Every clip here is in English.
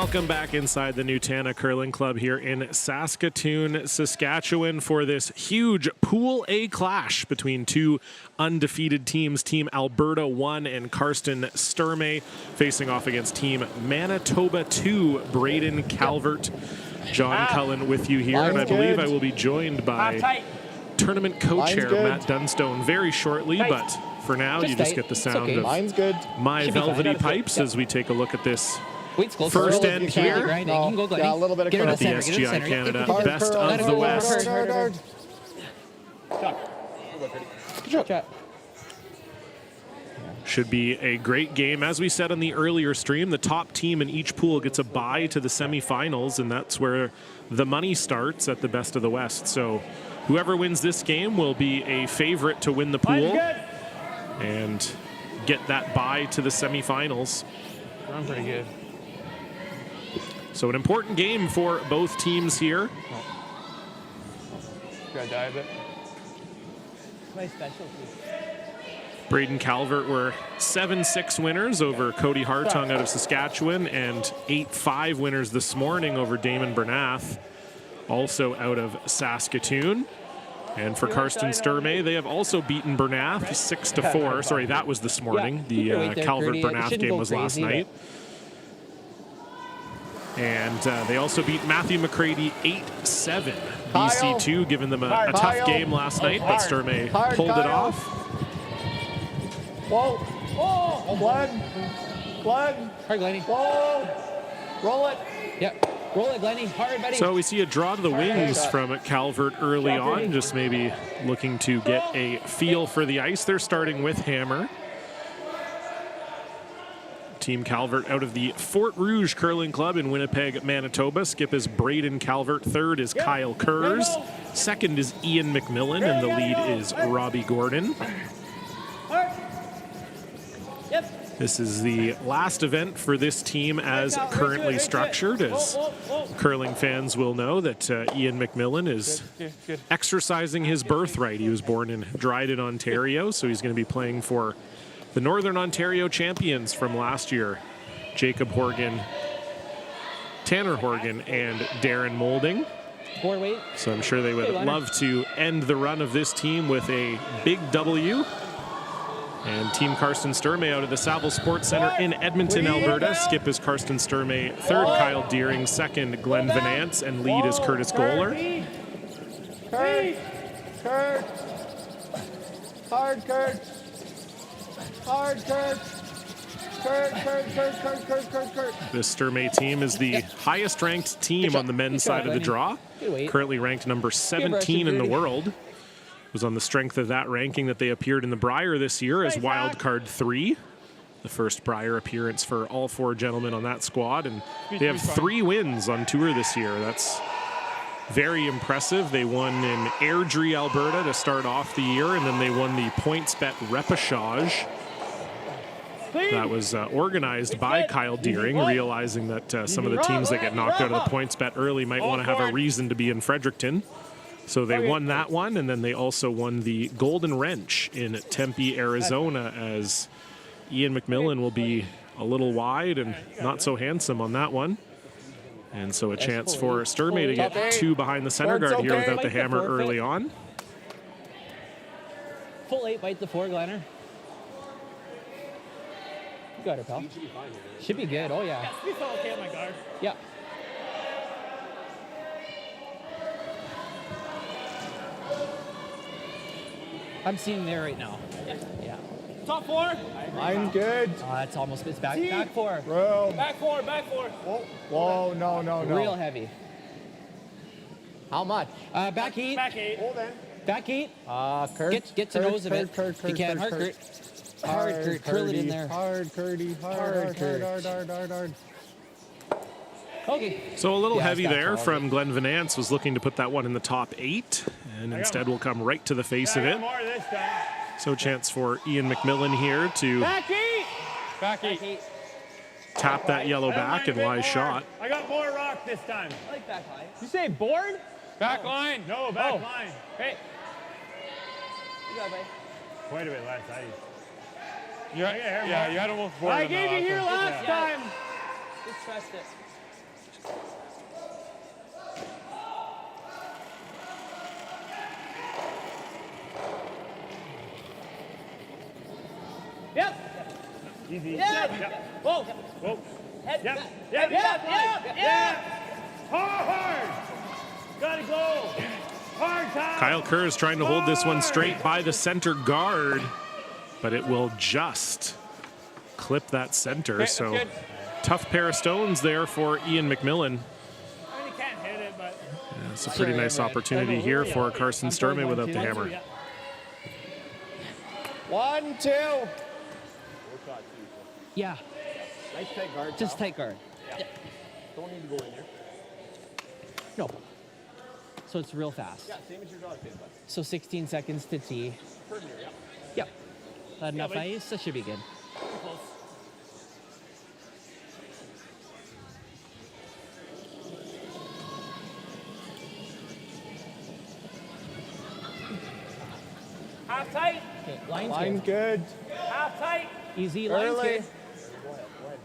Welcome back inside the Nutana Curling Club here in Saskatoon, Saskatchewan for this huge Pool A clash between two undefeated teams, Team Alberta 1 and Karsten Sturmey, facing off against Team Manitoba 2, Braden Calvert. John Cullen with you here, and I believe I will be joined by tournament co-chair Matt Dunstone very shortly, but for now you just get the sound of My Velvety Pipes as we take a look at this first end here at the SGI Canada Best of the West. Should be a great game. As we said on the earlier stream, the top team in each pool gets a bye to the semifinals, and that's where the money starts at the Best of the West. So whoever wins this game will be a favorite to win the pool and get that bye to the semifinals. I'm pretty good. So an important game for both teams here. Gotta die a bit. My specialty. Braden Calvert were 7-6 winners over Cody Hartung out of Saskatchewan and 8-5 winners this morning over Damon Bernath, also out of Saskatoon. And for Karsten Sturmey, they have also beaten Bernath 6-4. Sorry, that was this morning. The Calvert-Bernath game was last night. And they also beat Matthew McCready 8-7. BC2 giving them a tough game last night, but Sturmey pulled it off. Whoa. Oh, Glenn. Hard, Glenny. Whoa. Roll it. Yep. Roll it, Glenny. Hard, buddy. So we see a draw to the wings from Calvert early on, just maybe looking to get a feel for the ice. They're starting with Hammer. Team Calvert out of the Fort Rouge Curling Club in Winnipeg, Manitoba. Skip is Braden Calvert. Third is Kyle Kurz. Second is Ian McMillan, and the lead is Robbie Gordon. This is the last event for this team as currently structured, as curling fans will know that Ian McMillan is exercising his birthright. He was born in Dryden, Ontario, so he's going to be playing for the Northern Ontario champions from last year, Jacob Horgan, Tanner Horgan, and Darren Moulding. So I'm sure they would love to end the run of this team with a big W. And Team Karsten Sturmey out of the Saville Sports Center in Edmonton, Alberta. Skip is Karsten Sturmey. Third, Kyle Deering. Second, Glenn Venance. And lead is Curtis Goller. Kurt. Hard, Kurt. Hard, Kurt. Kurt. This Sturmey team is the highest ranked team on the men's side of the draw. Currently ranked number 17 in the world. It was on the strength of that ranking that they appeared in the Brier this year as wild card 3. The first Brier appearance for all 4 gentlemen on that squad. And they have 3 wins on tour this year. That's very impressive. They won in Airdrie, Alberta to start off the year, and then they won the PointsBet Repechage. That was organized by Kyle Deering, realizing that some of the teams that get knocked out of the PointsBet early might want to have a reason to be in Fredericton. So they won that one, and then they also won the Golden Wrench in Tempe, Arizona, as Ian McMillan will be a little wide and not so handsome on that one. And so a chance for Sturmey to get 2 behind the center guard here without the hammer early on. Full 8 bite the 4, Glenner. You got her, pal. Should be good. Oh, yeah. We felt okay on my guard. Yeah. I'm seeing there right now. Yeah. Top 4. I'm good. It's almost, it's back 4. Bro. Back 4. Whoa, no. Real heavy. How much? Back 8. Back 8. Hold in. Back 8. Kurt. Get to nose of it. Kurt. You can. Hard, Kurt. Hard, Kurt. Curl it in there. Hard, Curdy. Hard. Okay. So a little heavy there from Glenn Venance, was looking to put that one in the top 8, and instead will come right to the face of it. So chance for Ian McMillan here to Back 8. tap that yellow back and lie shot. I got more rock this time. I like back line. You say board? Back line. No, back line. Hey. You got it, buddy. Quite a bit less ice. Yeah, you had almost board. I gave you here last time. Just trust it. Easy. Yeah. Whoa. Whoa. Head. Yep. Yep. Yep. Yep. Hard. Gotta go. Hard time. Kyle Kerr is trying to hold this one straight by the center guard, but it will just clip that center. Okay, so that's good. tough pair of stones there for Ian McMillan. I mean, you can't hit it, but It's a pretty nice opportunity here for Carson Sturmey without the hammer. 1, 2. Yeah. Nice tight guard. Just tight guard. Yeah. Don't need to go in there. No. So it's real fast. Yeah, same as your dog did, but So 16 seconds to tee. per here, yeah. Yep. Not enough ice. That should be good. Close. half tight. Okay, line's Line's good. good. Half tight. Easy. Line's Early. good.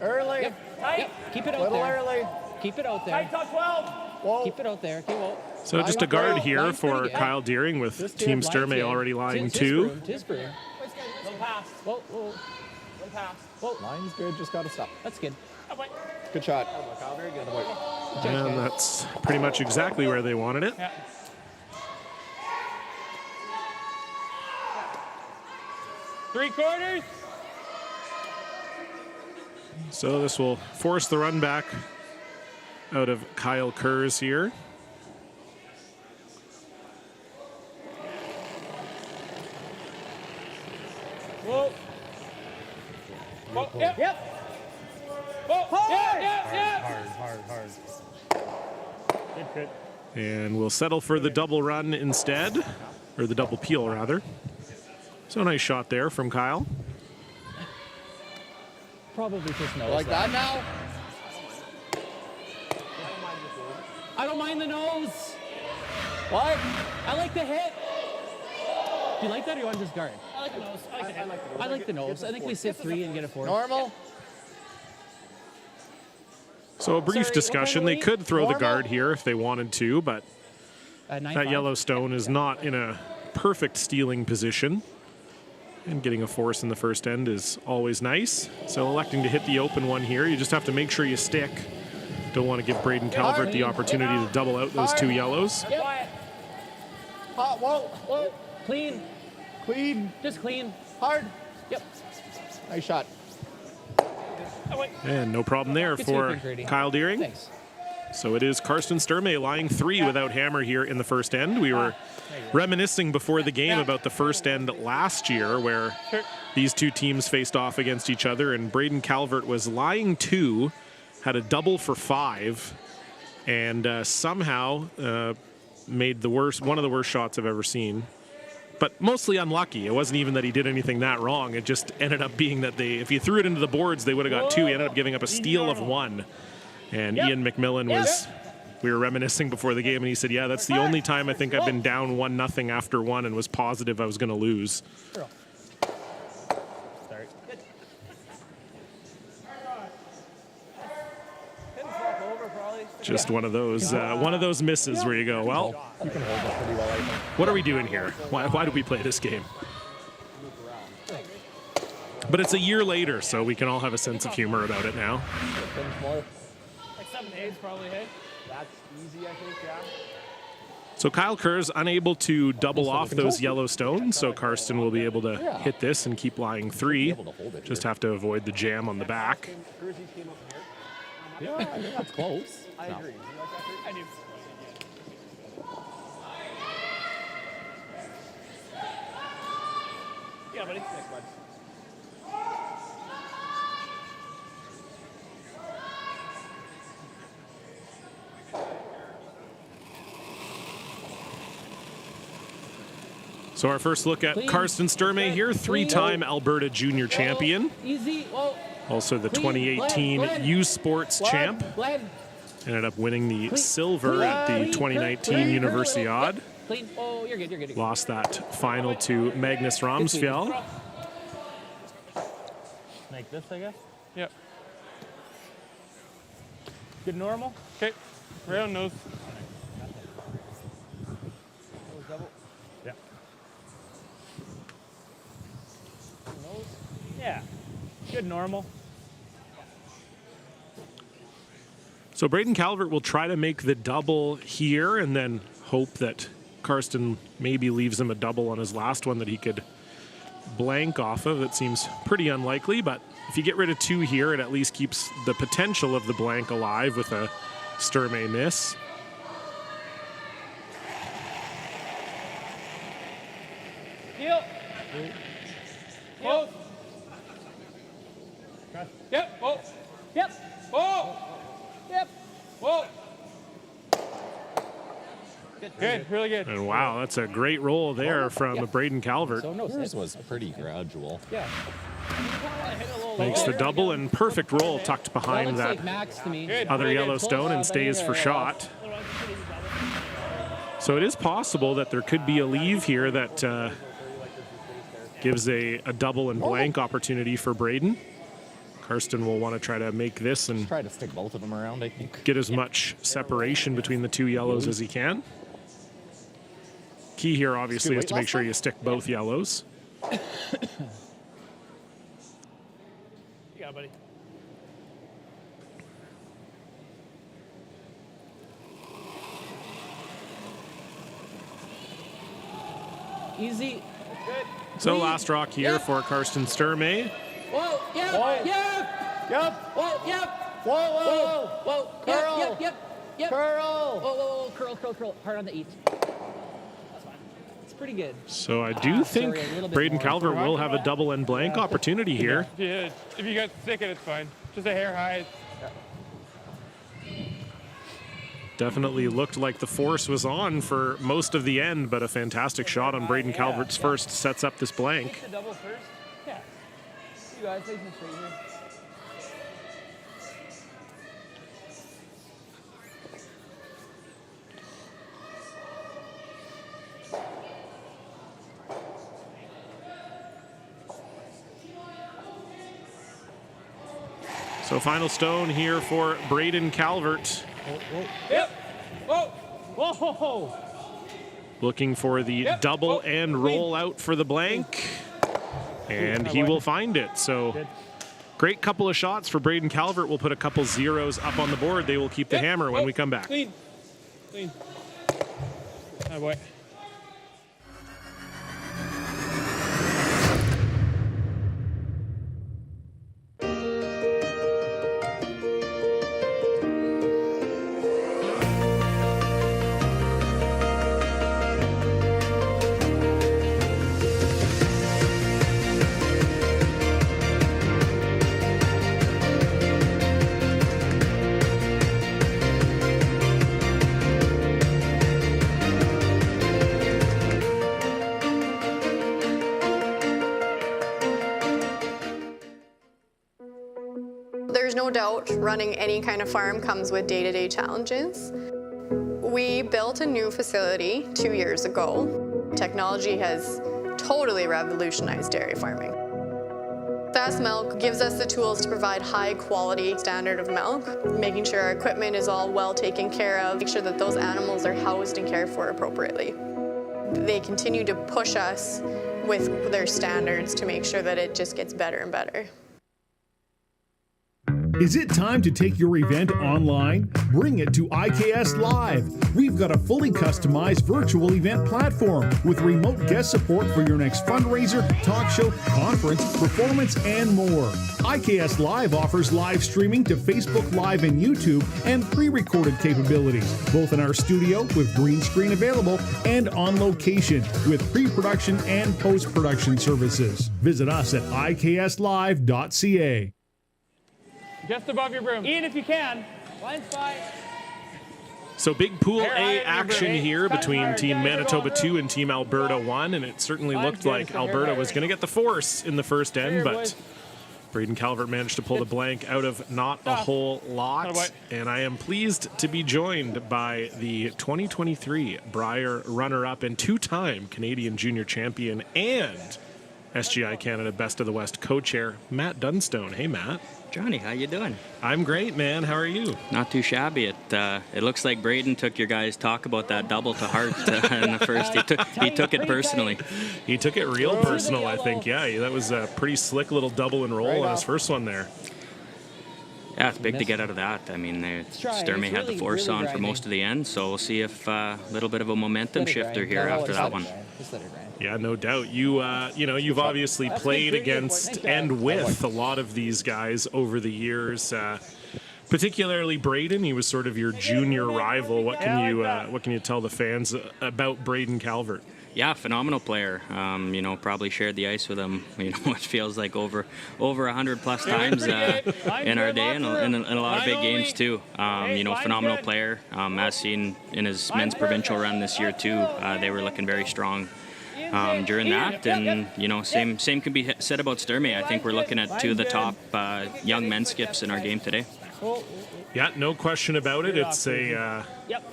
Early. Yep. Tight. Yep. Keep it out Little there. early. Keep it out Tight there. top 12. Whoa. Keep it out there. Okay, whoa. So just a guard here Line's pretty for good. Kyle Deering with Just Team good. Sturmey Line's already good. lying Tis two. broom, tis broom. One pass. Whoa, whoa. One pass. Whoa. Line's good. Just gotta stop. That's good. Oh, wait. Good shot. Very good. And that's pretty much exactly where they wanted it. Yeah. Three-quarters. So this will force the run back out of Kyle Kurz here. Whoa. Whoa. Yep. Yep. Whoa. Yep. Yep. Yep. Good. And we'll settle for the double run instead, or the double peel rather. So nice shot there from Kyle. Probably just nose. Like that now? I don't mind the nose. What? I like the hit. Do you like that or you want to just guard? I like the nose. I like the head. I like the nose. I think we sit 3 and get a 4. Normal? So a brief Sorry, what discussion. kind They of could throw the Normal? guard here if they wanted to, but that yellow stone is not in a perfect stealing position. And getting a force in the first end is always nice. So electing to hit the open one here, you just have to make sure you stick. Don't want to give Braden Calvert the opportunity to double out those two yellows. Quiet. Hot. Whoa. Whoa. Clean. Clean. Just clean. Hard. Yep. Nice shot. Oh, wait. And no problem there Good for sweeping, Grady. Kyle Deering. Thanks. So it is Karsten Sturmey lying 3 without hammer here in the first end. We were reminiscing before the game about the first end last year where these two teams faced off against each other, and Braden Calvert was lying 2, had a double for 5, and somehow made one of the worst shots I've ever seen. But mostly unlucky. It wasn't even that he did anything that wrong. It just ended up being that if you threw it into the boards, they would have got 2. He ended up giving up a steal of 1. And Ian McMillan we were reminiscing before the game, and he said, yeah, that's the only time I think I've been down 1-0 after 1 and was positive I was going to lose. Start. Just one of those misses where you go, well, You can hold it pretty well, I think. what are we doing here? Why do we play this game? But it's a year later, so we can all have a sense of humor about it now. Finish more. Like 7-8 probably, hey? That's easy, I think, yeah. So Kyle Kerr's unable to double off those yellow stones, so Karsten will be able to hit this and keep lying 3. Just have to avoid the jam on the back. Yeah, I think that's close. I agree. I do. Yeah, buddy. Thanks, bud. So our first look at Karsten Sturmey here, 3-time Alberta junior champion. Easy. Whoa. Also the 2018 U Sports champ. Glenn. Ended up winning the silver at the 2019 Universiade. Clean. Oh, you're good. You're good. Lost that final to Magnus Ramsfjell. Like this, I guess? Yep. Good normal? Okay. Round nose. Yeah. Nose? Yeah. Good normal. So Braden Calvert will try to make the double here and then hope that Karsten maybe leaves him a double on his last one that he could blank off of. It seems pretty unlikely, but if you get rid of 2 here, it at least keeps the potential of the blank alive with a Sturmey miss. Heel. Close. Yep. Whoa. Yep. Whoa. Yep. Whoa. Good. Really good. And wow, that's a great roll there from Braden Calvert. So no Yours was pretty gradual. Yeah. Makes the double and perfect roll tucked behind looks that like max to me. Good. other Really good. Yellowstone and stays for shot. So it is possible that there could be a leave here that gives a double and blank opportunity for Braden. Karsten will want to try to make this and Try to stick both of them around, I think. get as much separation between the 2 yellows as he can. Key here obviously is to make sure you stick both yellows. You got it, buddy. Easy. Good. So last rock here for Karsten Sturmey. Whoa, yep, Whoa. yep. Yep. Whoa, yep. Whoa, whoa. Whoa, Curl. yep. Curl. Whoa, curl. Hard on the eat. That's fine. It's pretty good. So I do think sorry, a little bit Braden more. Calvert will have a double and blank opportunity here. Yeah. If you got sick, it's fine. Just a hair high. Definitely looked like the force was on for most of the end, but a fantastic shot on Braden Calvert's first sets up this blank. The double first. Yeah. You guys, take this straight here. So final stone here for Braden Calvert. Yep. Whoa. Whoa. Looking for the double and roll out for the blank. And he will find it. So great couple of shots for Braden Calvert. We'll put a couple zeros up on the board. They will keep the hammer when we come back. Clean. Oh boy. There's no doubt running any kind of farm comes with day-to-day challenges. We built a new facility 2 years ago. Technology has totally revolutionized dairy farming. Fast Milk gives us the tools to provide high quality standard of milk, making sure our equipment is all well taken care of, make sure that those animals are housed and cared for appropriately. They continue to push us with their standards to make sure that it just gets better and better. Is it time to take your event online? Bring it to IKS Live. We've got a fully customized virtual event platform with remote guest support for your next fundraiser, talk show, conference, performance, and more. IKS Live offers live streaming to Facebook Live and YouTube and pre-recorded capabilities, both in our studio with green screen available and on location with pre-production and post-production services. Visit us at ikslive.ca. Just above your broom. Ian, if you can. Blind spot. So big Pool Hair high A on your action broom. here Cut between hard, Team guys, Manitoba you're 2 and Team Alberta 1, and it certainly Mine's looked good, like so hair Alberta high. was going to get the force in the first end, Here, but boys. Braden Calvert managed to pull the blank out of not a whole lot. Attaboy. And I am pleased to be joined by the 2023 Brier runner-up and 2-time Canadian junior champion and SGI Canada Best of the West co-chair, Matt Dunstone. Hey, Matt. Johnny, how you doing? I'm great, man. How are you? Not too shabby. It looks like Braden took your guys' talk about that double to heart in the first. He took it personally. He took it real personal, I think. Yeah, that was a pretty slick little double and roll on his first one there. Yeah, it's big to get out of that. I mean, Sturmey had the force on for most of the end, so we'll see if a little bit of a momentum shifter here after that one. Yeah, no doubt. You've obviously played against and with a lot of these guys over the years. Particularly Braden, he was sort of your junior rival. What can you tell the fans about Braden Calvert? Yeah, phenomenal player. Probably shared the ice with him. It feels like over 100 plus times in our day, and a lot of big games too. Phenomenal player. As seen in his men's provincial run this year too, they were looking very strong during that. And same can be said about Sturmey. I think we're looking at two of the top young men skips in our game today. Yeah, no question about it. It's a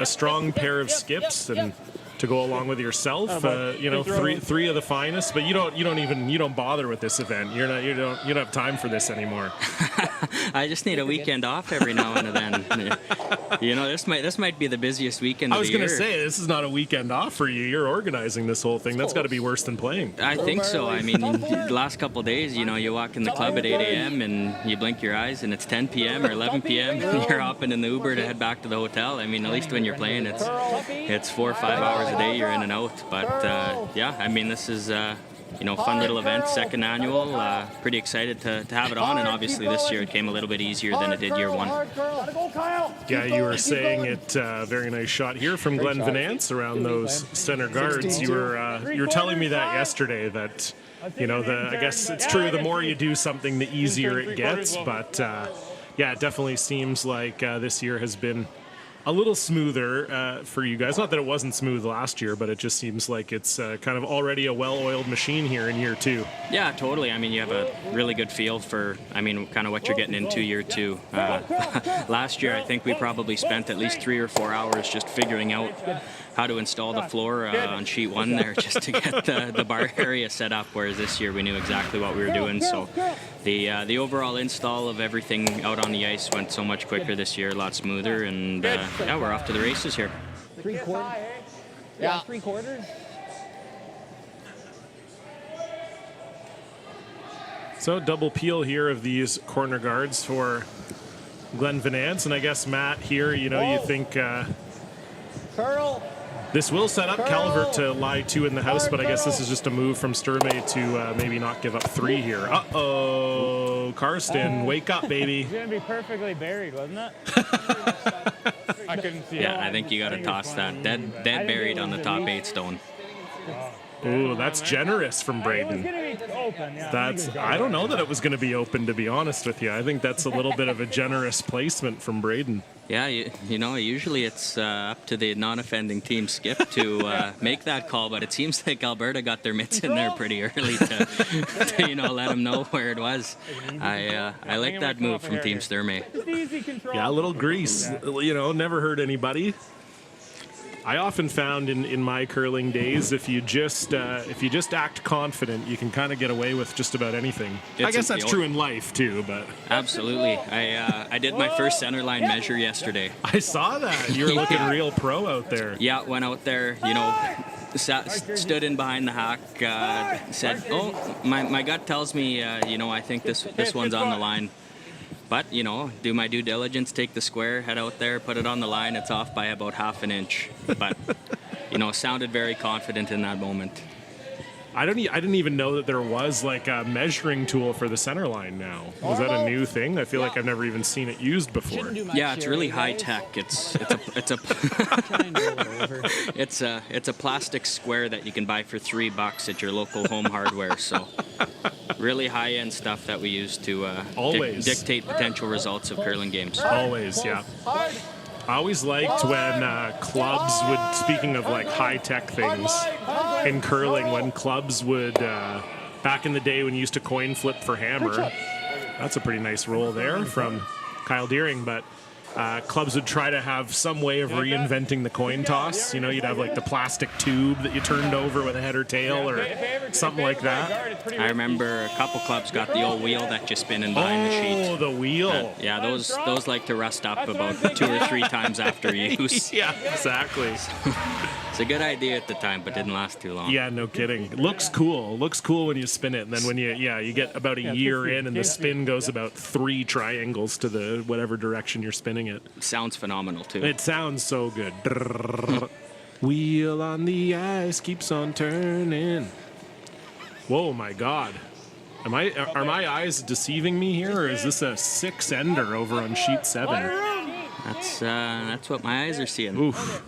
strong pair of skips, and to go along with yourself, three of the finest. But you don't bother with this event. You don't have time for this anymore. I just need a weekend off every now and then. This might be the busiest weekend. I was going to say, this is not a weekend off for you. You're organizing this whole thing. That's got to be worse than playing. I think so. I mean, the last couple of days, you walk in the club at 8 a.m. and you blink your eyes and it's 10 p.m. or 11 p.m. and you're hopping in the Uber to head back to the hotel. I mean, at least when you're playing, it's 4 or 5 hours a day you're in and out. But this is fun little event, second annual. Pretty excited to have it on, and obviously this year it came a little bit easier than it did year one. Yeah, you were saying it. Very nice shot here from Glenn Venance around those center guards. You were telling me that yesterday. That I guess it's true. The more you do something, the easier it gets. But it definitely seems like this year has been a little smoother for you guys. Not that it wasn't smooth last year, but it just seems like it's kind of already a well-oiled machine here in year two. Yeah, totally. I mean, you have a really good feel for, kind of what you're getting into year two. Last year, I think we probably spent at least 3 or 4 hours just figuring out how to install the floor on sheet one there just to get the bar area set up, whereas this year we knew exactly what we were doing. So the overall install of everything out on the ice went so much quicker this year, a lot smoother, and we're off to the races here. 3/4. Yeah, 3/4. So double peel here of these corner guards for Glenn Venance, and I guess Matt here, you think this will set up Calvert to lie 2 in the house, but I guess this is just a move from Sturmey to maybe not give up 3 here. Uh-oh, Karsten, wake up, baby. It's going to be perfectly buried, wasn't it? I couldn't see it. Yeah, I think you got to toss that dead buried on the top 8 stone. Ooh, that's generous from Braden. I don't know that it was going to be open, to be honest with you. I think that's a little bit of a generous placement from Braden. Yeah, usually it's up to the non-offending team skip to make that call, but it seems like Alberta got their mitts in there pretty early to let them know where it was. I like that move from Team Sturmey. Yeah, a little grease. Never hurt anybody. I often found in my curling days, if you just act confident, you can kind of get away with just about anything. I guess that's true in life too, but absolutely. I did my first center line measure yesterday. I saw that. You were looking real pro out there. Yeah, went out there. Stood in behind the hack. Said, "Oh, my gut tells me, I think this one's on the line." But, do my due diligence, take the square, head out there, put it on the line. It's off by about half an inch. But, sounded very confident in that moment. I didn't even know that there was like a measuring tool for the center line now. Was that a new thing? I feel like I've never even seen it used before. Yeah, it's really high tech. It's a plastic square that you can buy for $3 at your local home hardware. So really high end stuff that we use to dictate potential results of curling games. Always, yeah. I always liked when clubs would, speaking of like high-tech things in curling, when clubs would, back in the day when you used to coin flip for hammer, that's a pretty nice roll there from Kyle Deering, but clubs would try to have some way of reinventing the coin toss. You know, you'd have like the plastic tube that you turned over with a head or tail or something like that. I remember a couple clubs got the old wheel that you spin in behind the sheet. Oh, the wheel. Yeah, those like to rust up about 2 or 3 times after use. Yeah, exactly. It's a good idea at the time, but didn't last too long. Yeah, no kidding. It looks cool. Looks cool when you spin it, and then when you get about a year in, and the spin goes about 3 triangles to the whatever direction you're spinning it. Sounds phenomenal too. It sounds so good. Wheel on the ice keeps on turning. Whoa, my God. Are my eyes deceiving me here, or is this a 6-ender over on sheet 7? That's what my eyes are seeing. Oof.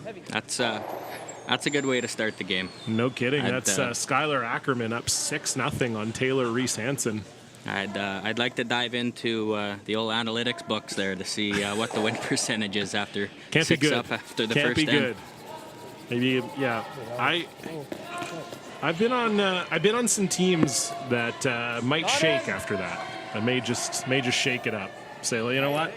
That's a good way to start the game. No kidding. That's Skylar Ackerman up 6-0 on Taylor Reese Hansen. I'd like to dive into the old analytics books there to see what the win percentage is after Can't 6 be good. up after the Can't first be end. good. Maybe I've been on some teams that might shake after that. I may just shake it up. Say, well, you know what?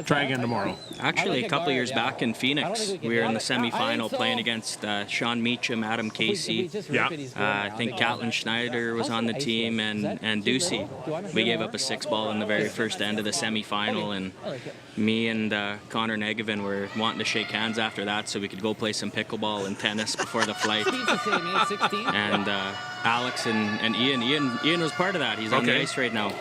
Try again tomorrow. Actually, a couple years back in Phoenix, we were in the semifinal playing against Sean Meacham, Adam Casey. Yeah. I think Catlin Schneider was on the team, and Ducey. We gave up a 6-ball in the very first end of the semifinal, and me and Connor Negevin were wanting to shake hands after that so we could go play some pickleball and tennis before the flight. And Alex and Ian was part of that. He's on the ice right now.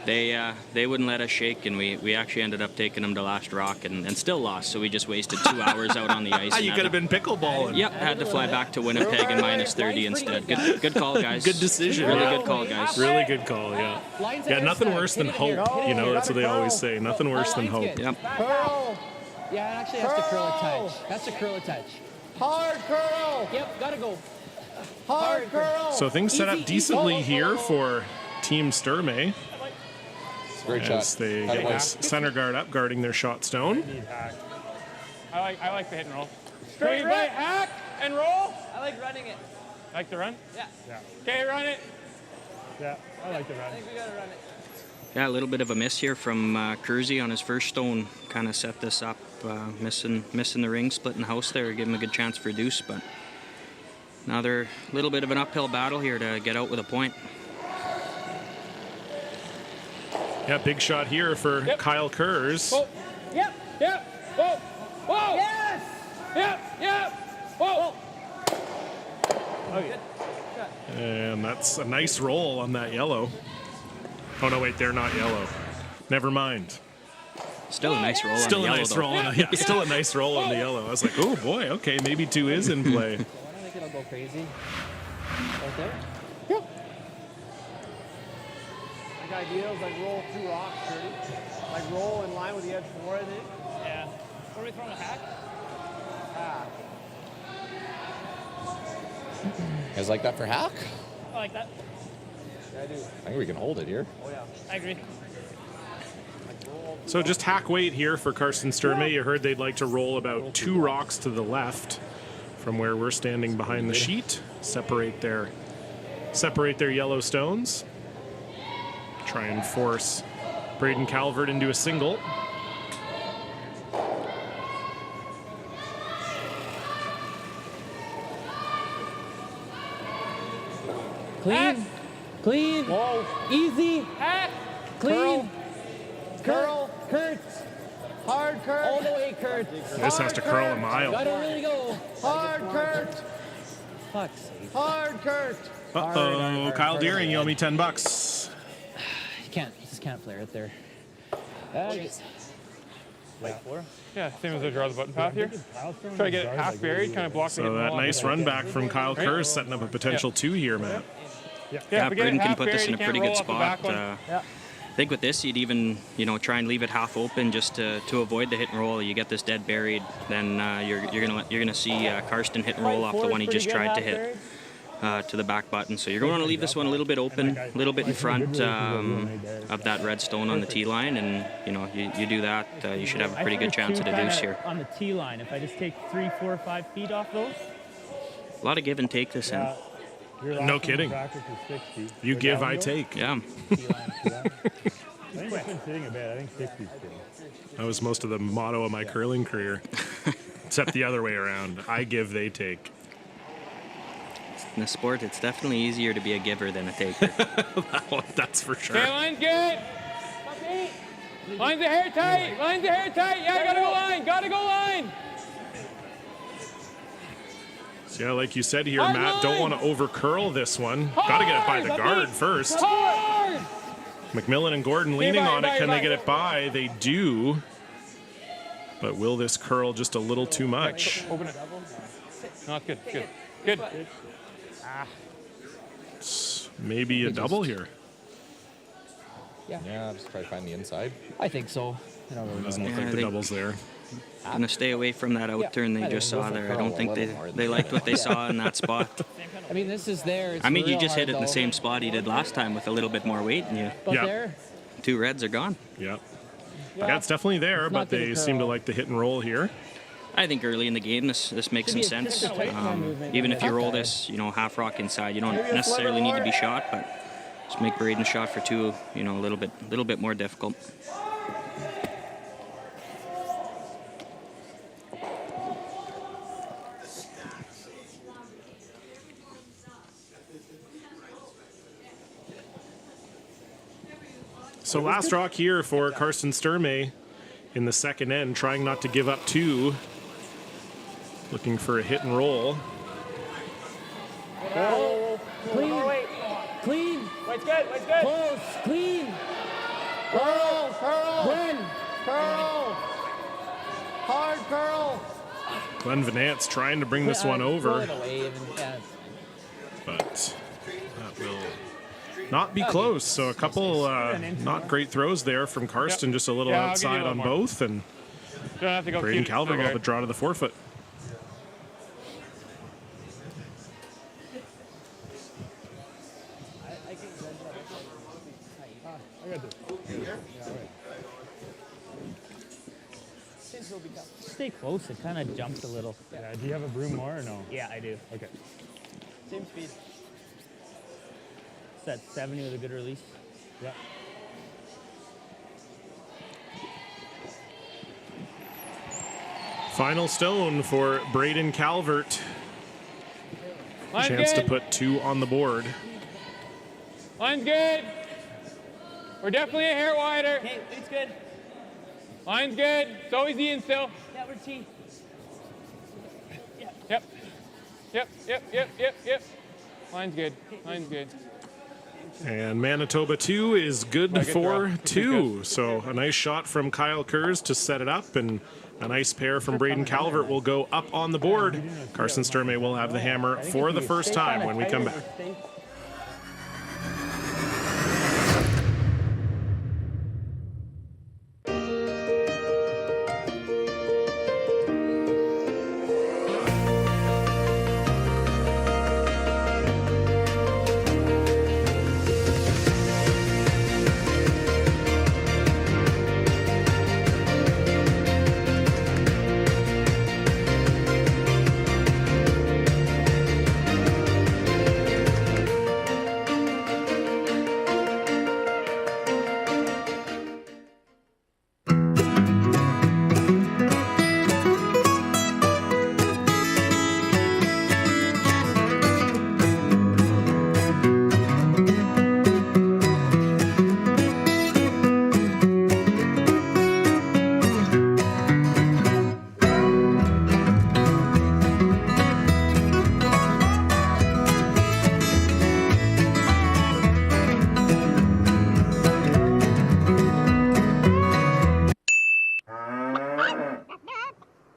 They wouldn't let us shake, and we actually ended up taking them to last rock and still lost, so we just wasted 2 hours out on the ice. You could have been pickleballing. Yep, had to fly back to Winnipeg in -30 instead. Good call, guys. Good decision. Really good call, guys. Really good call, yeah. Yeah, nothing worse than hope. You know, that's what they always say. Nothing worse than hope. Yep. Curl. Yeah, it actually has to curl a touch. Has to curl a touch. Hard curl. Yep, gotta go. Hard curl. So things set up decently here for Team Sturmey. Great as shot. they get this center guard up, guarding their shot stone. I like the hit and roll. Straight right, hack and roll. I like running it. Like the run? Yeah. Okay, run it. Yeah, I like the run. I think we gotta run it. Yeah, a little bit of a miss here from Kersey on his first stone. Kind of set this up, missing the ring, splitting the house there, give him a good chance for a deuce. But another little bit of an uphill battle here to get out with a point. Yeah, big shot here for Kyle Kurz. Whoa. Yep. Whoa. Whoa. Yes. Yep. Whoa. Okay. And that's a nice roll on that yellow. Oh, no, wait, they're not yellow. Never mind. Still a nice roll Still on a the nice yellow, roll. Still a nice roll on the yellow. I was like, oh, boy, okay, maybe 2 is in play. I don't think it'll go crazy. Right there. Like ideas, like roll 2 rocks, 30. Like roll in line with the edge floor, I think. Yeah. What are we throwing, a hack? You guys like that for hack? I like that. Yeah, I do. I think we can hold it here. Oh, yeah. I agree. So just hack weight here for Carson Sturmey. You heard they'd like to roll about 2 rocks to the left from where we're standing behind the sheet. Separate their yellow stones. Try and force Braden Calvert into a single. Clean. Clean. Whoa. Easy. Hack. Clean. Curl. Kurt. Hard Kurt. All the way, Kurt. This has to curl a mile. Gotta really go. Hard Kurt. Fuck's sake. Hard Kurt. Uh-oh, Kyle Deering, you owe me $10. Just can't flare it there. Yeah, same as the draw the button path here. Try to get it half buried, kind of block the So hit and that roll. nice run back from Kyle Kurz setting up a potential 2 here, Matt. Yeah, if we get it Braden can half put this buried, in a you pretty can't good roll off the spot. back one. I think with this, you'd even try and leave it half open just to avoid the hit and roll. You get this dead buried, then you're gonna see Karsten hit and roll off the one he just tried to hit to the back button. So you're going to want to leave this one a little bit open, a little bit in front of that red stone on the tee line, and you do that, you should have a pretty good chance at a deuce here. On the tee line, if I just take 3, 4, 5 feet off those. A lot of give and take this in. No kidding. You give, I take. Yeah. I think it's been sitting a bit. I think 60's good. That was most of the motto of my curling career, except the other way around. I give, they take. In the sport, it's definitely easier to be a giver than a taker. That's for sure. Okay, line's good. Line's the hair tight. Line's the hair tight. Yeah, gotta go line. Gotta go line. So, yeah, like you said here, Hard Matt, don't line. want to over curl this one. Got to get it by the guard first. Hard. McMillan and Gordon leaning on it. Can they get it by? They do. But will this curl just a little too much? Open it. No, it's good. Good. Good. Maybe a double here. Yeah, just try to find the inside. I think so. I don't really know. Doesn't look Yeah, like the they- double's there. Gonna stay away from that out turn they just saw there. I don't think they liked what they saw in that spot. I mean, this is there. It's I mean, you real just hit hard, it in the though. same spot he did last time with a little bit more weight, and you But Yeah. there, 2 reds are gone. Yeah. Yeah, it's definitely there, It's but not gonna they seem to curl. like the hit and roll here. I think early in the game, this makes some sense. Even if you roll this, half rock inside, you don't necessarily need to be shot, but just make Braden's shot for 2, a little bit more difficult. So last rock here for Karsten Sturmey in the second end, trying not to give up 2. Looking for a hit and roll. clean, clean, Wait's good. Wait's good. close, clean. Curl. Curl. Win. Curl. Hard curl. Glenn Vanance trying to bring this one Throw over, it away even. Yeah. but that will not be close. So a couple not great throws there from Karsten, just a little Yeah, I'll give you a outside little on more. both, and Don't have to go Braden cute. Calvert will Okay. have a draw to the forefoot. Stay close. It kind of jumps a little. Yeah, do you have a broom more or no? Yeah, I do. Okay. Same speed. It's that 70 with a good release. Yeah. Final stone for Braden Calvert. Line's Chance good. to put 2 on the board. Line's good. We're definitely a hair wider. Hey, it's good. Line's good. It's always Ian still. Yeah, we're T. Yep. Yep. Line's good. Line's good. And Manitoba 2 is good Good for draw. 2. So a nice shot from Kyle Kurz to set it up, and a nice pair from Braden Calvert will go up on the board. Karsten Sturmey will have the hammer for the first time when we come back.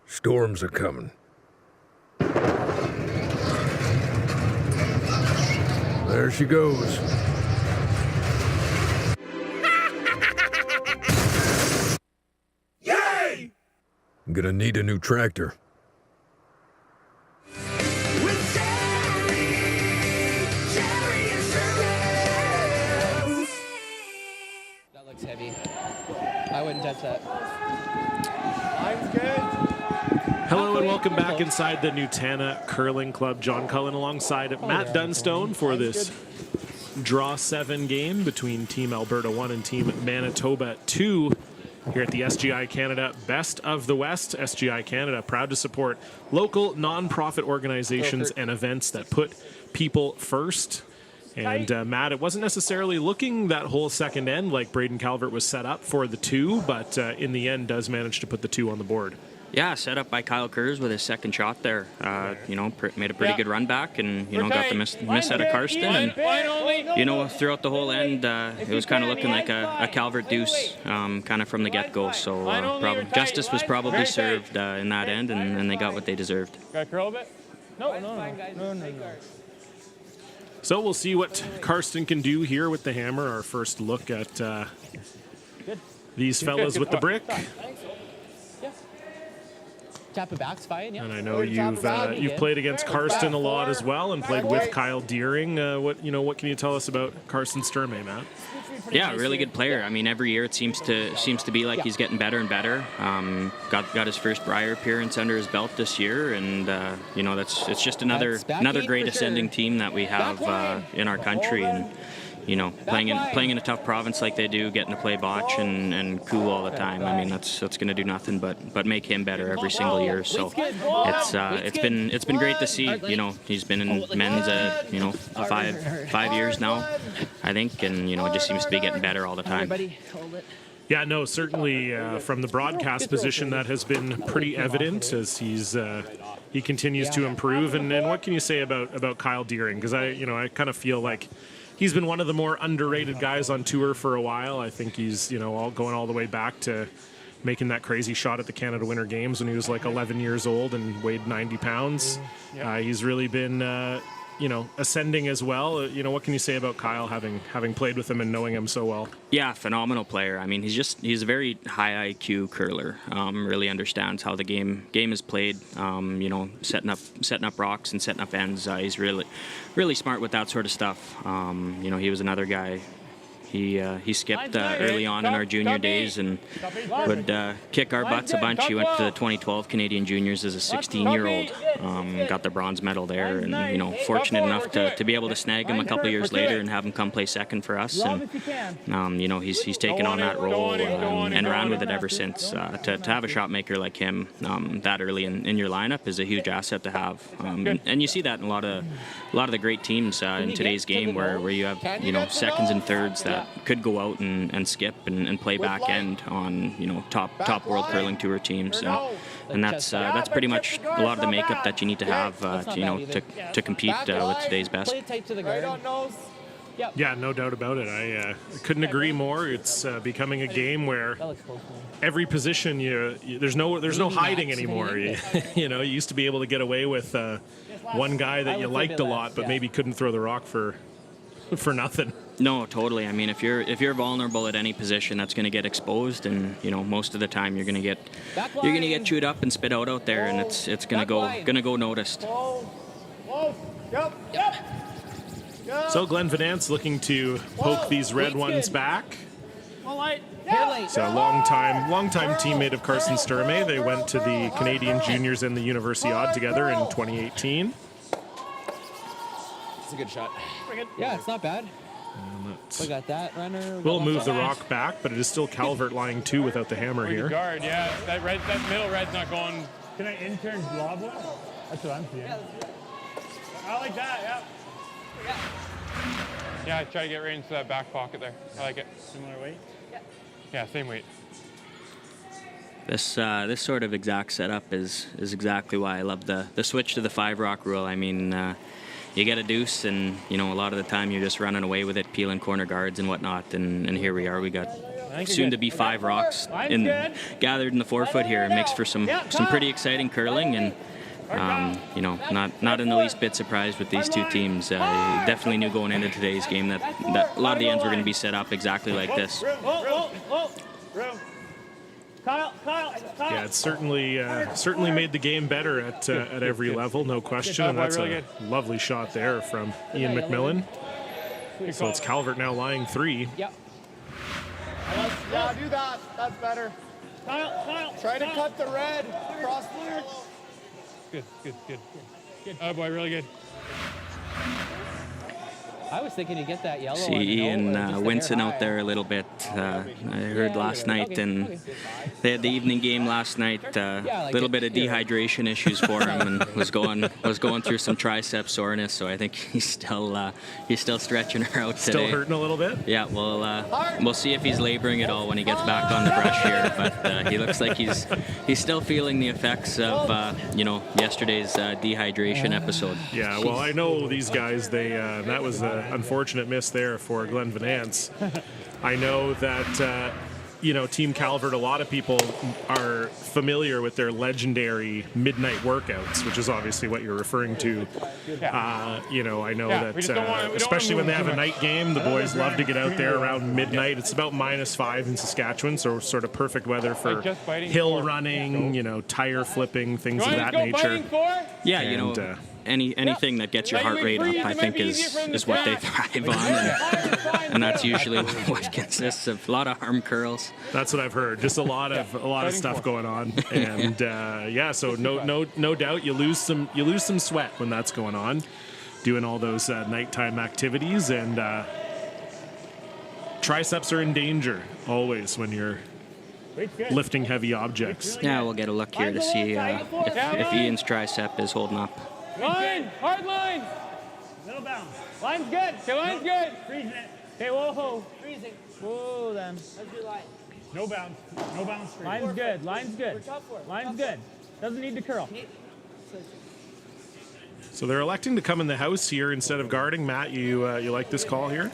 Storms are coming. There she goes. Yay! I'm gonna need a new tractor. That looks heavy. I wouldn't touch that. Line's good. Hello and welcome back inside the Nutana Curling Club. John Cullen alongside Matt Dunstone for this Draw 7 game between Team Alberta 1 and Team Manitoba 2 here at the SGI Canada Best of the West. SGI Canada, proud to support local nonprofit organizations and events that put people first. And Matt, it wasn't necessarily looking that whole second end like Braden Calvert was set up for the 2, but in the end does manage to put the 2 on the board. Yeah, set up by Kyle Kurz with his second shot there. Made a pretty good run back, and got the miss out of Karsten. And throughout the whole end, it was kind of looking like a Calvert deuce, kind of from the get-go. So justice was probably served in that end, and they got what they deserved. Got to curl a bit? No. So we'll see what Karsten can do here with the hammer. Our first look at these fellas with the brick. Tap it back's fine, yeah. And I know you've played against Karsten a lot as well, and played with Kyle Deering. What can you tell us about Karsten Sturmey, Matt? Yeah, really good player. I mean, every year it seems to be like he's getting better and better. Got his first Brier appearance under his belt this year, and it's just another great ascending team that we have in our country. And playing in a tough province like they do, getting to play botch and cool all the time. I mean, that's going to do nothing but make him better every single year. So it's been great to see. He's been in men's 5 years now, I think, and it just seems to be getting better all the time. Yeah, no, certainly from the broadcast position that has been pretty evident as he continues to improve. And what can you say about Kyle Deering? Because I kind of feel like he's been one of the more underrated guys on tour for a while. I think he's, going all the way back to making that crazy shot at the Canada Winter Games when he was like 11 years old and weighed 90 pounds. He's really been, ascending as well. What can you say about Kyle, having played with him and knowing him so well? Yeah, phenomenal player. I mean, he's a very high IQ curler. Really understands how the game is played. Setting up rocks and setting up ends. He's really smart with that sort of stuff. He was another guy. He skipped early on in our junior days and would kick our butts a bunch. He went to the 2012 Canadian Juniors as a 16-year-old, got the bronze medal there, and fortunate enough to be able to snag him a couple years later and have him come play second for us. And he's taken on that role and ran with it ever since. To have a shot maker like him that early in your lineup is a huge asset to have, and you see that in a lot of the great teams in today's game where you have seconds and thirds that could go out and skip and play back end on top world curling tour teams, and that's pretty much a lot of the makeup that you need to have to compete with today's best. Yeah, no doubt about it. I couldn't agree more. It's becoming a game where every position there's no hiding anymore. You used to be able to get away with one guy that you liked a lot, but maybe couldn't throw the rock for nothing. No, totally. I mean, if you're vulnerable at any position, that's going to get exposed, and most of the time you're going to get chewed up and spit out there, and it's going to go noticed. So Glenn Vidance looking to poke these red ones back. So long-time teammate of Karsten Sturmey. They went to the Canadian Juniors and the Universiade together in 2018. It's a good shot. Yeah, it's not bad. We got that runner. We'll move the rock back, but it is still Calvert lying 2 without the hammer here. Guard, yeah. That middle red's not going. Can I intern lob one? That's what I'm seeing. I like that, yeah. Yeah, I try to get right into that back pocket there. I like it. Similar weight? Yeah, same weight. This sort of exact setup is exactly why I love the switch to the 5-rock rule. I mean, you get a deuce, and a lot of the time you're just running away with it, peeling corner guards and whatnot. And here we are. We got soon to be 5 rocks gathered in the 4-foot here. It makes for some pretty exciting curling, and not in the least bit surprised with these two teams. Definitely knew going into today's game that a lot of the ends were going to be set up exactly like this. Yeah, it's certainly made the game better at every level, no question. And that's a lovely shot there from Ian McMillan. So it's Calvert now lying 3. Yep. Yeah, do that. That's better. Try to cut the red across there. Good. Oh boy, really good. I was thinking you get that yellow. See Ian Winston out there a little bit. I heard last night, and they had the evening game last night. A little bit of dehydration issues for him, and was going through some tricep soreness. So I think he's still stretching her out today. Still hurting a little bit. Yeah, we'll see if he's laboring at all when he gets back on the brush here. But he looks like he's still feeling the effects of yesterday's dehydration episode. Yeah, well, I know these guys. That was an unfortunate miss there for Glenn Van Nance. I know that Team Calvert, a lot of people are familiar with their legendary midnight workouts, which is obviously what you're referring to. I know that especially when they have a night game, the boys love to get out there around midnight. It's about -5 in Saskatchewan, so sort of perfect weather for hill running, tire flipping, things of that nature. Yeah, anything that gets your heart rate up, I think, is what they thrive on, and that's usually what consists of a lot of arm curls. That's what I've heard. Just a lot of stuff going on, and so no doubt you lose some sweat when that's going on, doing all those nighttime activities, and triceps are in danger always when you're lifting heavy objects. Yeah, we'll get a look here to see if Ian's tricep is holding up. Line, hard line. Little bounce. Line's good. Okay, line's good. Freezing it. Okay, whoa. Freezing. Whoa, then. That's your line. No bounce. No bounce. Freeze. Line's good. Line's good. Line's good. Doesn't need to curl. So they're electing to come in the house here instead of guarding. Matt, you like this call here?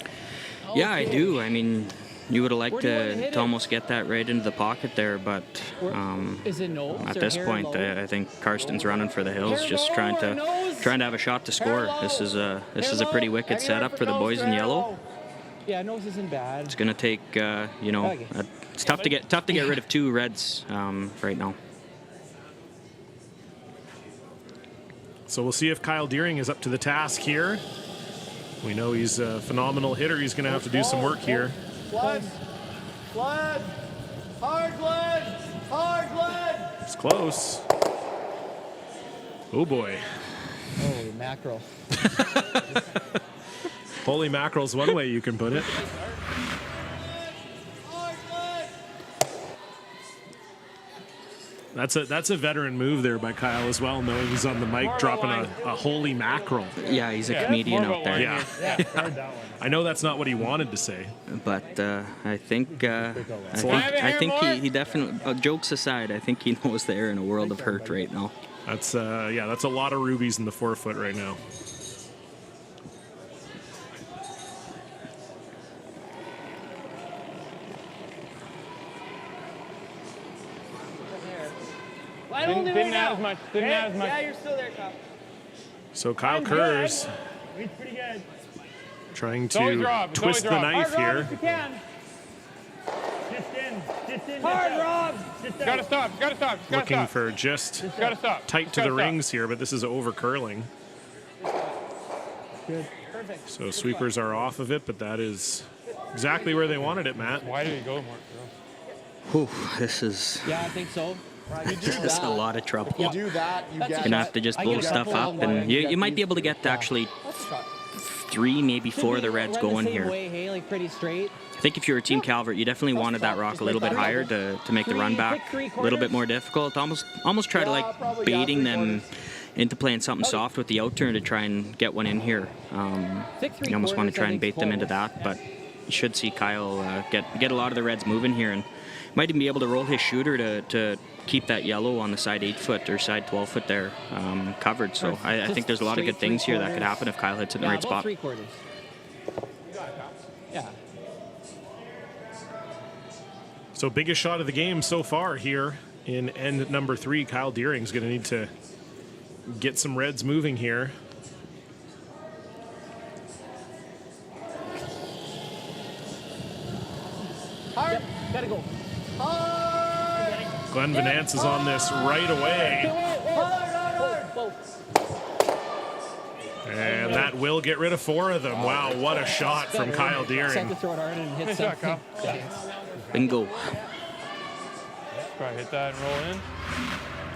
Yeah, I do. I mean, you would have liked to almost get that right into the pocket there, but at this point, I think Karsten's running for the hills, just trying to have a shot to score. This is a pretty wicked setup for the boys in yellow. Yeah, nose isn't bad. It's gonna take it's tough to get rid of two reds right now. So we'll see if Kyle Deering is up to the task here. We know he's a phenomenal hitter. He's going to have to do some work here. Blood. Hard blood. It's close. Oh boy. Holy mackerel. Holy mackerel's one way you can put it. That's a veteran move there by Kyle as well, knowing he's on the mic, dropping a holy mackerel. Yeah, he's a comedian out there. Yeah. I know that's not what he wanted to say, but I think he definitely, jokes aside, I think he knows they're in a world of hurt right now. That's a lot of rubies in the forefoot right now. Didn't add as much. Yeah, you're still there, Kyle. So Kyle Kurz trying to twist the knife here. Hard, Rob. Gotta stop. Looking for just tight to the rings here, but this is over curling. Good. Perfect. So sweepers are off of it, but that is exactly where they wanted it, Matt. Why did he go more? Whew, this is. Yeah, I think so. This is a lot of trouble. You do that, you get. You're gonna have to just blow stuff up, and you might be able to get actually 3, maybe 4 of the reds going here. Pretty straight. I think if you were Team Calvert, you definitely wanted that rock a little bit higher to make the run back a little bit more difficult. Almost try to baiting them into playing something soft with the out turn to try and get one in here. You almost want to try and bait them into that, but you should see Kyle get a lot of the reds moving here, and might even be able to roll his shooter to keep that yellow on the side 8-foot or side 12-foot there covered. So I think there's a lot of good things here that could happen if Kyle hits it in the right spot. 3/4. Yeah. So biggest shot of the game so far here in end number 3. Kyle Deering's going to need to get some reds moving here. Hard. Gotta go. Glenn Van Nance is on this right away. And that will get rid of 4 of them. Wow, what a shot from Kyle Deering. Bingo. Probably hit that and roll in.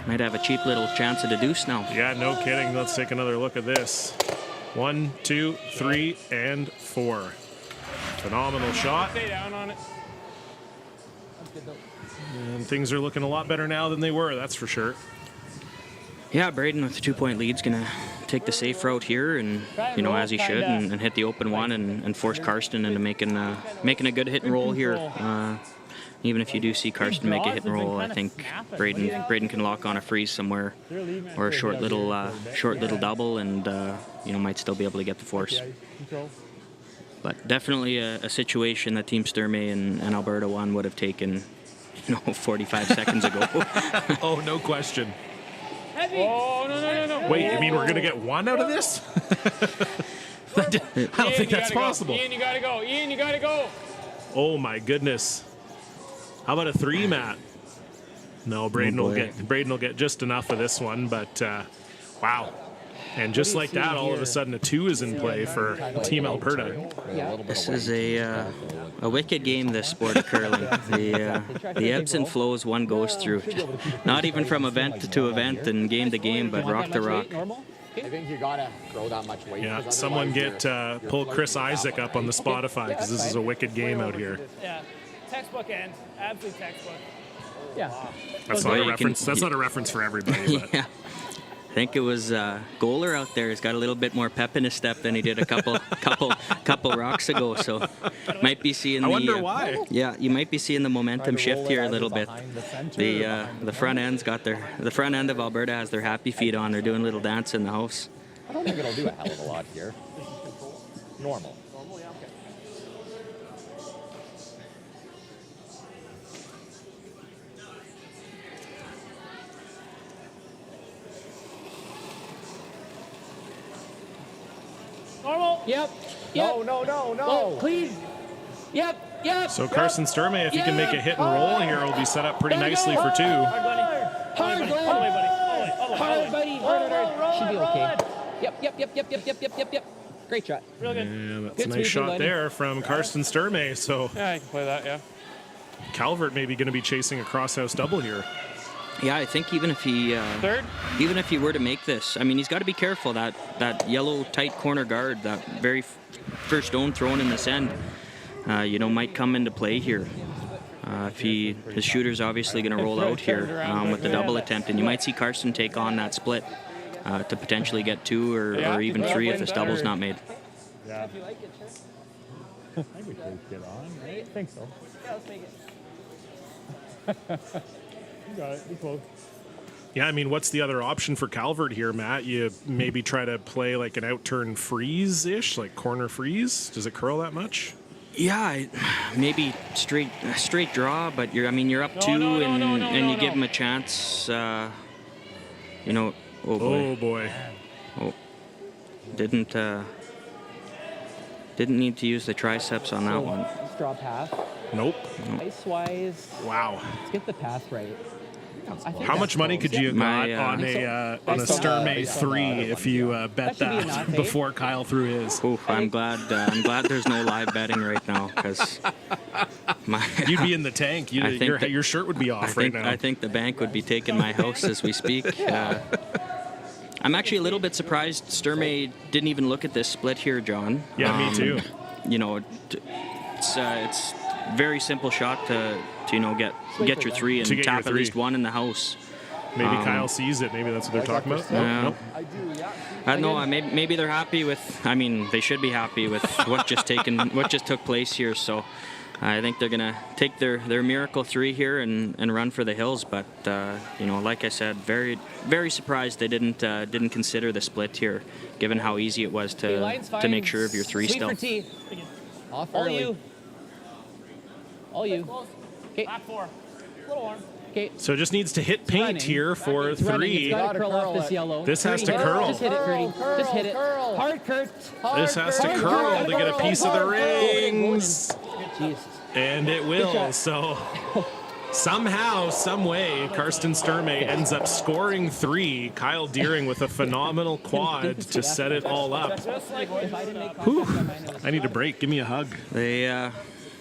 Might have a cheap little chance at a deuce now. Yeah, no kidding. Let's take another look at this. 1, 2, 3, and 4. Phenomenal shot. Stay down on it. And things are looking a lot better now than they were, that's for sure. Yeah, Braden with the 2-point lead is going to take the safe route here, and as he should, and hit the open one and force Karsten into making a good hit and roll here. Even if you do see Karsten make a hit and roll, I think Braden can lock on a freeze somewhere or a short little double, and might still be able to get the force. But definitely a situation that Team Sturmey and Alberta 1 would have taken 45 seconds ago. Oh, no question. Oh, no. Wait, you mean we're going to get 1 out of this? I don't think that's possible. Ian, you gotta go. Ian, you gotta go. Oh my goodness. How about a 3, Matt? No, Braden will get just enough of this one, but wow. And just like that, all of a sudden a 2 is in play for Team Alberta. This is a wicked game, this sport of curling. The ebbs and flows one goes through. Not even from event to event and game to game, but rock to rock. I think you gotta throw that much weight. Yeah, someone pull Chris Isaac up on the Spotify, because this is a wicked game out here. Yeah, textbook end, absolute textbook. Yeah. That's not a reference. That's not a reference for everybody. But. Yeah. I think it was Goaler out there. He's got a little bit more pep in his step than he did a couple rocks ago. So might be seeing. I wonder why. Yeah, you might be seeing the momentum shift here a little bit. The front end of Alberta has their happy feet on. They're doing a little dance in the house. I don't think it'll do a hell of a lot here. Normal. Normal. Yep. No. Please. Yep. So Carson Sturmey, if he can make a hit and roll here, will be set up pretty nicely for 2. Hard, buddy. Hard. Should be okay. Yep. Great shot. Real good. Yeah, that's a nice shot there from Carson Sturmey. So Yeah, I can play that, yeah. Calvert maybe going to be chasing a crosshouse double here. Yeah, I think even if he were to make this, I mean, he's got to be careful that yellow tight corner guard, that very first stone thrown in this end, might come into play here. His shooter's obviously going to roll out here with the double attempt, and you might see Karsten take on that split to potentially get 2 or even 3 if this double's not made. Yeah. I think we should get on, right? I think so. Yeah, let's make it. You got it. Be close. Yeah, I mean, what's the other option for Calvert here, Matt? You maybe try to play like an out-turn freeze-ish, like corner freeze. Does it curl that much? Yeah, maybe straight draw, but you're up 2 and you give him a chance. Oh boy. Oh, didn't need to use the triceps on that one. Let's draw a path. Nope. Ice-wise. Wow. Let's get the path right. How much money could you have got on a Sturmey 3 if you bet that before Kyle threw his? Ooh, I'm glad there's no live betting right now, because you'd be in the tank. Your shirt would be off right now. I think the bank would be taking my house as we speak. I'm actually a little bit surprised Sturmey didn't even look at this split here, John. Yeah, me too. It's very simple shot to get your 3 and tap at least 1 in the house. Maybe Kyle sees it. Maybe that's what they're talking about. Nope. I don't know. Maybe they're happy with. I mean, they should be happy with what just took place here. So I think they're gonna take their miracle 3 here and run for the hills. But like I said, very very surprised they didn't consider the split here, given how easy it was to make sure of your 3 still. Off early. All you. Okay. Back 4. Little arm. Okay. So it just needs to hit paint here for 3. It's got to curl off this yellow. This has to curl. Just hit it, Curdy. Just hit it. Hard, Kurt. This has to curl to get a piece of the rings. Jesus. And it will. So somehow, some way, Karsten Sturmey ends up scoring 3. Kyle Deering with a phenomenal quad to set it all up. Whew. I need a break. Give me a hug.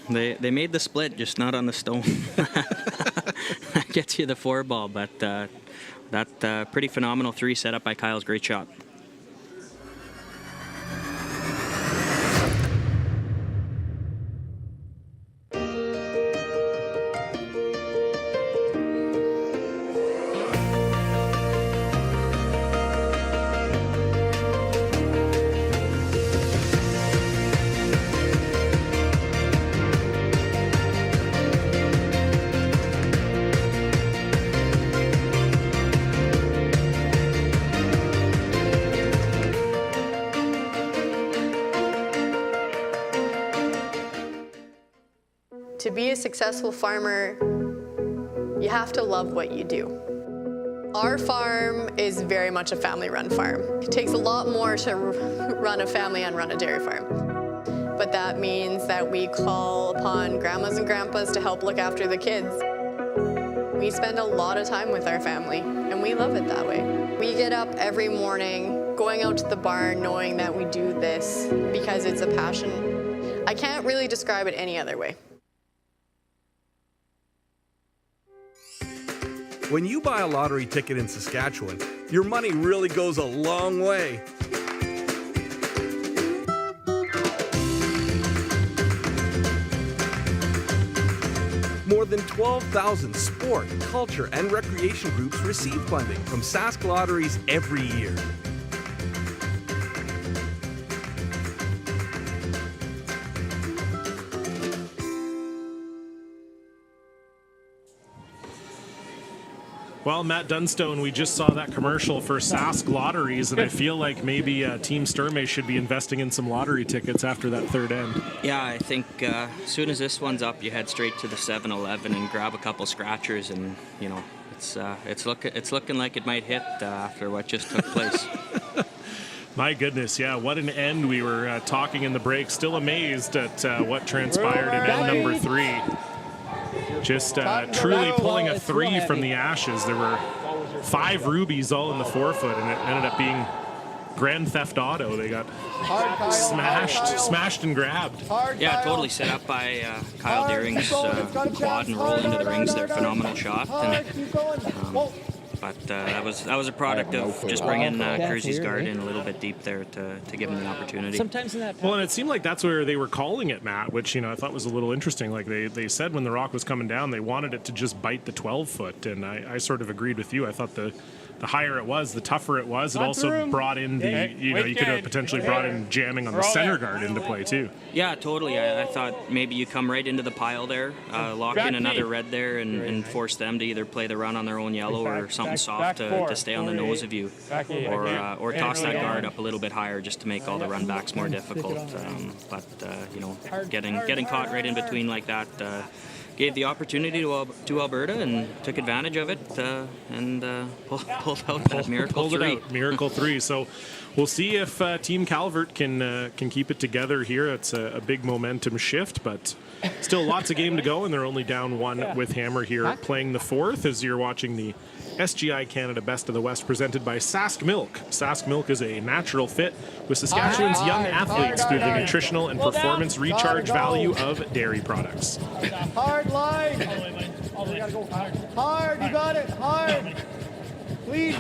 They made the split, just not on the stone. That gets you the 4 ball, but that pretty phenomenal 3 set up by Kyle's great shot. To be a successful farmer, you have to love what you do. Our farm is very much a family-run farm. It takes a lot more to run a family and run a dairy farm. But that means that we call upon grandmas and grandpas to help look after the kids. We spend a lot of time with our family, and we love it that way. We get up every morning, going out to the barn, knowing that we do this because it's a passion. I can't really describe it any other way. When you buy a lottery ticket in Saskatchewan, your money really goes a long way. More than 12,000 sport, culture, and recreation groups receive funding from Sask Lotteries every year. Well, Matt Dunstone, we just saw that commercial for Sask Lotteries, and I feel like maybe Team Sturmey should be investing in some lottery tickets after that third end. Yeah, I think as soon as this one's up, you head straight to the 7-Eleven and grab a couple scratchers, and you know it's looking like it might hit after what just took place. My goodness, yeah, what an end. We were talking in the break, still amazed at what transpired in end number 3. Just truly pulling a 3 from the ashes. There were 5 rubies all in the forefoot, and it ended up being Grand Theft Auto. They got smashed and grabbed. Yeah, totally set up by Kyle Deering's quad and roll into the rings there. Phenomenal shot. But that was a product of just bringing Kersey's guard in a little bit deep there to give him the opportunity. Sometimes in that. Well, and it seemed like that's where they were calling it, Matt, which I thought was a little interesting. Like they said when the rock was coming down, they wanted it to just bite the 12-foot, and I sort of agreed with you. I thought the higher it was, the tougher it was. It also brought in the you could have potentially brought in jamming on the center guard into play too. Yeah, totally. I thought maybe you come right into the pile there, lock in another red there, and force them to either play the run on their own yellow or something soft to stay on the nose of you, or toss that guard up a little bit higher just to make all the run backs more difficult. But getting caught right in between like that gave the opportunity to Alberta and took advantage of it and pulled out that miracle 3. Miracle 3. So we'll see if Team Calvert can keep it together here. It's a big momentum shift, but still lots of game to go, and they're only down 1 with Hammer here playing the 4th as you're watching the SGI Canada Best of the West presented by Sask Milk. Sask Milk is a natural fit with Saskatchewan's young athletes through the nutritional and performance recharge value of dairy products. Hard line. Hard, you got it. Hard. Clean.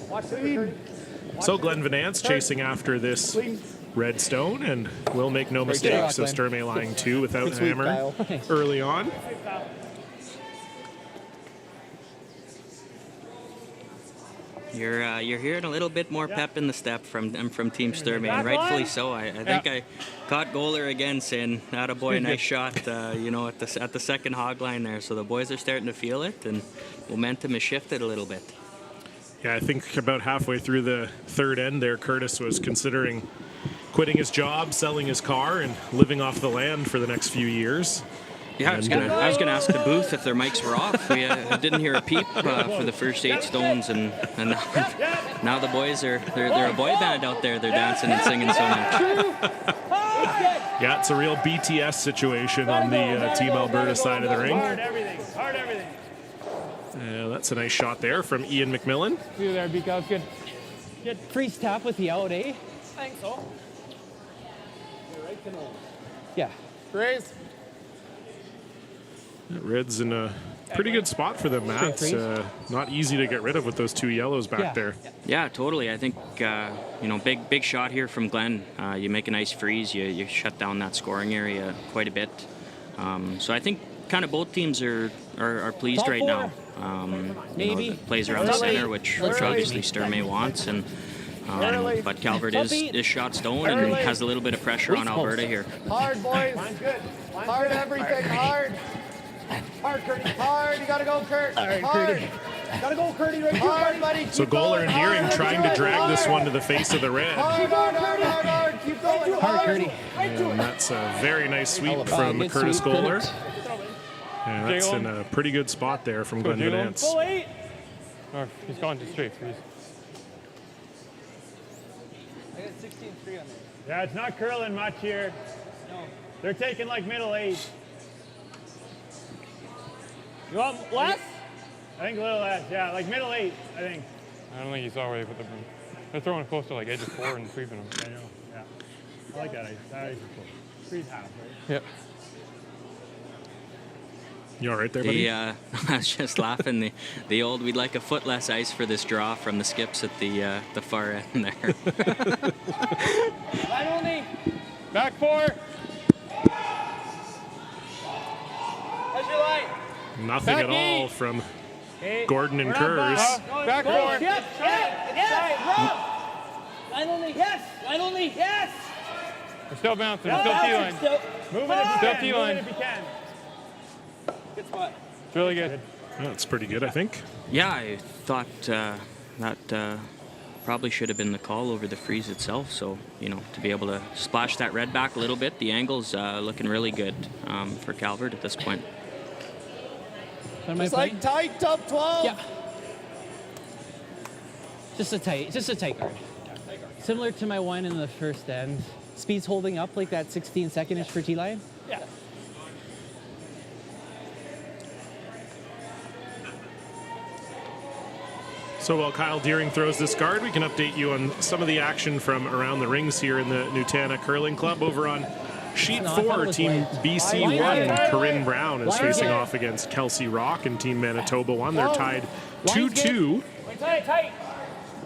Watch the lead. So Glenn Venance chasing after this red stone, and will make no mistakes. So Sturmey lying 2 without Hammer early on. You're hearing a little bit more pep in the step from Team Sturmey, and rightfully so. I think I caught Goaler again saying, "Attaboy, nice shot," at the second hog line there. So the boys are starting to feel it, and momentum has shifted a little bit. Yeah, I think about halfway through the third end there, Curtis was considering quitting his job, selling his car, and living off the land for the next few years. Yeah, I was gonna ask the booth if their mics were off. We didn't hear a peep for the first 8 stones, and now the boys they're a boy band out there. They're dancing and singing so much. Yeah, it's a real BTS situation on the Team Alberta side of the ring. Hard everything. That's a nice shot there from Ian McMillan. See you there, Beak. Good. Freeze tap with the out, eh? I think so. Yeah. Raise. Red's in a pretty good spot for them, Matt. Not easy to get rid of with those 2 yellows back there. Yeah, totally. I think big shot here from Glenn. You make a nice freeze. You shut down that scoring area quite a bit. So I think kind of both teams are pleased right now. The plays around the center, which obviously Sturmey wants, and but Calvert is shot stone and has a little bit of pressure on Alberta here. Hard, boys. Hard everything. Hard. Hard, Curdy. Hard. You gotta go, Kurt. Hard. Gotta go, Curdy. Right hard, buddy. So Goaler and Deering trying to drag this one to the face of the red. Hard. Keep going. Hard. And that's a very nice sweep from good Curtis sweep, Kohler. Curtis. And that's in a pretty good spot there from Glenn Nance. Or he's gone to straight freeze. I got 16-3 on there. Yeah, it's not curling much here. No. They're taking like middle 8. You want less? I think a little less, yeah, like middle 8, I think. I don't think he saw where they put the. They're throwing close to like edge of 4 and sweeping them. I know, yeah. I like that ice. That ice is cool. Freeze half, right? Yep. You all right there, buddy? I was just laughing. The old, we'd like a foot less ice for this draw from the skips at the far end there. Line only. Back 4. How's your line? Nothing Back at all 8. from Hey, Gordon and we're not Kurz. back 4. Yes, line only. Yes, line only. Yes. We're still bouncing. We're still T-line. Move it if you can. Move it if you can. Good spot. It's really good. That's pretty good, I think. Yeah, I thought that probably should have been the call over the freeze itself. So, to be able to splash that red back a little bit, the angle's looking really good for Calvert at this point. It's like tight top 12. Yeah. Just a tight guard. Similar to my one in the first end. Speed's holding up like that 16 second-ish for T-line. Yeah. So while Kyle Deering throws this guard, we can update you on some of the action from around the rings here in the Nutana Curling Club. Over on sheet 4, Team BC 1, Corinne Brown is facing off against Kelsey Rock and Team Manitoba 1. They're tied 2-2. Tight.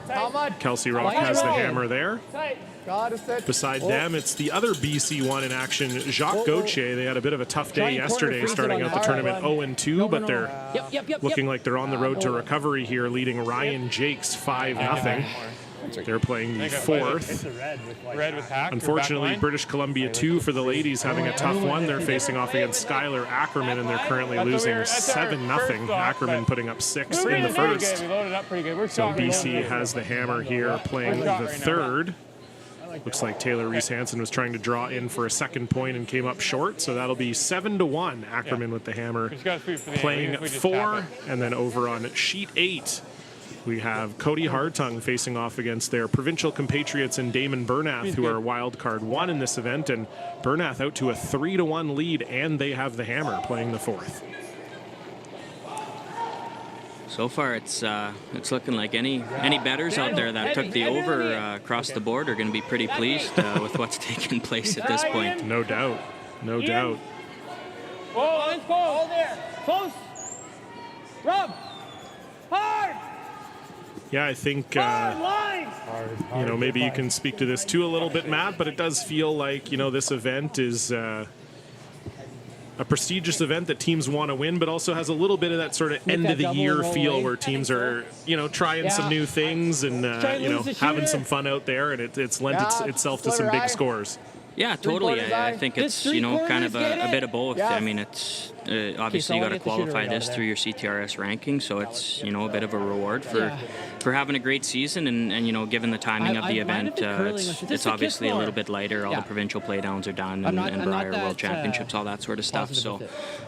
How much? Kelsey Rock has the hammer there. Tight. Beside them, it's the other BC one in action, Jacques Gauthier. They had a bit of a tough day yesterday, starting out the tournament 0-2, but they're looking like they're on the road to recovery here, leading Ryan Jakes 5-0. They're playing the fourth. Red with hack. Unfortunately, British Columbia 2 for the ladies having a tough one. They're facing off against Skylar Ackerman, and they're currently losing 7-0. Ackerman putting up 6 in the first. We loaded up pretty good. So BC has the hammer here, playing the third. Looks like Taylor Reese Hansen was trying to draw in for a second point and came up short, so that'll be 7-1. Ackerman with the hammer playing 4. And then over on sheet 8, we have Cody Hartung facing off against their provincial compatriots in Damon Bernath, who are wild card 1 in this event, and Bernath out to a 3-1 lead, and they have the hammer playing the 4th. So far, it's looking like any bettors out there that took the over across the board are going to be pretty pleased with what's taking place at this point. No doubt. No doubt. Whoa, let's go. All there. Close. Rub. Hard. Yeah, I think, Line. maybe you can speak to this too a little bit, Matt, but it does feel like, this event is a prestigious event that teams want to win, but also has a little bit of that sort of end of the year feel where teams are, trying some new things and, having some fun out there, and it's lent itself to some big scores. Yeah, totally. I think it's, kind of a bit of both. I mean, it's obviously you got to qualify this through your CTRS ranking, so it's, a bit of a reward for having a great season and given the timing of the event, it's obviously a little bit lighter. All the provincial playdowns are done and Brier World Championships, all that sort of stuff. So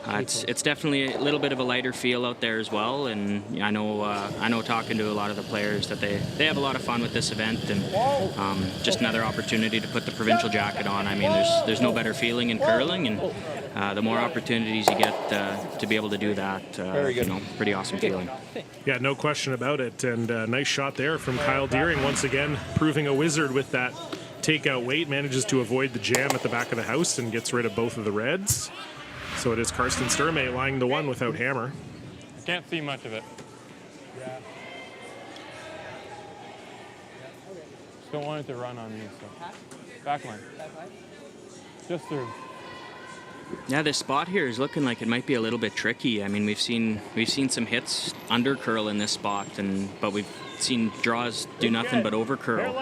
it's definitely a little bit of a lighter feel out there as well. And I know talking to a lot of the players that they have a lot of fun with this event, and just another opportunity to put the provincial jacket on. I mean, there's no better feeling in curling, and the more opportunities you get to be able to do that, pretty awesome feeling. Yeah, no question about it. And nice shot there from Kyle Deering, once again proving a wizard with that takeout weight, manages to avoid the jam at the back of the house and gets rid of both of the reds. So it is Karsten Sturmay lying the one without hammer. Can't see much of it. Just don't want it to run on me, so. Backline. Just through. Yeah, this spot here is looking like it might be a little bit tricky. I mean, we've seen some hits under curl in this spot, but we've seen draws do nothing but over curl.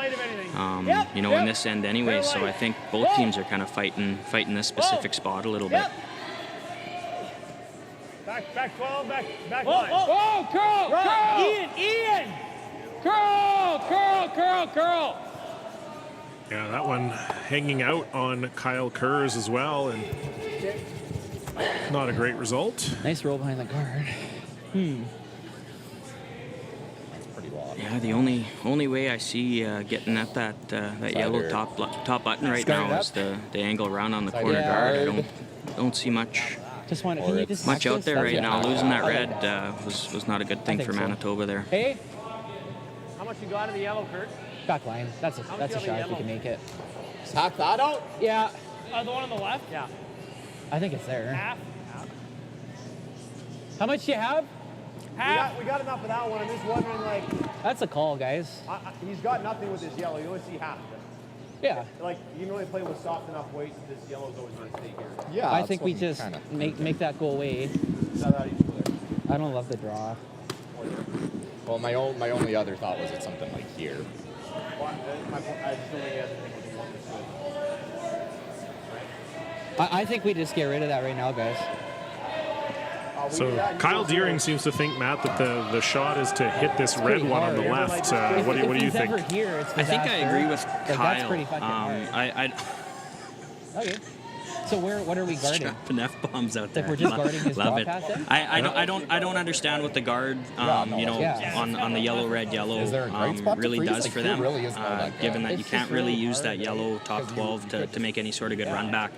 In this end anyway. So I think both teams are kind of fighting this specific spot a little bit. Back 12, back line. Whoa, curl. Ian. Curl. Yeah, that one hanging out on Kyle Kurz as well, and not a great result. Nice roll behind the guard. Yeah, the only way I see getting at that yellow top button right now is the angle around on the corner guard. I don't see much out there right now. Losing that red was not a good thing for Manitoba there. Hey, how much you got of the yellow, Kurt? Back line. That's a shot if we can make it. Hack that out. Yeah. The one on the left? Yeah. I think it's there. Half. How much do you have? We got enough of that one. I'm just wondering, like... That's a call, guys. He's got nothing with his yellow. You only see half of it. Yeah. Like, you can only play with soft enough weight that this yellow's always going to stay here. Yeah, I think we just make that go away. I don't love the draw. Well, my only other thought was it's something like here. I think we just get rid of that right now, guys. So Kyle Deering seems to think, Matt, that the shot is to hit this red one on the left. What do you think? I think I agree with Kyle. That's pretty fucking hard. Okay. So what are we guarding? Strapping F-bombs out there. Like we're just guarding his Love draw it. pass then? I don't understand what the guard on the yellow red yellow really does for them. Given that you can't really use that yellow top 12 to make any sort of good run back.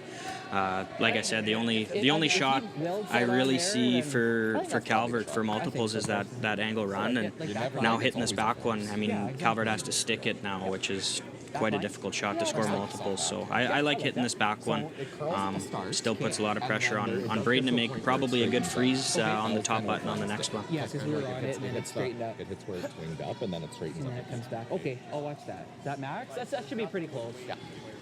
Like I said, the only shot I really see for Calvert for multiples is that angle run, and now hitting this back one. I mean, Calvert has to stick it now, which is quite a difficult shot to score multiples. So I like hitting this back one. Still puts a lot of pressure on Braden to make probably a good freeze on the top button on the next one. Yeah, because we were on it and then it straightened up. It hits where it's winged up and then it straightens and up. then it comes back. Okay, I'll watch that. Is that max? That should be pretty close. Yeah.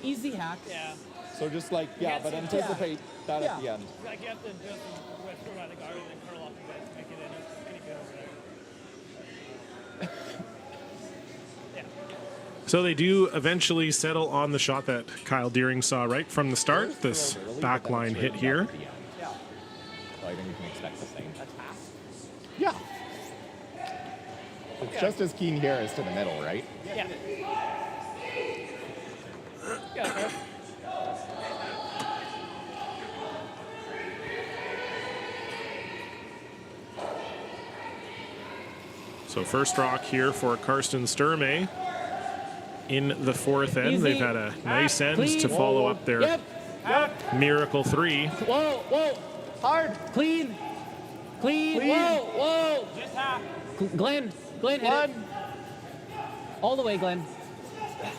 Easy hack. Yeah. So just like, but anticipate that at the end. Like you have to just west by the guard and then curl up a bit, make it any good over there. So they do eventually settle on the shot that Kyle Deering saw right from the start. This backline hit here. So I think we can expect the same. Yeah. It's just as keen here as to the middle, right? Yeah. So first rock here for Karsten Sturmey in the fourth end. They've had a nice end to follow up their miracle three. Whoa. Hard. Clean. Whoa. Just half. Glenn hit it. All the way, Glenn.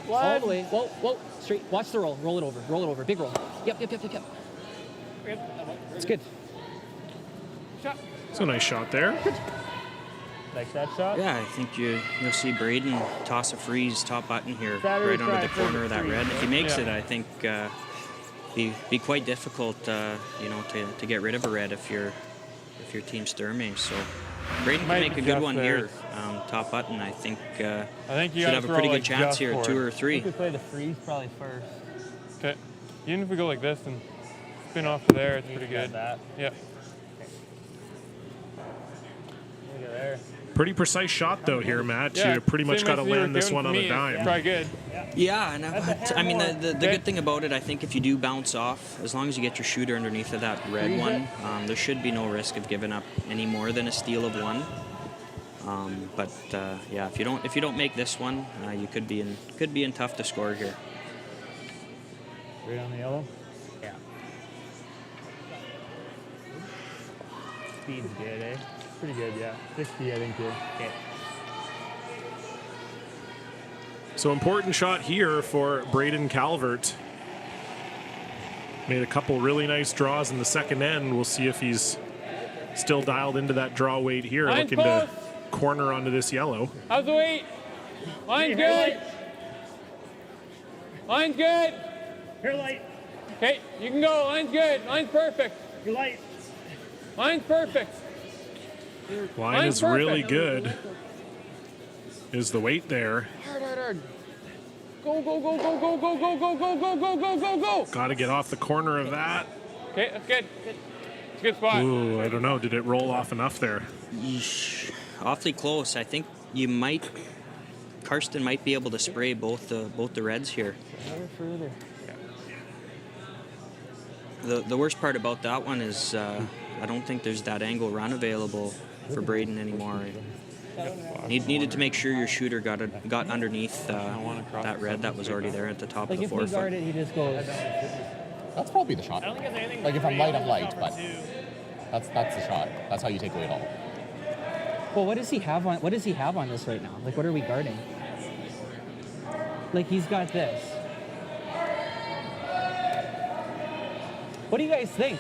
All the way. Whoa. Straight. Watch the roll. Roll it over. Big roll. Yep. It's good. It's a nice shot there. Like that shot? Yeah, I think you'll see Braden toss a freeze top button here, right under the corner of that red. If he makes it, I think be quite difficult, to get rid of a red if you're Team Sturmey. So Braden can make a good one here, top button. I think you should have a pretty good chance here, 2 or 3. We could play the freeze probably first. Okay. Even if we go like this and spin off to there, it's pretty good. That. Yeah. Look at there. Pretty precise shot though here, Matt. Yeah, You pretty much same got to as you were land this doing one for on a me. dime. Try good. Yeah, and I mean the good thing about it, I think if you do bounce off, as long as you get your shooter underneath of that red one, there should be no risk of giving up any more than a steal of 1. But if you don't make this one, you could be in tough to score here. Right on the yellow? Yeah. Speed's good, eh? Pretty good, yeah. 60, I think, too. Okay. So important shot here for Braden Calvert. Made a couple really nice draws in the second end. We'll see if he's still dialed into that draw weight here, Line's looking to close. corner onto this yellow. How's the weight? Line's good. Line's good. Here, light. Okay, you can go. Line's good. Line's perfect. You're light. Line's perfect. Line Line's is perfect. really good. Is the weight there? Hard. Go. Got to get off the corner of that. Okay, that's good. It's a good spot. Ooh, I don't know. Did it roll off enough there? Yeesh. Awfully close. I think you might Karsten might be able to spray both the reds here. Further. The worst part about that one is I don't think there's that angle run available for Braden anymore. Needed to make sure your shooter got underneath that red that was already there at the top of the If we forefoot. guard it, he just goes. That's probably the shot. I don't think it's anything. Like if I'm light, I'm light, over but two. that's the shot. That's how you take away it all. Well, what does he have on? What does he have on this right now? Like, what are we guarding? Like, he's got this. What do you guys think?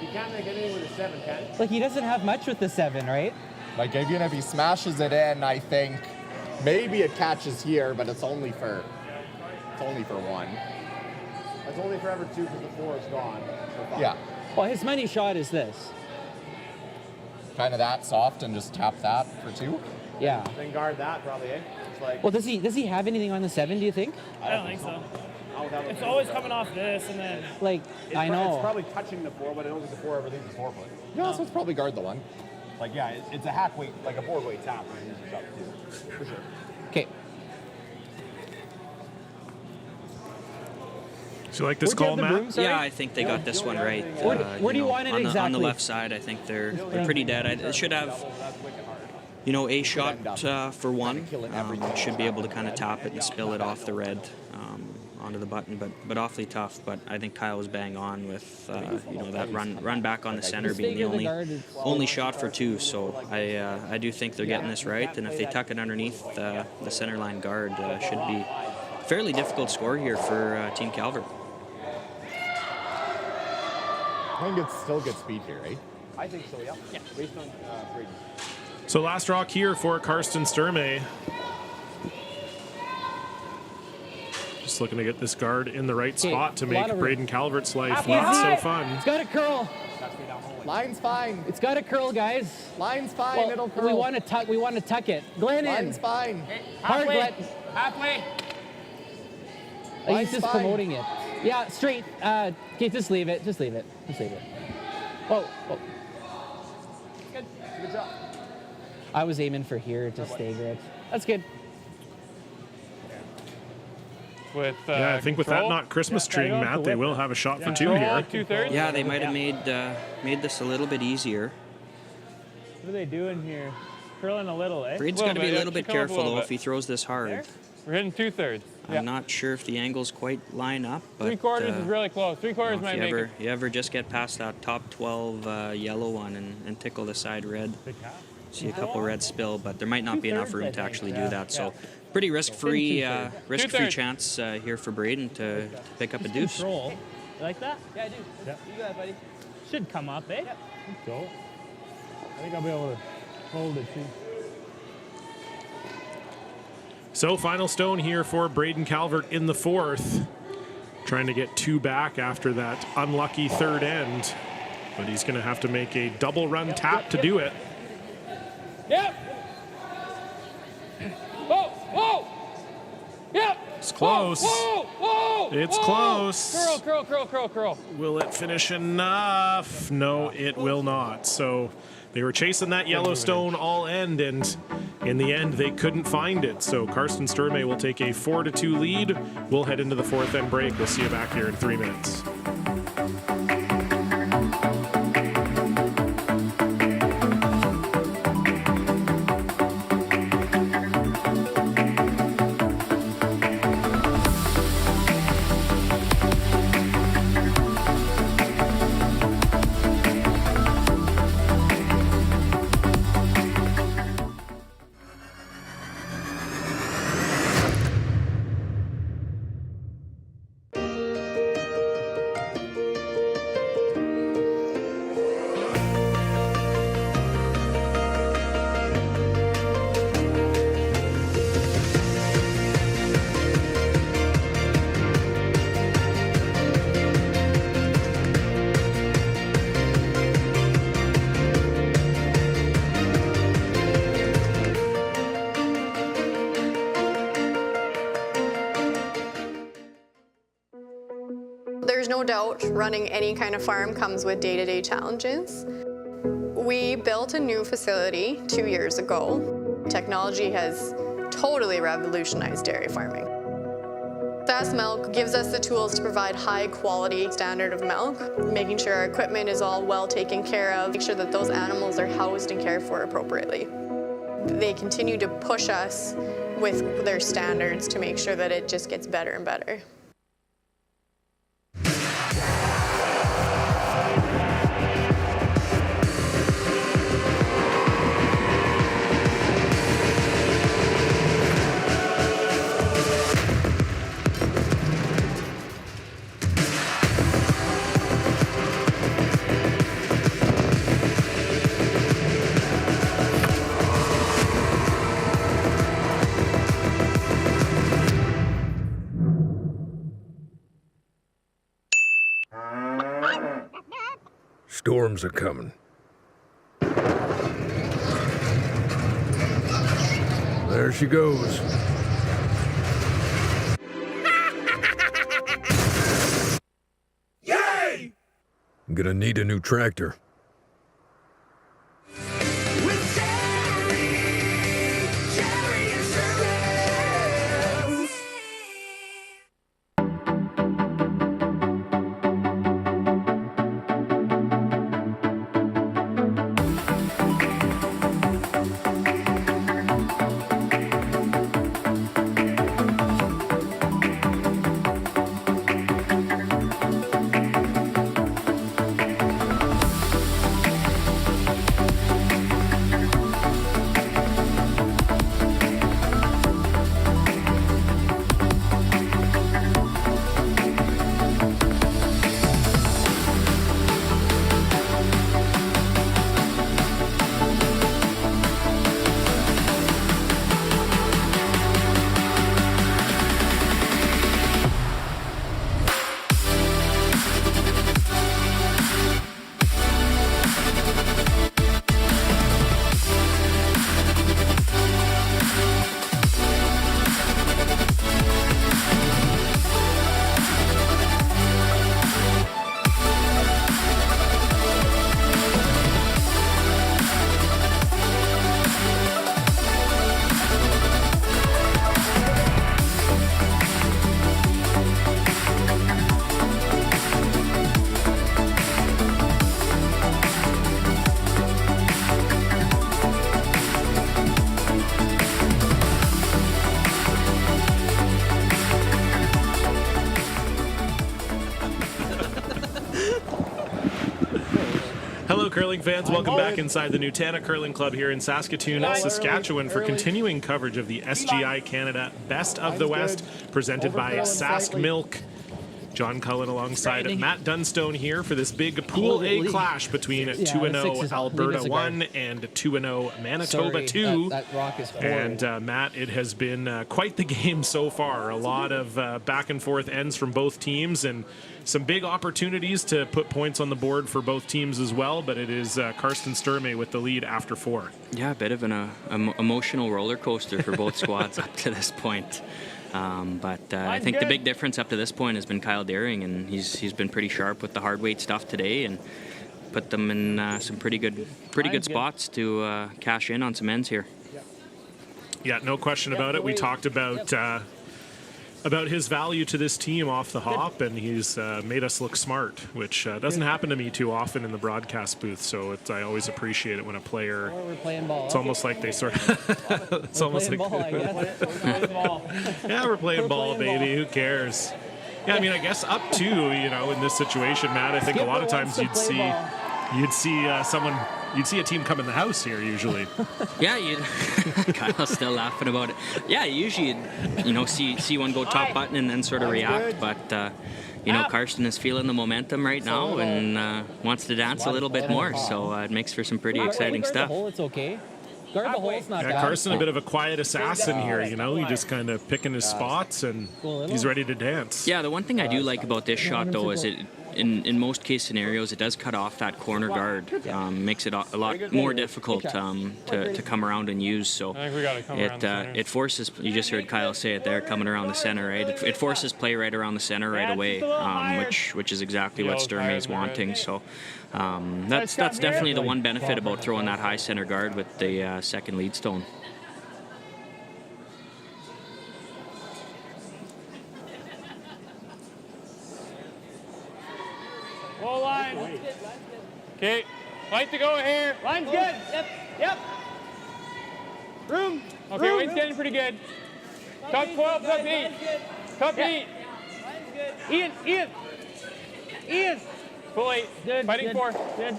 You can't make anything with a 7, can you? Like, he doesn't have much with the 7, right? Like even if he smashes it in, I think maybe it catches here, but it's only for one. That's only forever 2 because the 4 is gone. So 5. Yeah. Well, his money shot is this. Kind of that soft and just tap that for 2. Yeah. Then guard that probably, eh? It's like, Well, does he have anything on the 7? Do you think? I don't think so. I'll have It's it. always coming off this and then. Like, I It's know. probably touching the 4, but I don't think the 4 ever leaves the 4 foot. Yeah, so it's probably guard the 1. Like, yeah, it's a hack weight, like a board weight tap. You use your shot too, for sure. Okay. So you like this Where'd you call, have the Matt? broom, sorry? Yeah, I think they got this one right. Where do you want it on the exactly? left side, I think they're pretty dead. It should have, a shot for one. Should be able to kind of tap it and spill it off the red onto the button, but awfully tough. But I think Kyle was bang on with that run back on the center being the only shot for 2. So I do think they're getting this right, and if they tuck it underneath the center line guard, should be a fairly difficult score here for Team Calvert. I think it's still good speed here, right? I think so, yeah. Based on Braden. So last rock here for Karsten Sturmey. Just looking to get this guard in the right spot to make Braden Calvert's life not so fun. It's got to curl. Line's fine. It's got to curl, guys. Line's fine. Well, It'll curl. we want to tuck it. Glenn in. Line's fine. Hard, Glenn. Halfway. He's just promoting it. Yeah, straight. Okay, just leave it. Just leave it. Just leave it. Whoa. Good job. I was aiming for here to stagger it. That's good. With Yeah, I think with that control. not Christmas treeing, Matt, they will have a shot for 2 Control, here. 2/3. Yeah, they might have made this a little bit easier. What are they doing here? Curling a little, eh? Braden's got to be a bit, little yeah, bit should come up a careful little though bit. if he throws this hard. We're hitting 2/3. I'm not sure if the angles quite line up. But, 3/4 is really close. 3/4 if might make it. you ever just get past that top 12 yellow one and tickle the side red, see a couple red spill, but there might not be enough room to actually do that. So pretty risk-free chance here for Braden to pick up a deuce. Control. You like that? Yeah, I do. Yep. You got it, buddy. Should come up, eh? Yep. Go. I think I'll be able to hold it too. So final stone here for Braden Calvert in the 4th. Trying to get 2 back after that unlucky third end. But he's going to have to make a double run tap to do it. Yep. Whoa. Yep. It's close. Whoa. It's close. Curl. Will it finish enough? No, it will not. So they were chasing that Yellowstone all end, and in the end, they couldn't find it. So Karsten Sturmey will take a 4-2 lead. We'll head into the 4th end break. We'll see you back here in 3 minutes. There's no doubt running any kind of farm comes with day-to-day challenges. We built a new facility 2 years ago. Technology has totally revolutionized dairy farming. Sask Milk gives us the tools to provide high quality standard of milk, making sure our equipment is all well taken care of, make sure that those animals are housed and cared for appropriately. They continue to push us with their standards to make sure that it just gets better and better. Storms are coming. There she goes. Yay! I'm gonna need a new tractor. Hello, curling fans. Welcome back inside the Nutana Curling Club here in Saskatoon, Saskatchewan, for continuing coverage of the SGI Canada Best of the West, presented by Sask Milk. John Cullen alongside Matt Dunstone here for this big Pool A clash between 2-0 Alberta 1 and 2-0 Manitoba 2. And Matt, it has been quite the game so far. A lot of back and forth ends from both teams and some big opportunities to put points on the board for both teams as well, but it is Karsten Sturme with the lead after 4. Yeah, a bit of an emotional roller coaster for both squads up to this point. But I think the big difference up to this point has been Kyle Deering, and he's been pretty sharp with the hard weight stuff today and put them in some pretty good spots to cash in on some ends here. Yeah, no question about it. We talked about his value to this team off the hop, and he's made us look smart, which doesn't happen to me too often in the broadcast booth. So I always appreciate it when a player. We're playing ball. It's almost like they sort of. It's almost like. Ball, I guess. Yeah, we're playing ball, baby. Who cares? Yeah, I mean, I guess up to in this situation, Matt. I think a lot of times you'd see a team come in the house here usually. Yeah, Kyle's still laughing about it. Yeah, usually see one go top button and then sort of react, but Karsten is feeling the momentum right now and wants to dance a little bit more, so it makes for some pretty exciting stuff. It's okay. Guard the hole's not bad. Karsten, a bit of a quiet assassin here, he just kind of picking his spots and he's ready to dance. Yeah, the one thing I do like about this shot though is in most case scenarios, it does cut off that corner guard, makes it a lot more difficult to come around and use. So it forces. You just heard Kyle say it there, coming around the center, right? It forces play right around the center right away, which is exactly what Sturme is wanting. So that's definitely the one benefit about throwing that high center guard with the second lead stone. Whole line. Okay. Light to go here. Line's good. Yep. Room. Okay, weight's getting pretty good. Top 12, top 8. Top 8. Ian. Full 8. Good. Fighting good, 4.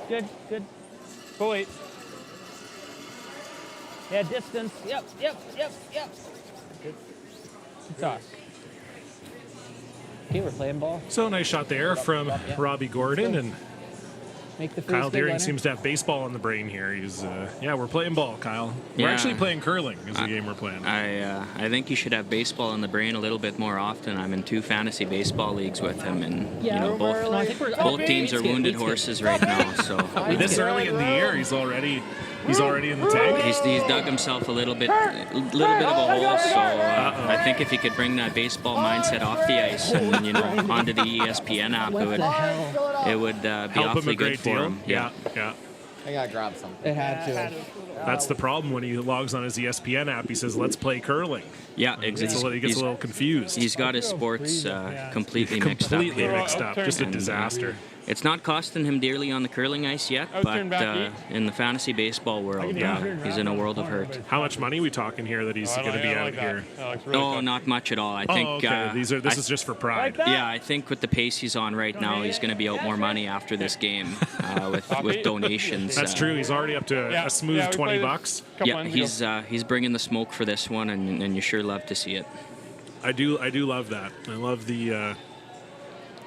Good. Full 8. Yeah, distance. Yep. Good toss. Okay, we're playing ball. So nice shot there from Robbie Gordon, and Make the Kyle first Deering runner. seems to have baseball on the brain here. He's we're playing ball, Kyle. We're Yeah. actually playing curling is the game we're playing. I think you should have baseball in the brain a little bit more often. I'm in 2 fantasy baseball leagues with him, and Yeah, you know both teams are wounded horses right now. So This early in the year, he's already in the tank. he's dug himself a little bit of a hole. So I think if he could bring that baseball mindset off the ice and onto the ESPN app, it would be Help him a awfully great good for deal. him. Yeah. I gotta grab something. It had to. That's the problem when he logs on his ESPN app. He says, "Let's play curling." Yeah, He gets a little confused. He's got his sports completely mixed up. Completely mixed up. Just a disaster. It's not costing him dearly on the curling ice yet, but in the fantasy baseball world, he's in a world of hurt. How much money are we talking here that he's going to be out here? No, not much at all. I think. Okay. This is just for pride. Yeah, I think with the pace he's on right now, he's going to be out more money after this game with donations. That's true. He's already up to a smooth $20. Yeah, he's bringing the smoke for this one, and you sure love to see it. I do love that. I love the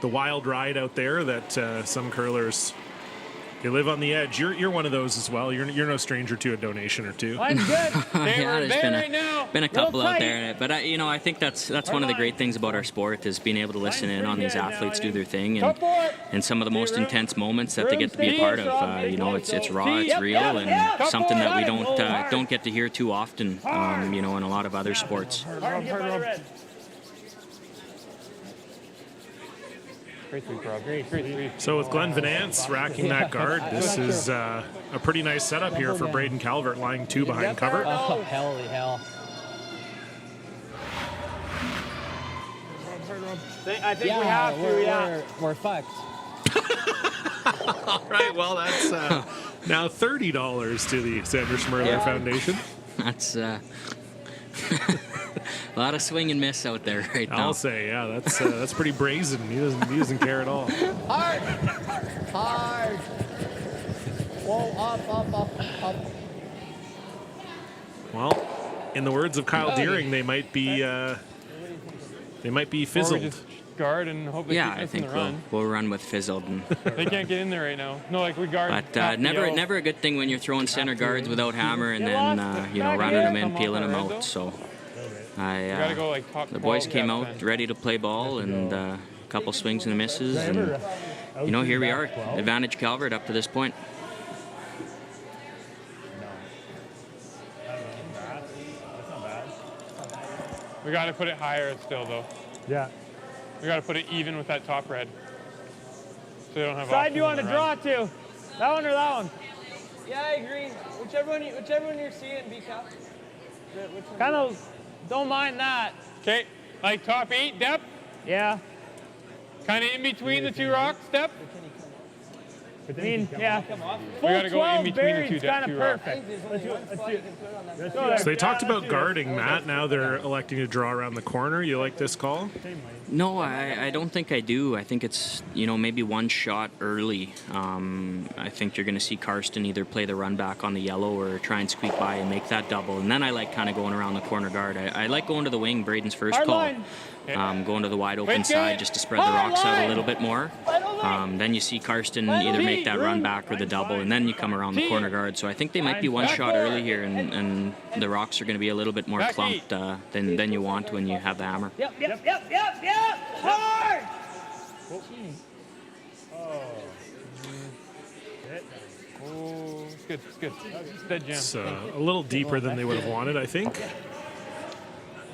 wild ride out there that some curlers, they live on the edge. You're one of those as well. You're no stranger to a donation or two. Line's good. Yeah, there's been a couple out tight. there, but I think that's one of the great things about our sport is being able to listen in on these athletes do their thing, and some of the most intense moments that they get to be a part of. It's raw, it's real, and something that we don't get to hear too often. In a lot of other sports. Great 3, Rob. Great 3. So with Glenn Van Ants racking that guard, this is a pretty nice setup here for Braden Calvert, lying 2 behind cover. Oh, hell. I think we have to, We're fucked. All right, well, that's now $30 to the Sandra Schmerler Foundation. That's a lot of swing and miss out there right now. I'll say, that's pretty brazen. He doesn't care at all. Hard. Whoa, up. Well, in the words of Kyle Deering, they might be fizzled. Guard and hope they keep I missing think the run. we'll run with fizzled. And They can't get in there right now. No, we guard. But never a good thing when you're throwing center guards without hammer and then running them in, peeling them out. So the boys came out ready to play ball and a couple swings and misses, and here we are, advantage Calvert up to this point. We got to put it higher still, though. Yeah. We got to put it even with that top red. So they don't have. Side you want to draw to? That one or that one? Yeah, I agree. Whichever one you're seeing, be cap. Kind of don't mind that. Okay, like top 8 depth. Yeah. Kind of in between the 2 rocks depth. I mean, yeah. We got to go in between the 2 kind of rocks. perfect. So they talked about guarding, Matt. Now they're electing to draw around the corner. You like this call? No, I don't think I do. I think it's, maybe one shot early. I think you're going to see Karsten either play the run back on the yellow or try and squeak by and make that double. And then I like kind of going around the corner guard. I like going to the wing, Braden's first call. Going to the wide open side just to spread the rocks out a little bit more. Then you see Karsten either make that run back or the double, and then you come around the corner guard. So I think they might be one shot early here, and the rocks are going to be a little bit more clumped than you want when you have the hammer. Yep. Hard! Oh, it's good. It's dead jam. It's a little deeper than they would have wanted, I think.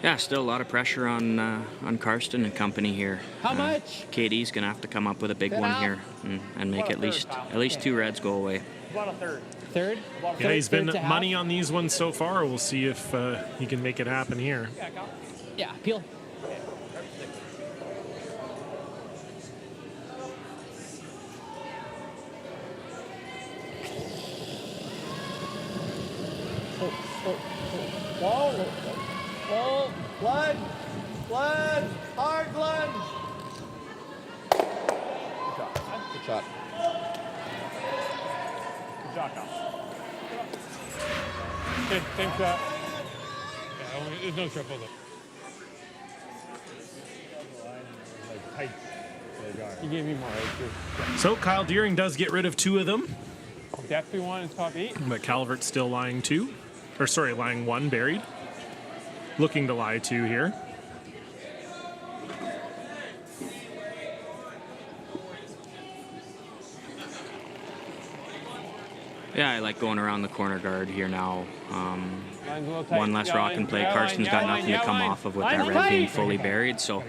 Yeah, still a lot of pressure on Karsten and company here. How much? KD's gonna have to come up with a big one here and make at least 2 reds go away. About a third. Third? Yeah, he's been to money on these ones so far. We'll see if he can make it happen here. Yeah, peel. Lunge. Lunge. Hard lunge. Good shot. Good shot, Kyle. Good, same shot. Yeah, there's no triple though. He gave me more right. So Kyle Deering does get rid of 2 of them, Definitely one is top 8. but Calvert's still lying 2. Or sorry, lying 1 buried. Looking to lie 2 here. Yeah, I like going around the corner guard here now. Line's a little tight. One less rock and play. Carson's got nothing to come off of with that red being fully buried, so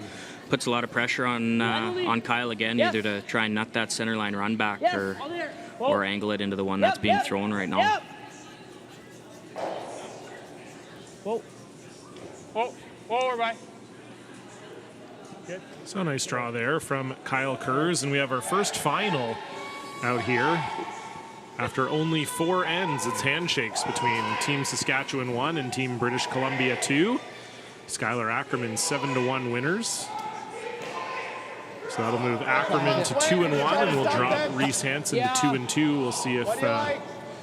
puts a lot of pressure on Kyle again, either to try and nut that center line run back or angle it into the one that's being thrown right now. Whoa. Whoa, we're by. Good. So nice draw there from Kyle Kurz, and we have our first final out here. After only 4 ends, it's handshakes between Team Saskatchewan 1 and Team British Columbia 2. Skylar Ackerman 7-1 winners. So that'll move Ackerman to 2-1, and we'll drop Reese Hansen to 2-2. We'll see if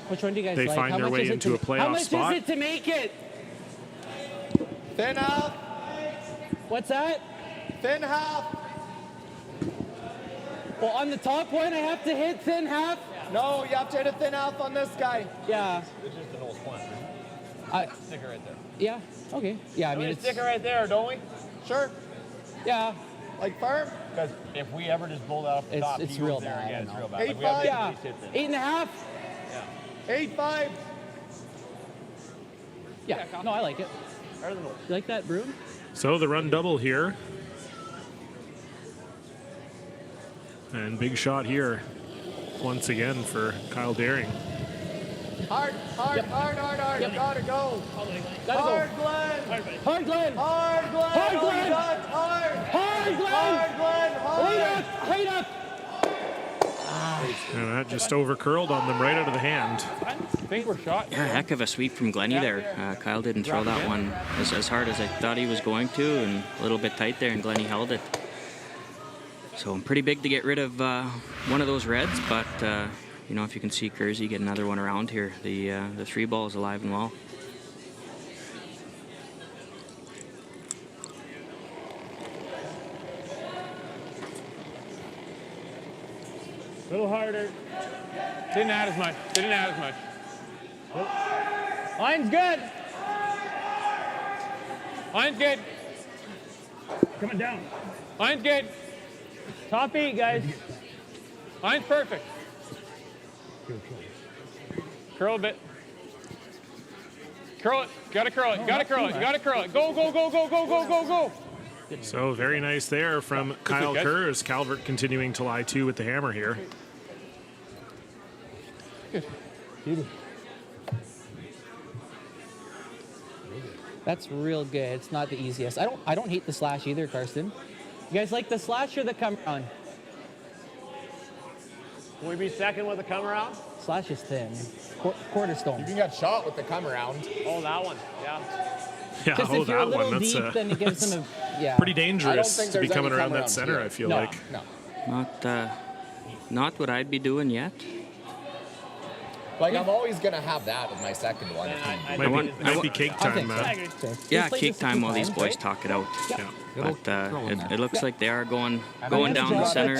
Which one do you guys they like? find their way into a playoff spot. How much is it to make it? Thin half. What's that? Thin half. Well, on the top one, I have to hit thin half? No, you have to hit a thin half on this guy. Yeah. It's just an old point. Sticker right there. Yeah, okay. Yeah, I mean, it's sticker right there, don't we? Sure. Yeah. Like firm? Because if we ever just bull that off the top, it's real bad. Again, it's real bad. 8.5. Yeah. 8.5. Yeah. 8.5. Yeah. No, I like it. You like that, Broom? So the run double here. And big shot here once again for Kyle Deering. Hard. Yep. Gotta go. Gotta go. Glenn. Hard, Glenn. Hard, Glenn. Hard, Glenn. Hard, Glenn. Height up. And that just overcurled on them right out of the hand. I think we're shot. Yeah, heck of a sweep from Glennie there. Kyle didn't throw that one as hard as I thought he was going to, and a little bit tight there, and Glennie held it. So pretty big to get rid of one of those reds, but you know, if you can see Kersey get another one around here, the 3 ball is alive and well. A little harder. Didn't add as much. Nope. Line's good. Line's good. Coming down. Line's good. Top 8, guys. Line's perfect. Curl a bit. Curl it. Gotta curl it. Gotta curl it. Gotta curl it. Go, go, go, go, go, go, go, go. So very nice there from Kyle Kurz. Calvert continuing to lie 2 with the hammer here. Good. That's real good. It's not the easiest. I don't hate the slash either, Karsten. You guys like the slash or the come around? Will we be second with the come around? Slash is thin. Quarter stone. You can get shot with the come around. Oh, that one. Yeah. Yeah, Just if you're a that little one. That's deep, then it gives them a pretty dangerous to be coming around that center, here. I feel like. No. Not what I'd be doing yet. Like, I'm always going to have that with my second one. Might be cake time, Yeah, cake time while these boys talk it out. Yeah. But it looks like they are going down the center,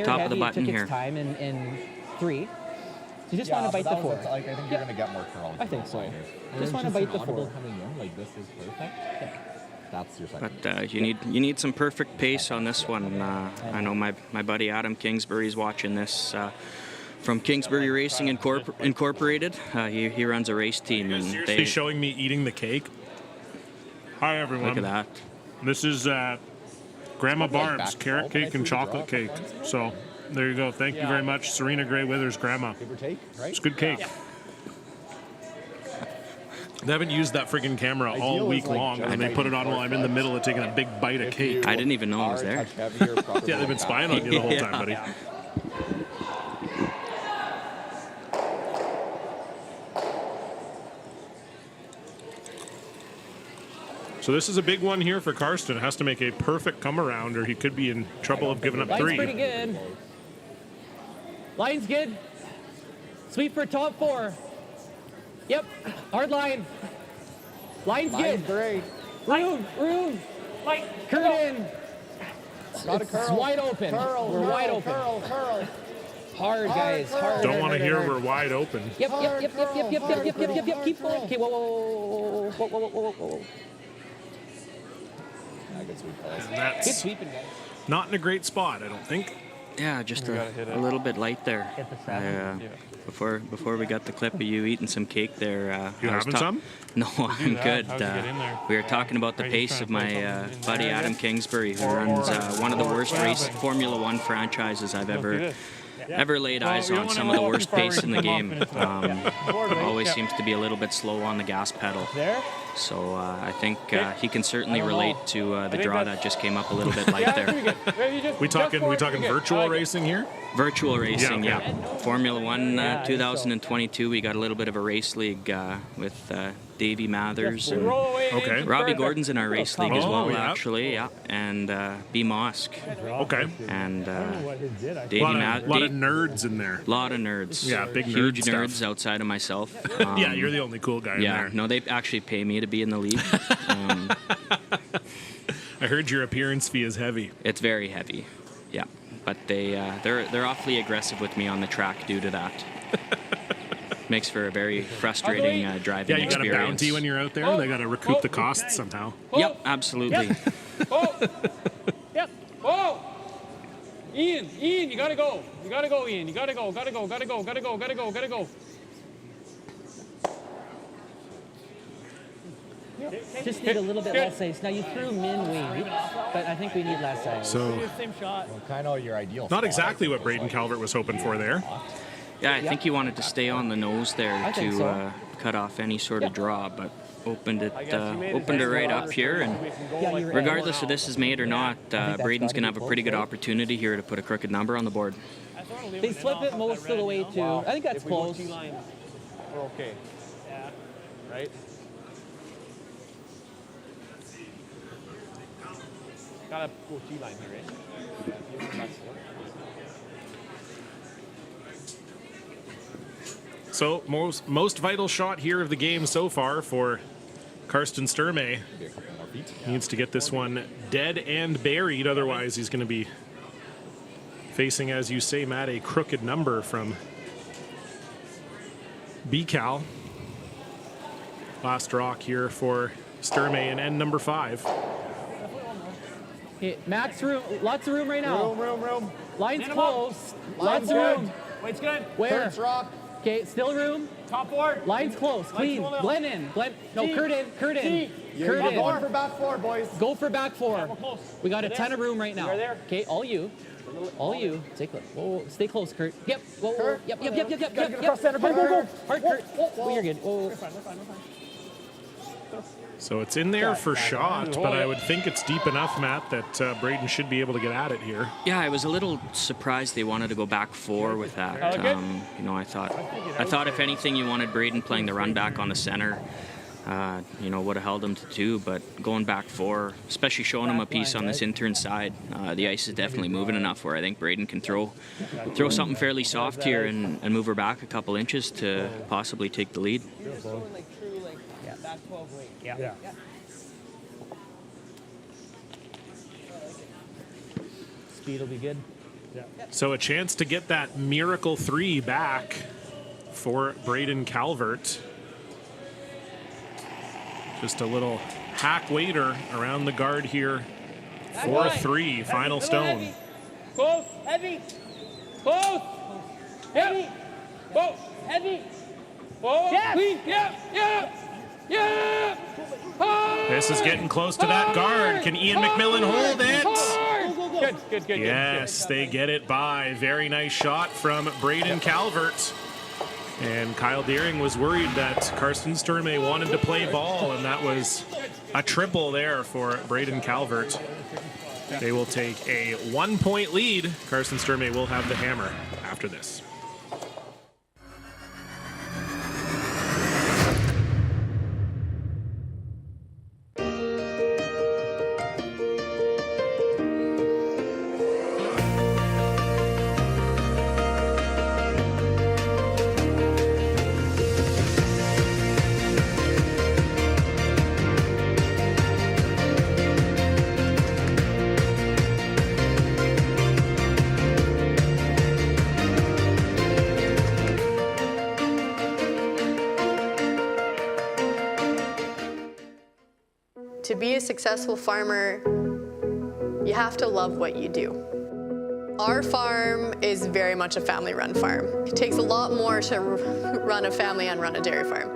top of the button here. Time in 3. So you just want to bite the 4. Like, I think you're going to get more curl. I think so. Just want to bite the 4. Coming in, like, this is perfect. Yeah. That's your second. But you need some perfect pace on this one. I know my buddy Adam Kingsbury's watching this from Kingsbury Racing Incorporated. He runs a race team, and He's showing me eating the cake. Hi everyone. Look at that. This is Grandma Barb's carrot cake and chocolate cake. So there you go. Thank you very much, Serena Gray Withers, Grandma. Give or take, right? It's good cake. They haven't used that freaking camera all week long, and they put it on while I'm in the middle of taking a big bite of cake. I didn't even know I was there. Yeah, they've been spying on you the whole time, buddy. So this is a big one here for Karsten. Has to make a perfect come around or he could be in trouble of giving up Line's 3. pretty good. Line's good. Sweep for top 4. Yep. Hard line. Line's good. Great. Room. Curtin. Got a It's curl. wide open. We're wide open. Curl. Hard, guys. Hard. Don't want to hear we're wide open. Yep. Keep going. Okay, whoa. And Good that's sweeping, guys. not in a great spot, I don't think. Yeah, just a little bit light there. Before we got the clip of you eating some cake there. You having some? No, I'm good. How'd you get in there? We were talking about the Right, pace he's of trying to play my something in buddy there. Adam Kingsbury, who runs one of the worst Formula One franchises I've ever laid eyes you on. don't Some wanna of the go worst too far pace in the when you game. come up Always seems to be a little bit slow on the gas pedal. So I think he can certainly relate to the draw that just came up a little bit light there. We talking virtual racing here? Virtual racing, Yeah, yeah. Formula One 2022, we got a little bit of a race league with Davey Mathers and Okay. Robbie Gordon's in our race league as Oh, well, yeah. actually, yeah. And B. Mosk. Okay. And A Davey lot of nerds in there. lot of nerds. Yeah, big Huge nerd nerds stuff. outside of myself. Yeah, you're the only cool guy in Yeah, there. no, they actually pay me to be in the league. I heard your appearance fee is heavy. It's very heavy, yeah. But they're awfully aggressive with me on the track due to that. Makes for a very frustrating driving Yeah, you got a experience. bounty when you're out there. And they got to recoup the costs somehow. Yep, absolutely. Yep. Whoa. Ian, you gotta go. You gotta go, Ian. You gotta go. Just need a little bit less ice. Now you threw min wing, but I think we need less ice. So Same shot. Kind of your ideal. not exactly what Braden Calvert was hoping for there. Yeah, I think he wanted to stay on the nose there I think to so. cut off any sort of draw, but opened it right up here. And Yeah, you're right. regardless if this is made or not, Braden's going to have a pretty good opportunity here to put a crooked number on the board. They flip it most of the way too. I think that's close. We're okay. Yeah. Right? Gotta go T-line here, right? So most vital shot here of the game so far for Karsten Sturmey. Needs to get this one dead and buried, otherwise he's going to be facing, as you say, Matt, a crooked number from BCal. Last rock here for Sturmey and end number 5. Okay, max room, lots of room right now. Room. Line's close. Lots Line's of good. room. Weight's good. Where? Kurt's rock. Okay, still room. Top 4. Line's close. Clean. full now. Blend in. No, Curtin. You're going for back 4, boys. Go for back 4. We're close. We got a ton of room right now. We're there. Okay, all you. Stay close. Whoa, stay close, Kurt. Yep. Whoa. Kurt. Yep. Get across center, Go. Kurt. Hard, Kurt. Oh, you're good. Whoa. We're fine. So it's in there for shot, but I would think it's deep enough, Matt, that Braden should be able to get at it here. Yeah, I was a little surprised they wanted to go back 4 with that. I thought if anything, you wanted Braden playing the run back on the center. Would have held him to 2, but going back 4, especially showing him a piece on this intern side, the ice is definitely moving enough where I think Braden can throw something fairly soft here and move her back a couple inches to possibly take the lead. Back 12 weight. Yeah. Speed will be good. So a chance to get that miracle 3 back for Braden Calvert. Just a little hack waiter around the guard here. 4-3, final stone. Close. Heavy. Close. Heavy. Close. Heavy. Whoa. Yes. Clean. Yeah. This is getting close to that guard. Can Ian McMillan hold it? Good. Yes, they get it by. Very nice shot from Braden Calvert. And Kyle Deering was worried that Karsten Sturmey wanted to play ball, and that was a triple there for Braden Calvert. They will take a 1-point lead. Karsten Sturmey will have the hammer after this. To be a successful farmer, you have to love what you do. Our farm is very much a family-run farm. It takes a lot more to run a family and run a dairy farm.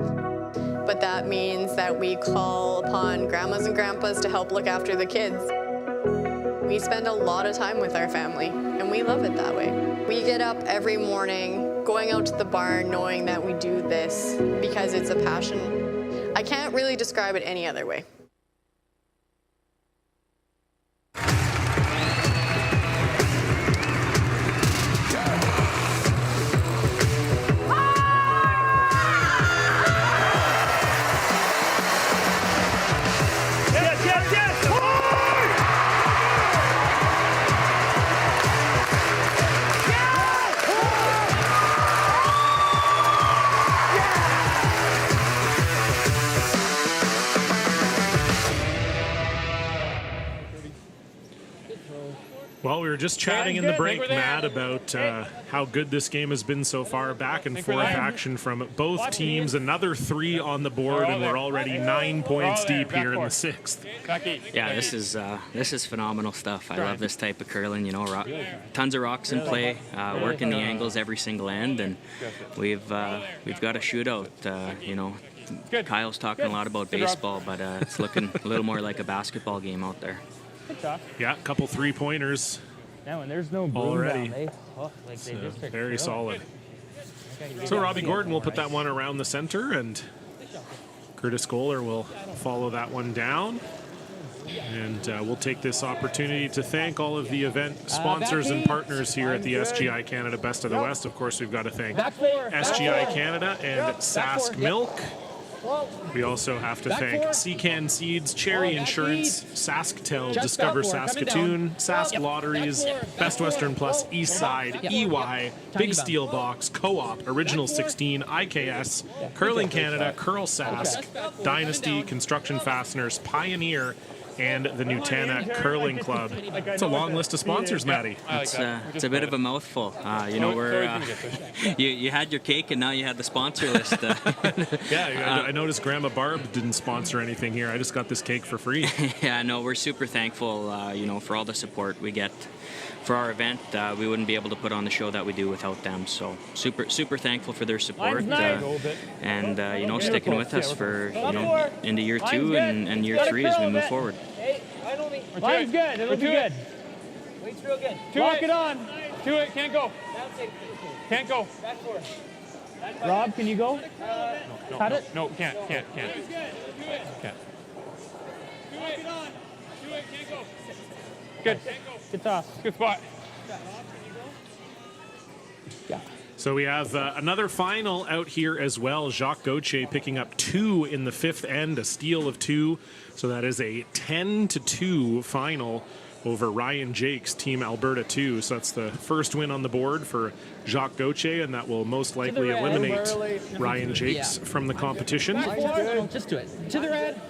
But that means that we call upon grandmas and grandpas to help look after the kids. We spend a lot of time with our family, and we love it that way. We get up every morning, going out to the barn, knowing that we do this because it's a passion. I can't really describe it any other way. Well, we were just chatting in the break, Matt, about how good this game has been so far. Back and forth action from both teams. Another 3 on the board, and we're already 9 points deep here in the 6th. Yeah, this is phenomenal stuff. I love this type of curling. You know, tons of rocks in play, working the angles every single end, and we've got a shootout. You know, Kyle's talking a lot about baseball, but it's looking a little more like a basketball game out there. Yeah, a couple 3-pointers. Yeah, when there's no boom already. down, they just are Very chill. solid. So Robbie Gordon will put that one around the center, and Curtis Kohler will follow that one down. And we'll take this opportunity to thank all of the event sponsors and partners here at the SGI Canada Best of the West. Of course, we've got to thank SGI Canada and Sask Milk. We also have to thank Seacan Seeds, Cherry Insurance, SaskTel, Discover Saskatoon, Sask Lotteries, Best Western Plus, Eastside, EY, Big Steel Box, Co-op, Original 16, IKS, Curling Canada, Curl Sask, Dynasty, Construction Fasteners, Pioneer, and the Nutana Curling Club. It's a long list of sponsors, Matty. It's a bit of a mouthful. You know, we're you had your cake and now you had the sponsor list. Yeah, I noticed Grandma Barb didn't sponsor anything here. I just got this cake for free. Yeah, no, we're super thankful, you know, for all the support we get for our event. We wouldn't be able to put on the show that we do without them. So super thankful for their support, and you know, sticking with us for, you know, into year 2 and year 3 as we move forward. Line's good. It'll be good. Weight's real good. Lock it on. To it. Can't go. Can't go. Back 4. Rob, can you go? Cut it? No, can't. Can't. Do it. Can't go. Good. Good toss. Good spot. Yeah. So we have another final out here as well. Jacques Gauthier picking up 2 in the 5th end, a steal of 2. So that is a 10-2 final over Ryan Jakes, Team Alberta 2. So that's the first win on the board for Jacques Gauthier, and that will most likely eliminate Ryan Jakes from the competition. Just do it. To the red.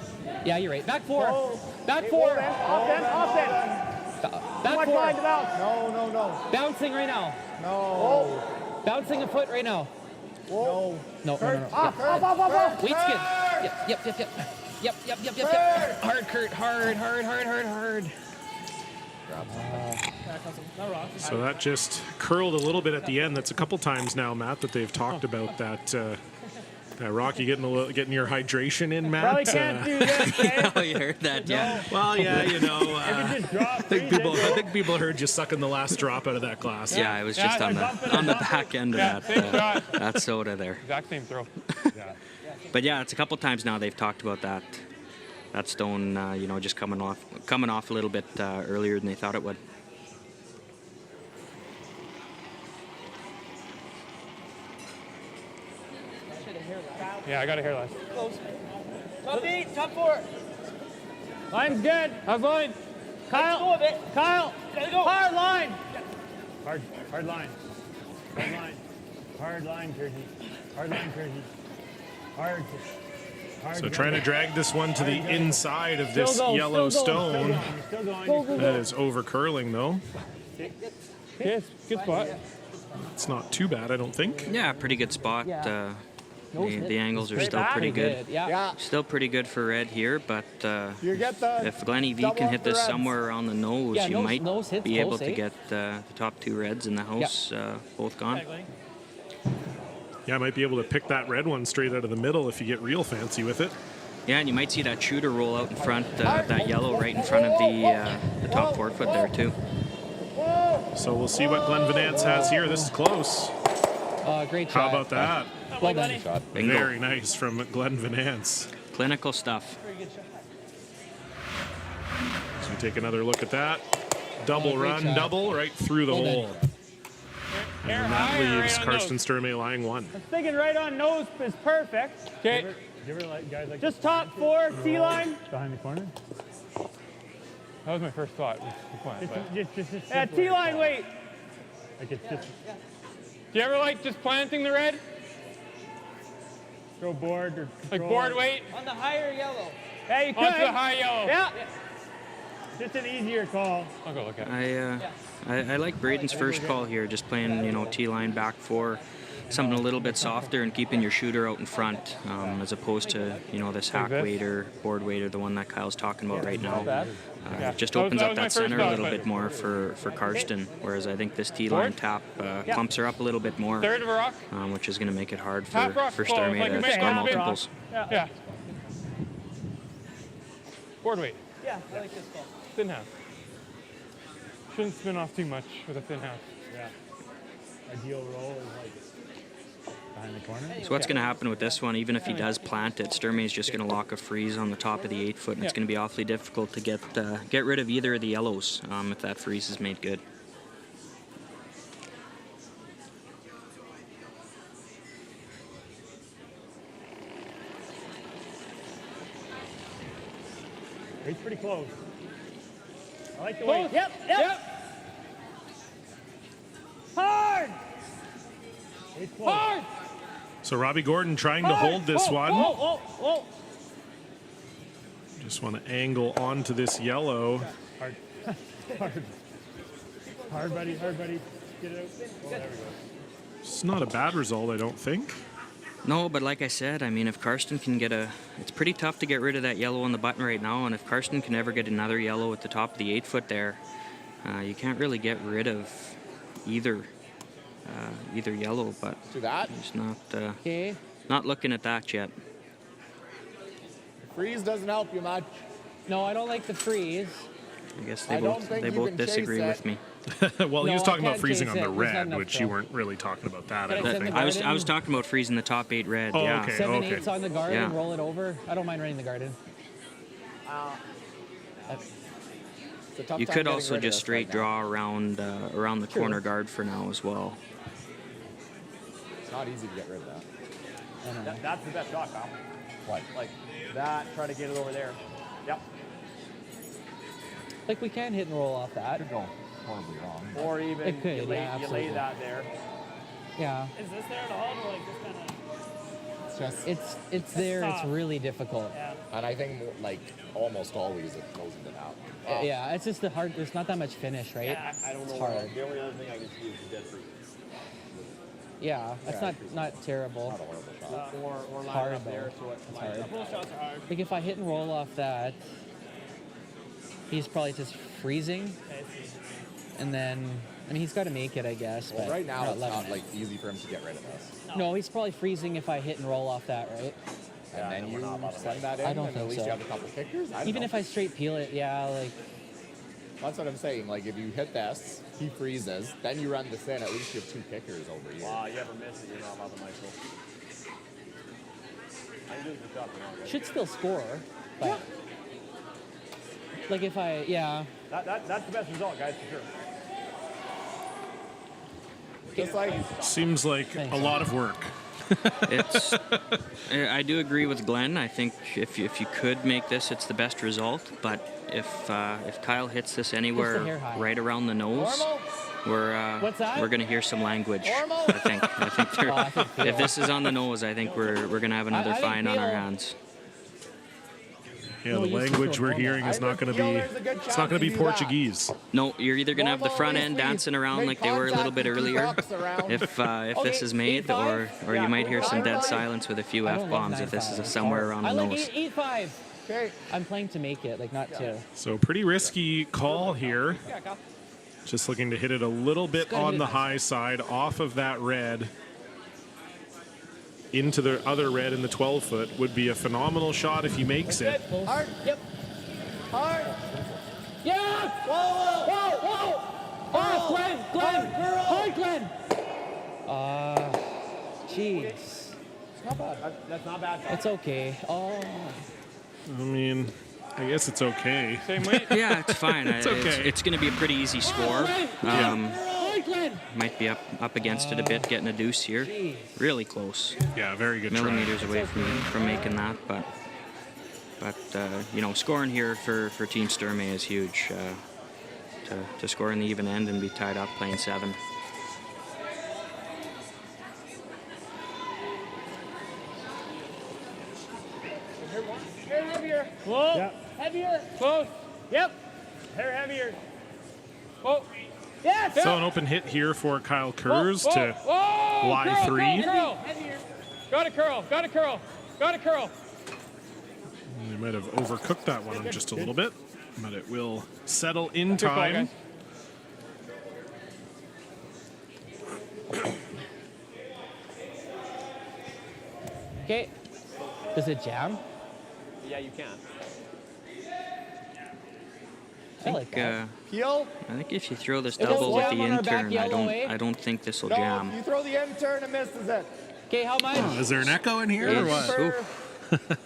Yeah, you're right. Back 4. Back 4. Offense. Back 4. No. Bouncing right now. No. Bouncing a foot right now. Whoa. No. Off. Weight's good. Yep. Hard, Kurt. Hard. So that just curled a little bit at the end. That's a couple times now, Matt, that they've talked about that. Rocky getting your hydration in, Matt. Probably can't do this, eh? Oh, you heard that, yeah. Well, yeah, you know. I think people heard you sucking the last drop out of that glass. Yeah, I was just on the back end of that soda there. Exact same throw. But yeah, it's a couple times now they've talked about that stone, you know, just coming off a little bit earlier than they thought it would. Yeah, I got a hair last. Close. Top 8, top 4. Line's good. How's line? Kyle. Go a bit. Kyle. Gotta go. Hard line. Hard line. Hard line, Kersey. Hard line, Kersey. Hard. So trying to drag this one to the inside of this yellow stone. Still going. That is over curling, though. Yes, good spot. It's not too bad, I don't think. Yeah, pretty good spot. The angles are still pretty good. Yeah. Still pretty good for red here, but You get the if Glennie V double can up hit the this reds. somewhere around the nose, Yeah, you nose might hits be able close, to eh? get the top two reds in the house both gone. Yeah, I might be able to pick that red one straight out of the middle if you get real fancy with it. Yeah, and you might see that shooter roll out in front, that yellow right in front of the top forefoot there too. So we'll see what Glenn Venance has here. This is close. Great shot. How about that? Well done. Bingo. Very nice from Glenn Venance. Clinical stuff. So we take another look at that. Double great run, shot. double right through the Well done. hole. And that leaves Karsten Sturmey lying one. I'm thinking right on nose is perfect. Okay. Do you ever like guys like Just top 4, T-line. behind the corner? That was my first thought. Was the plan, but- Just Yeah, T-line weight. like it's just Do you ever like just planting the red? throw board or Like control board it. weight On the higher yellow. Yeah, you could. onto the high yellow? Yeah. Just an easier call. I'll go look at it. I like Braden's first call here, just playing, T-line back four, something a little bit softer and keeping your shooter out in front, as opposed to, this hack weight or board weight or the one that Kyle's talking about right now. It just opens up that center a little bit more for Karsten, whereas I think this T-line tap clumps her up a little bit more, Third of a rock? which is going to make it hard Half rock for close, Sturmey like a to big score half multiples. Yeah. Board weight. Yeah, I like this call. Thin half. Shouldn't spin off too much with a thin half. Yeah. Ideal roll is like behind the corner. So what's going to happen with this one, even if he does plant it, Sturmey is just going to lock a freeze on the top of the 8-foot, and it's going to be awfully difficult to get rid of either of the yellows if that freeze is made good. He's pretty close. I like the way. Close. Yep. Hard. He's close. Hard. So Robbie Gordon trying to hold this one. Whoa. Just want to angle onto this yellow. Hard. Hard, buddy. Get it out. Oh, there we go. It's not a bad result, I don't think. No, but like I said, I mean, if Karsten can get it's pretty tough to get rid of that yellow on the button right now, and if Karsten can ever get another yellow at the top of the 8-foot there, you can't really get rid of either yellow, but Do that. he's not Okay. not looking at that yet. Freeze doesn't help you much. No, I don't like the freeze. I guess I don't think they you both can chase disagree it. with me. Well, he No, was I talking about can't freezing chase on the it. There's not red, enough which throw. you weren't really talking about that, Can I I don't send think. the I was garden? talking about freezing the top 8 red. Oh, yeah. okay. 7/8 on the garden, Yeah. roll it over. I don't mind running the garden. It's a tough You time could getting also rid of just this straight right now. draw around the corner guard for now as well. It's not easy to get rid of that. I don't know. That's the best shot, pal. What? Like that, try to get it over there. Yep. Like we can hit and roll off that. Could go horribly wrong. Or even It could, you lay yeah, absolutely. that there. Yeah. Is this there to hold or like just kind of? It's just, It's there. It's tough. really difficult. Yeah. and I think like almost always it goes into that. Yeah, it's just the hard. There's not that much finish, right? Yeah. I don't know. It's hard. The only other thing I can see is the dead freeze. Yeah, that's not terrible. Not a horrible shot. Or line Hard, up there though. so it It's lines hard. up. Both shots are hard. Like if I hit and roll off that, he's probably just freezing, and then I mean he's got to make it, I guess. Well, but right now not it's loving not it. like easy for him to get rid of this. No, he's probably freezing if I hit and roll off that, right? And then you slide that in, I don't and think at least so. you have a couple kickers. I don't Even know. if I straight peel it, yeah, like That's what I'm saying. Like if you hit this, he freezes, then you run this in. At least you have 2 kickers over here. Wow, you ever miss it, you're not allowed to Michael. I do the shot now. should still score, but like if I That's the best result, guys, for sure. Just like Seems like Thanks. a lot of work. I do agree with Glenn. I think if you could make this, it's the best result. But if Kyle hits this hair anywhere high. right around the nose, What's that? we're gonna hear some language. I think I think if this is on the nose, I think we're gonna have another I think fine on our Beal- hands. Yeah, the language we're hearing is not going to be, it's not going to be Portuguese. No, you're either going to have the front end dancing around like they were a little bit earlier, if this is made, or you might hear some dead silence with a few F-bombs if this is somewhere around the nose. 8-5. Okay. I'm playing to make it, like not to. So pretty risky call here. Just looking to hit it a little bit on the high side, off of that red. Into the other red in the 12-foot would be a phenomenal shot if he makes it. Hard. Yep. Hard. Yeah! Whoa, whoa, whoa! Oh, Glenn! Hard, Glenn! Jeez. It's not bad. That's not bad. It's okay. Oh. I mean, I guess it's okay. Same weight? Yeah, it's fine. It's okay. It's going to be a pretty easy score. Might be up against it a bit, getting a deuce here. Really close. Yeah, very good millimeters try. away from making that, but you know, scoring here for Team Sturmey is huge. To score in the even end and be tied up playing 7. Hair heavier. Whoa. Yep. Heavier. Close. Yep. Hair heavier. Whoa. Yes. So an open hit here for Kyle Kurz to Whoa. lie 3. Curl. Got a curl. Got a curl. Got a curl. They might have overcooked that one just a little bit, but it will settle in Good call, time. Okay. Does it jam? Yeah, you can. I think if you throw this It double with does the jam on our back intern, yellow way. I don't think this will No, jam. if you throw the intern, it misses it. Okay, how much? Is there an echo in here or what?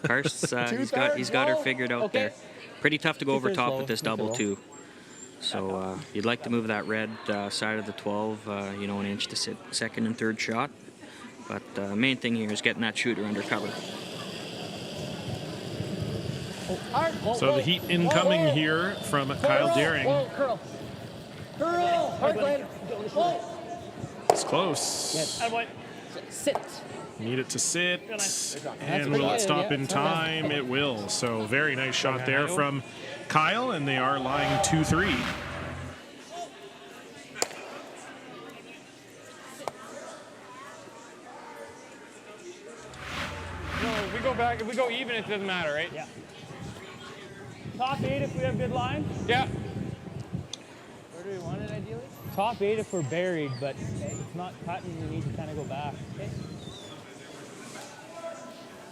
Karst, he's got her figured out Okay. there. Pretty tough to go over Two-thirds top low, with this double too. So you'd like to move that red side of the 12, you know, an inch to second and third shot. But the main thing here is getting that shooter under cover. So the heat incoming here from Kyle Daring. Curl. Curl. Hard, Glenn. It's close. Yes. Sit. Need it to sit. And pretty will it good, stop yeah. in time? It will. So very nice shot there from Kyle, and they are lying 2-3. No, if we go back, if we go even, it doesn't matter, right? Yeah. Top 8 if we have good line. Yeah. Where do we want it ideally? Top 8 if we're buried, but it's not cutting. We need to kind of go back. Okay.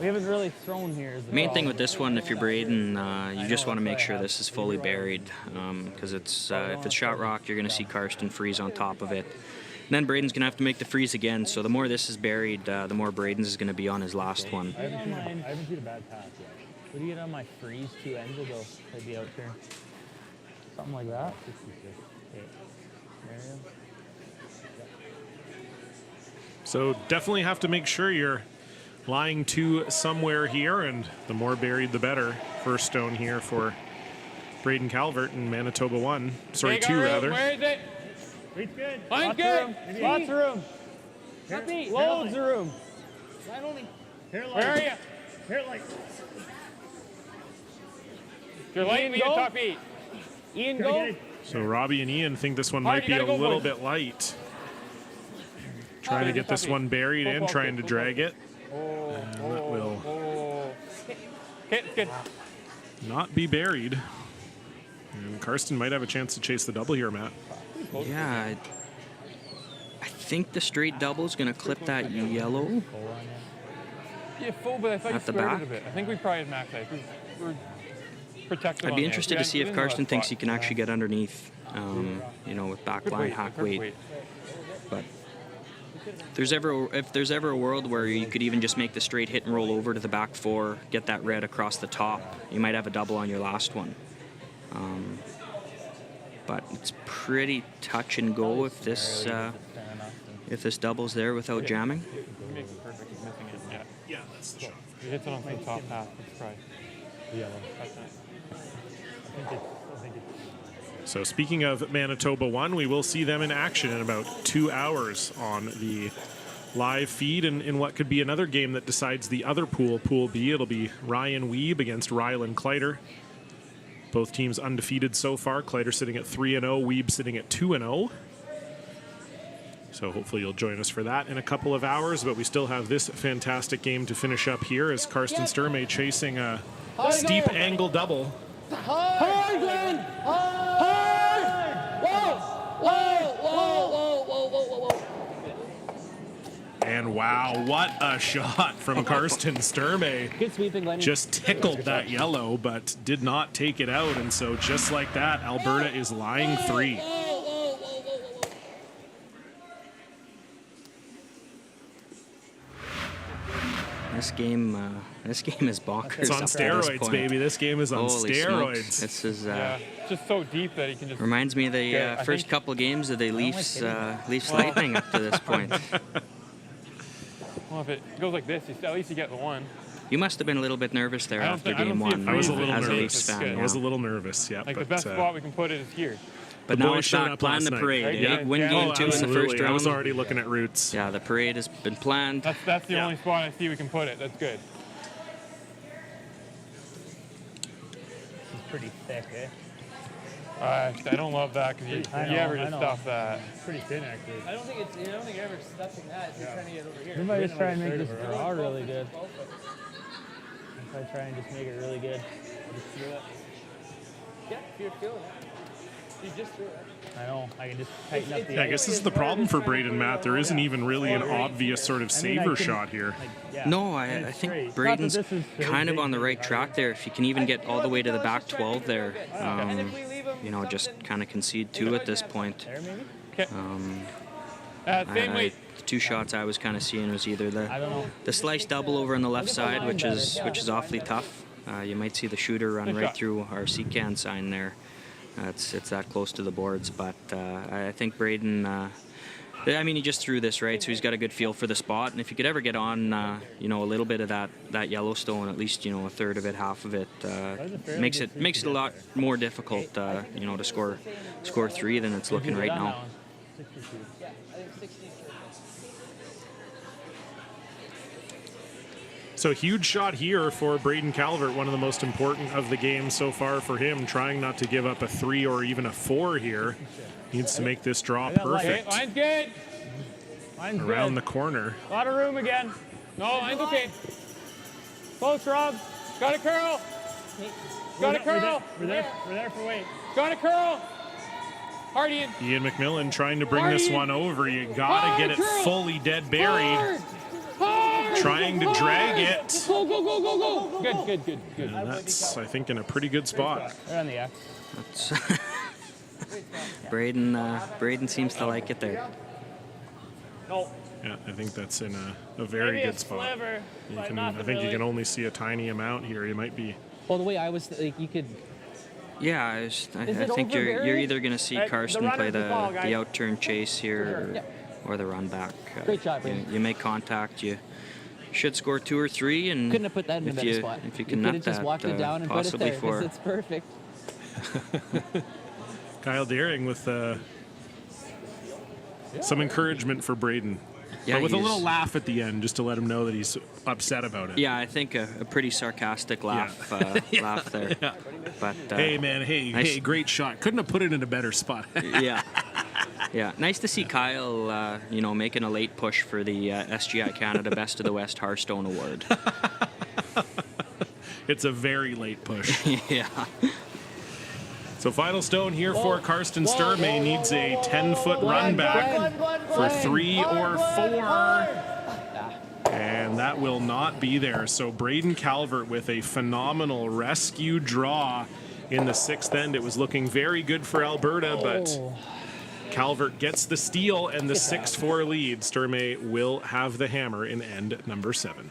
We haven't really thrown here. The main thing with this one, if you're braiding, you just want to make sure this is fully buried, because it's if it's shot rock, you're going to see Karsten freeze on top of it. And then Braden's going to have to make the freeze again, so the more this is buried, the more Braden's is going to be on his last one. I haven't seen a bad pass yet. What do you get on my freeze 2 ends ago? I'd be out there. Something like that. 66. Okay. There you go. So definitely have to make sure you're lying 2 somewhere here, and the more buried, the better. First stone here for Braden Calvert in Manitoba 1. Sorry, 2 rather. Where is it? Weight's good. Line's good. Lots of room. Loads of room. Line only. Where are you? Here, like. You're light, we get top 8. Ian, go. So Robbie and Ian think this one Hard, might you be a gotta go, little boys. bit light. Trying to get this one buried in, trying to drag it. And that will Okay, it's good. not be buried. And Karsten might have a chance to chase the double here, Matt. Yeah, I think the straight double is going to clip that yellow. Yeah, full, but I thought you At the squared back? it a bit. I think we probably had max height. We're protective. I'd on be the interested edge. to see Yeah, if in the Karsten left thinks spot. he can actually get underneath, you know, with Good backline weight, hack perfect weight. weight. But if there's ever a world where you could even just make the straight hit and roll over to the back 4, get that red across the top, you might have a double on your last one. But it's pretty touch and go if this double's there without jamming. He makes it perfect. He's missing it. Yeah. Yeah, that's the shot. He hits it on the top half. It's probably. Yellow. That's nice. I think it's. So speaking of Manitoba 1, we will see them in action in about 2 hours on the live feed in what could be another game that decides the other pool, Pool B. It'll be Ryan Wiebe against Rylan Kleider. Both teams undefeated so far. Kleider sitting at 3-0, Wiebe sitting at 2-0. So hopefully you'll join us for that in a couple of hours, but we still have this fantastic game to finish up here as Karsten Sturmay chasing a steep angle double. Hard, Glenn! Hard! Whoa! Whoa! Whoa! Whoa! Whoa! Whoa! Whoa! And wow, what a shot from Karsten Sturmay. Good sweeping, Glenn. Just tickled that yellow, but did not take it out. And so just like that, Alberta is lying 3. This game is bonkers. It's on steroids, baby. This game is on Holy steroids. Smokes. This is just so deep that he can just. Reminds me of the first couple games of the Leafs Lightning up to this point. Well, if it goes like this, at least you get the one. You must have been a little bit nervous there after game one. I was a little as nervous. A Leafs fan, I was a little nervous, yeah. Like the best spot we can put it is here. But now it's back, plan the parade. Right? Yeah. Win game 2 in the first round. I was already looking at routes. Yeah, the parade has been planned. That's the only spot I see we can put it. That's good. It's pretty thick, eh? I don't love that because you ever just stuff that. It's pretty thin, actually. I don't think you're ever stuffing that if you're trying to get over here. We might just try and make this draw really good. If I try and just make it really good. Just through it. Yeah, if you're feeling it. You just threw it. I know. I can just tighten up the. Yeah, I guess this is the problem for Braden, Matt. There isn't even really an obvious sort of saver shot here. No, I think Braden's kind of on the right track there. If you can even get all the way to the back 12 there, just kind of concede 2 at this point. The 2 shots I was kind of seeing was either the slice double over on the left side, which is awfully tough. You might see the shooter run right through our C-can sign there. It's that close to the boards, but I think Braden, he just threw this, right? So he's got a good feel for the spot, and if you could ever get on, a little bit of that Yellowstone, at least, a third of it, half of it, makes it a lot more difficult, to score 3 than it's looking right now. So huge shot here for Braden Calvert, one of the most important of the game so far for him, trying not to give up a 3 or even a 4 here. Needs to make this draw perfect. Okay, line's good. Line's around good. the corner. A lot of room again. No, line's okay. Close, Rob. Got a curl. Got a curl. We're there for weight. Got a curl. Hard, Ian. Ian McMillan trying to bring this one over. You gotta get it fully dead buried. Trying to drag it. Go, go, go, go, go. Good. And that's, I think, in a pretty good spot. They're on the X. Braden seems to like it there. No. Yeah, I think that's in a very good spot. I think you can only see a tiny amount here. You might be. Well, the way I was, you could. Yeah, I think you're either going to see Karsten play the out-turn chase here or the run back. Great shot, Braden. You make contact, you should score 2 or 3, and couldn't have put that in a better spot. If you can nut that, just walked it down and possibly put it there. It's perfect. Kyle Deering with some encouragement for Braden. Yeah, but with a little laugh at the end, just to let him know that he's upset about it. Yeah, I think a pretty sarcastic laugh, laugh there. Yeah. But hey, man, hey, great shot. Couldn't have put it in a better spot. Yeah. Nice to see Kyle, making a late push for the SGI Canada Best of the West Hearthstone Award. It's a very late push. Yeah. So final stone here for Karsten Sturmay. Needs a 10-foot run back for 3 or 4. And that will not be there. So Braden Calvert with a phenomenal rescue draw in the 6th end. It was looking very good for Alberta, but Calvert gets the steal and the 6-4 lead. Sturmay will have the hammer in end number 7.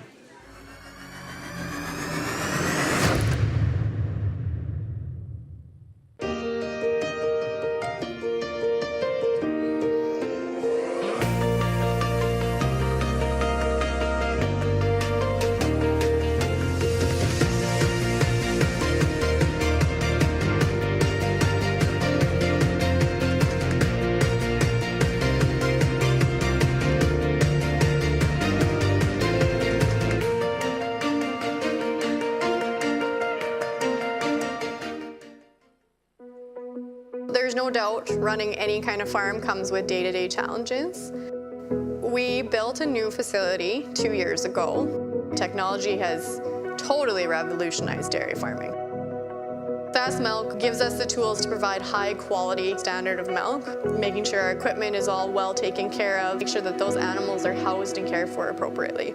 doubt, running any kind of farm comes with day-to-day challenges. We built a new facility 2 years ago. Technology has totally revolutionized dairy farming. Fast Milk gives us the tools to provide high quality standard of milk, making sure our equipment is all well taken care of, make sure that those animals are housed and cared for appropriately.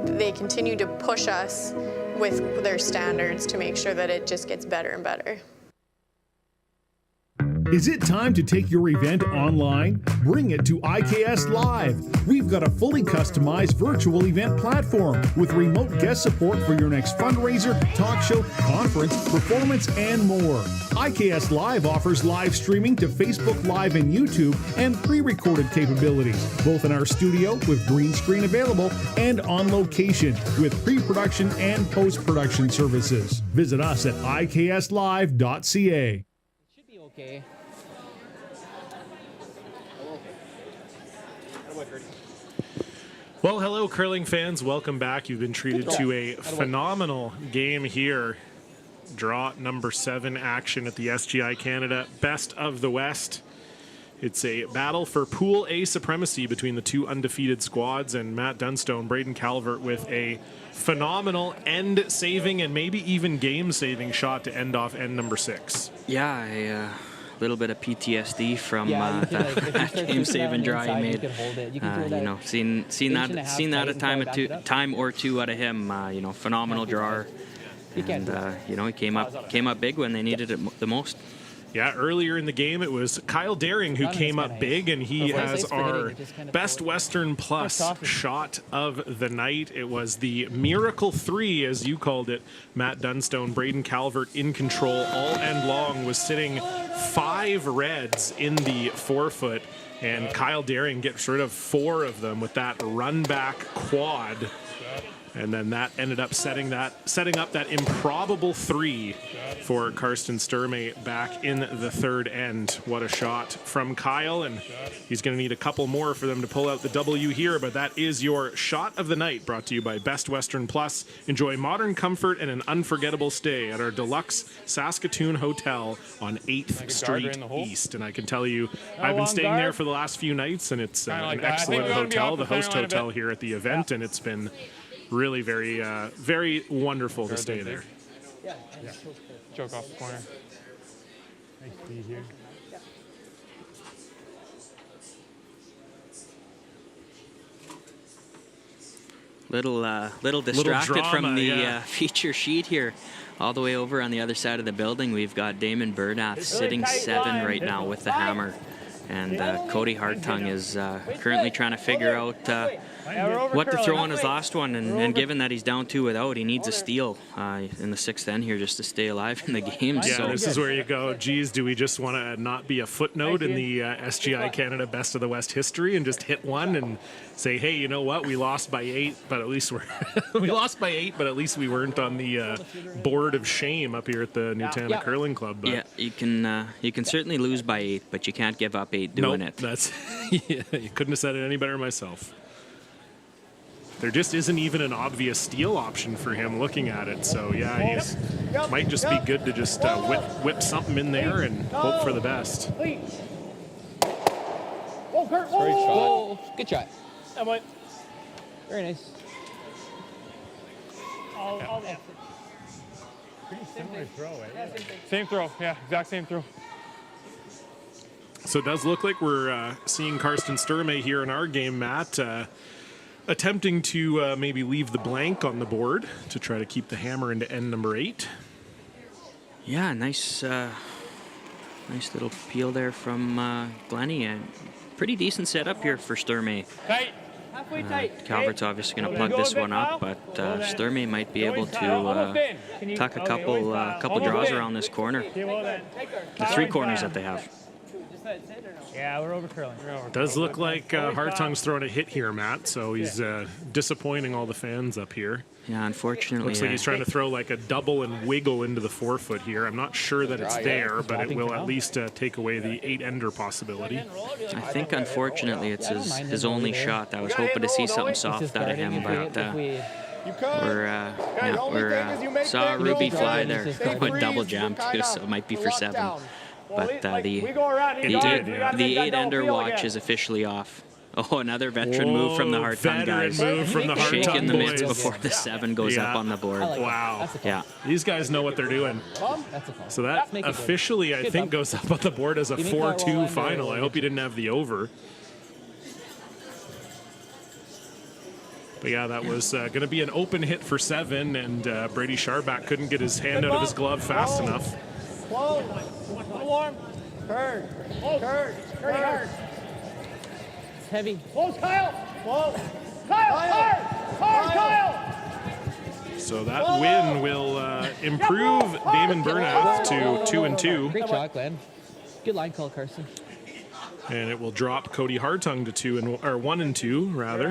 They continue to push us with their standards to make sure that it just gets better and better. Is it time to take your event online? Bring it to IKS Live. We've got a fully customized virtual event platform with remote guest support for your next fundraiser, talk show, conference, performance, and more. IKS Live offers live streaming to Facebook Live and YouTube and pre-recorded capabilities, both in our studio with green screen available and on location with pre-production and post-production services. Visit us at ikslive.ca. Should be okay. Well, hello, curling fans. Welcome back. You've been treated to a phenomenal game here. Draw number 7 action at the SGI Canada Best of the West. It's a battle for Pool A supremacy between the 2 undefeated squads, and Matt Dunstone, Braden Calvert with a phenomenal end-saving and maybe even game-saving shot to end off end number 6. Yeah, a little bit of PTSD from that game-saving draw he made. You know, seen that a time or two out of him. You know, phenomenal drawer, and you know, he came up big when they needed it the most. Yeah, earlier in the game, it was Kyle Daring who came up big, and he has our Best Western Plus shot of the night. It was the Miracle 3, as you called it, Matt Dunstone. Braden Calvert in control all end long, was sitting 5 reds in the 4-foot, and Kyle Daring gets rid of 4 of them with that run back quad. And then that ended up setting up that improbable 3 for Karsten Sturmey back in the 3rd end. What a shot from Kyle, and he's going to need a couple more for them to pull out the W here, but that is your shot of the night, brought to you by Best Western Plus. Enjoy modern comfort and an unforgettable stay at our deluxe Saskatoon Hotel on 8th Street East. And I can tell you, I've been staying there for the last few nights, and it's an excellent hotel, the host hotel here at the event, and it's been really very wonderful to stay there. Yeah. Choke off the corner. Nice speed here. Little distracted drama, from the feature sheet here. All the way over on the other side of the building, we've got Damon Bernath sitting 7 right now with the hammer. And Cody Hartung is currently trying to figure out what to throw on his last one. And given that he's down 2 without, he needs a steal in the 6th end here just to stay alive in the game. Yeah, so this is where you go, geez, do we just want to not be a footnote in the SGI Canada Best of the West history and just hit one and say, hey, you know what, we lost by 8, but at least we lost by 8, but at least we weren't on the board of shame up here at the Nutana Curling Club. But. Yeah, you can certainly lose by 8, but you can't give up 8 doing it. That's you couldn't have said it any better myself. There just isn't even an obvious steal option for him looking at it. So yeah, he might just be good to just whip something in there and hope for the best. Great shot. Good shot. Very nice. Pretty similar throw, eh? Same throw, yeah, exact same throw. So it does look like we're seeing Karsten Sturmey here in our game, Matt, attempting to maybe leave the blank on the board to try to keep the hammer into end number 8. Yeah, nice little peel there from Glennie. Pretty decent setup here for Sturmey. Tight. Halfway tight. Calvert's obviously going to plug this one up, but Sturmey might be able to tuck a couple draws around this corner. The 3 corners that they have. Yeah, we're over curling. Does look like Hartung's throwing a hit here, Matt, so he's disappointing all the fans up here. Yeah, unfortunately. Looks like he's trying to throw like a double and wiggle into the 4-foot here. I'm not sure that it's there, but it will at least take away the 8-ender possibility. I think, unfortunately, it's his only shot. I was hoping to see something soft out of him, but saw Ruby fly there. Went double jam, too, so it might be for 7. but we go around. It did, the 8-ender watch is officially off. Oh, another veteran move from the hard tongue guys. Move from the hard Shaking the mitts boys. before the 7 goes up on the board. Wow. Yeah. These guys know what they're doing. So that officially, I think, goes up on the board as a 4-2 final. I hope you didn't have the over. But yeah, that was going to be an open hit for 7, and Brady Sharback couldn't get his hand out of his glove fast enough. Whoa. Warm. Kurt. Kurt. Hard. It's heavy. Close, Kyle. Whoa. Kyle. Hard, Kyle. So that win will improve Damon Bernath to 2-2. Great shot, Glenn. Good line call, Carson. And it will drop Cody Hartung to 1-2 rather.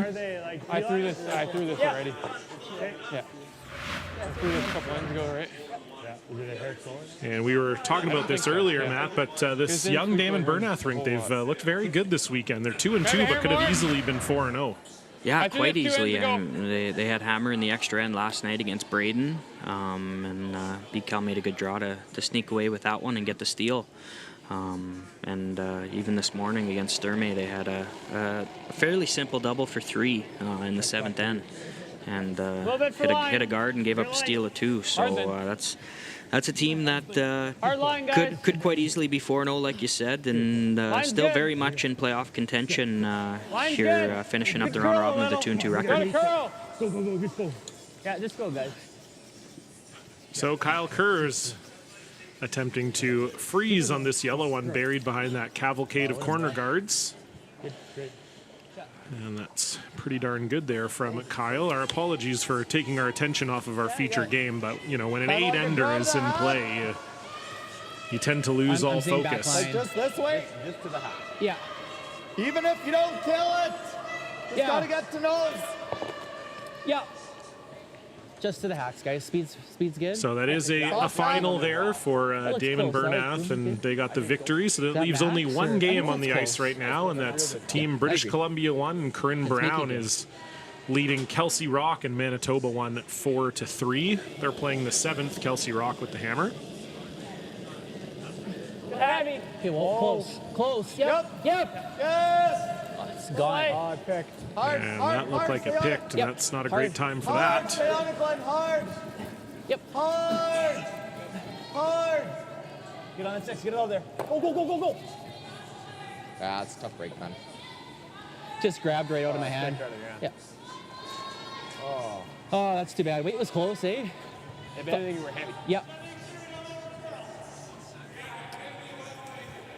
I threw this already. Yeah. I threw this a couple ends ago, right? And we were talking about this earlier, Matt, but this young Damon Bernath rink, they've looked very good this weekend. They're 2-2, but could have easily been 4-0. Yeah, quite easily. They had hammer in the extra end last night against Braden, and Big Cal made a good draw to sneak away with that one and get the steal. And even this morning against Sturmey, they had a fairly simple double for 3 in the 7th end, and hit a guard and gave up a steal of 2. So that's a team that could quite easily be 4-0, like you said, and still very much in playoff contention here, finishing up the round robin with a 2-2 record. Go. Yeah, just go, guys. So Kyle Kurz attempting to freeze on this yellow one buried behind that cavalcade of corner guards. And that's pretty darn good there from Kyle. Our apologies for taking our attention off of our feature game, but you know, when an 8-ender is in play, you tend to lose all focus. Like just this way? Just to the house. Yeah. Even if you don't kill it, just gotta get to nose. Yeah. Just to the hacks, guys. Speed's good. So that is a final there for Damon Bernath, and they got the victory. So that leaves only one game on the ice right now, and that's Team British Columbia 1, and Corinne Brown is leading Kelsey Rock and Manitoba 1 4-3. They're playing the 7th Kelsey Rock with the hammer. Heavy. Okay, well, close. Yep. Yes. Oh, it's gone. Oh, picked. And that looked like it picked, and that's not a great time for Hard, that. stay on it, Glenn. Hard. Yep. Hard. Get on it, 6. Get it out there. Go. Yeah, it's a tough break, man. Just grabbed right out of my hand. Yeah. Oh, that's too bad. Wait, it was close, eh? If anything, you were heavy. Yep.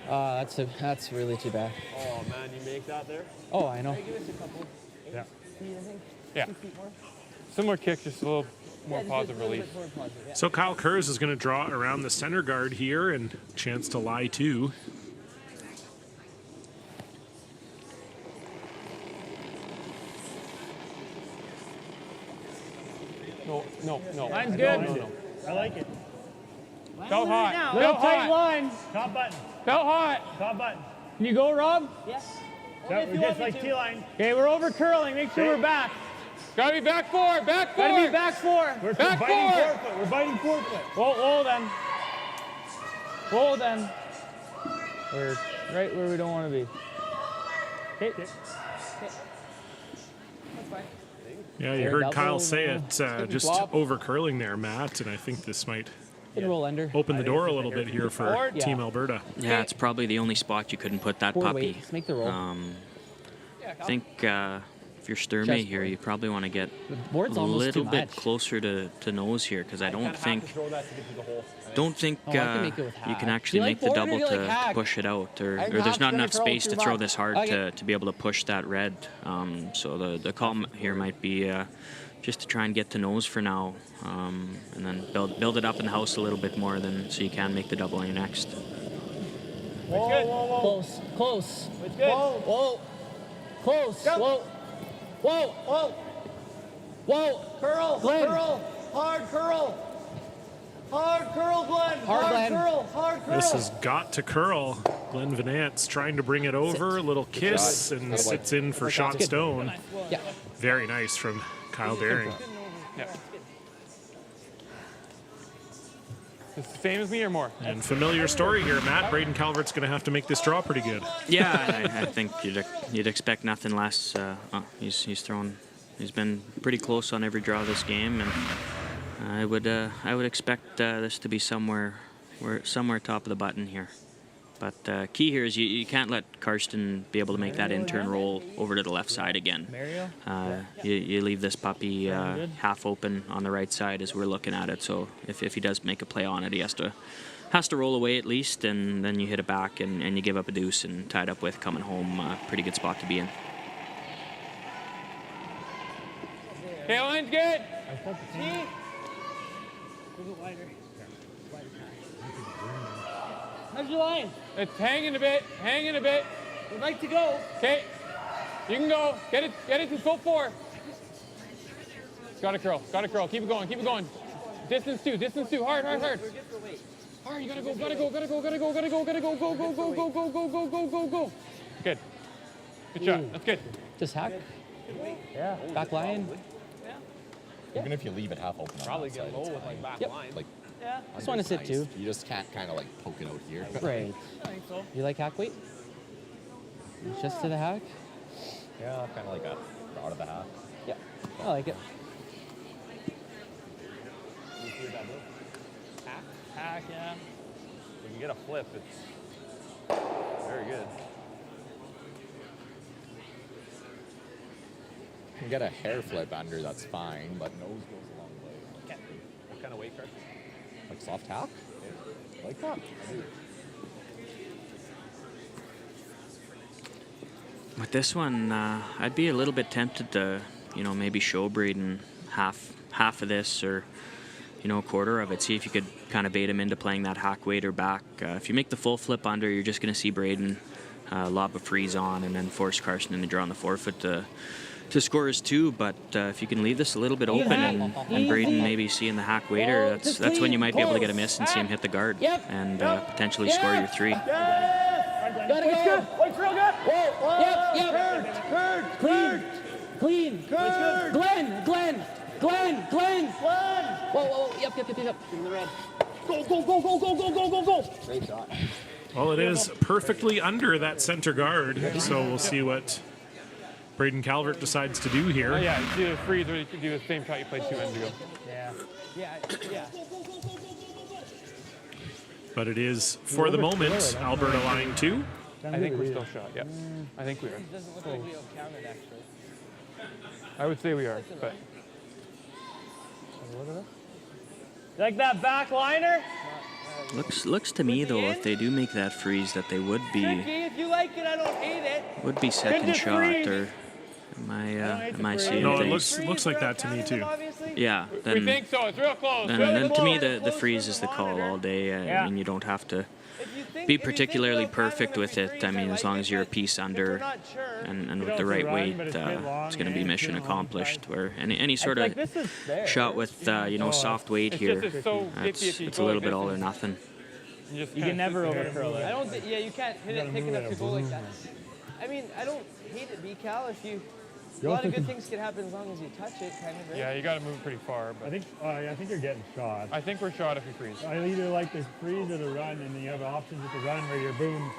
That's really too bad. Oh, man, you make that there? Oh, I know. Give us a couple. Yeah. Feet, I think. Yeah. 2 feet more. Similar kick, just a little more Yeah, just positive a little relief. bit more positive, yeah. So Kyle Kurz is going to draw around the center guard here, and chance to lie too. No. Line's good. No. I like it. Felt hot. Little Felt tight hot. line. Top button. Felt hot. Top button. Can you go, Rob? That, Only if we're you just want me like to. T-line. Okay, we're over curling. Make sure we're back. Gotta be back 4. Back 4. Gotta be back 4. We're Back biting four. forefoot. We're biting forefoot. Whoa, then. We're right where we don't want to be. Okay. That's fine. Yeah, you heard Kyle say it, just over curling there, Matt, and I think this might Roll under. open the door a little bit here for Team Alberta. Yeah, it's probably the only spot you couldn't put that Forward puppy. weight. Just make the roll. I think if you're Sturmey Chest here, board. you probably want to get The a board's almost little too bit much. closer to nose here, because I don't think Throw that to get through the hole. I can make it with you can hack. actually Do you make like the forward or double do you like to hack? push it out, or And there's hack's not gonna enough throw space to through throw mouth. this hard Okay. to be able to push that red. So the call here might be just to try and get to nose for now, and then build it up in the house a little bit more, so you can make the double on your next. Whoa. Close. It's good. Whoa. Close. Yep. Whoa. Curl. Glenn. Hard curl. Hard curl, Glenn. Hard, Glenn. Curl. Hard curl. This has got to curl. Glenn Vanant's trying to bring it over, a little kiss, and sits in for shot stone. Yeah. Very nice from Kyle Bering. Yeah. It's the same as me or more? And familiar story here, Matt. Braden Calvert's going to have to make this draw pretty good. Yeah, I think you'd expect nothing less. He's been pretty close on every draw this game, and I would expect this to be somewhere top of the button here. But key here is you can't let Karsten be able to make that in-turn roll over to the left side again. You leave this puppy half open on the right side as we're looking at it. So if he does make a play on it, he has to roll away at least, and then you hit it back and you give up a deuce and tied up with coming home. Pretty good spot to be in. Okay, line's good. How's your line? It's hanging a bit, Would like to go. Okay, you can go. Get it to full 4. Got a curl, keep it going. Distance two, hard. Hard, you gotta go. Go. Good shot, that's good. Just hack. Yeah, back line. Even if you leave it half open. Probably get low with like back line. Like, yeah. Just want to sit too. You just can't kind of like poke it out here. Right. I think so. You like hack weight? Just to the hack? Yeah, kind of like a out of the half. Yeah, I like it. Hack, yeah. If you get a flip, it's very good. You can get a hair flip under, that's fine, but nose goes a long way. Okay. What kind of weight cut? Like soft tap? Like that? I do. With this one, I'd be a little bit tempted to, maybe show Braden half of this, or a quarter of it. See if you could kind of bait him into playing that hack weight or back. If you make the full flip under, you're just going to see Braden lob a freeze on and then force Karsten in the draw on the forefoot to score his 2. But if you can leave this a little bit open and Braden maybe seeing the hack waiter, that's when you might be able to get a miss and see him hit the guard and potentially score your 3. Gotta go. Wait's real good. Whoa. Yep. Clean. Glenn. Whoa. Yep. Give him the red. Go. Great shot. Well, it is perfectly under that center guard, so we'll see what Braden Calvert decides to do here. Oh yeah, you do a freeze, or you can do the same shot you played 2 ends ago. Yeah. But it is, for the moment, Alberta line 2. I think we're still shot, yeah. I think we are. It doesn't look like we counted, actually. I would say we are, but... Like that back liner? Looks to me though, if they do make that freeze, that they would be If you like it, I don't hate it. second shot, or am I seeing No, it things? looks like that to me too. Yeah, we think so, it's real close. then to me the freeze is the call all day. I mean, you don't have to be particularly perfect with it. I mean, as long as you're a piece under and with the right weight, it's going to be mission accomplished. Where any sort of shot with soft weight here, it's a little bit all or nothing. You can never overcurl it. I don't think, you can't hit it thick enough to go like that. I mean, I don't hate it, BCal, if you... A lot of good things can happen as long as you touch it, kind of, right? Yeah, you got to move pretty far. But I think you're getting shot. I think we're shot if we freeze. I either like the freeze or the run, and then you have options with the run where you're boom.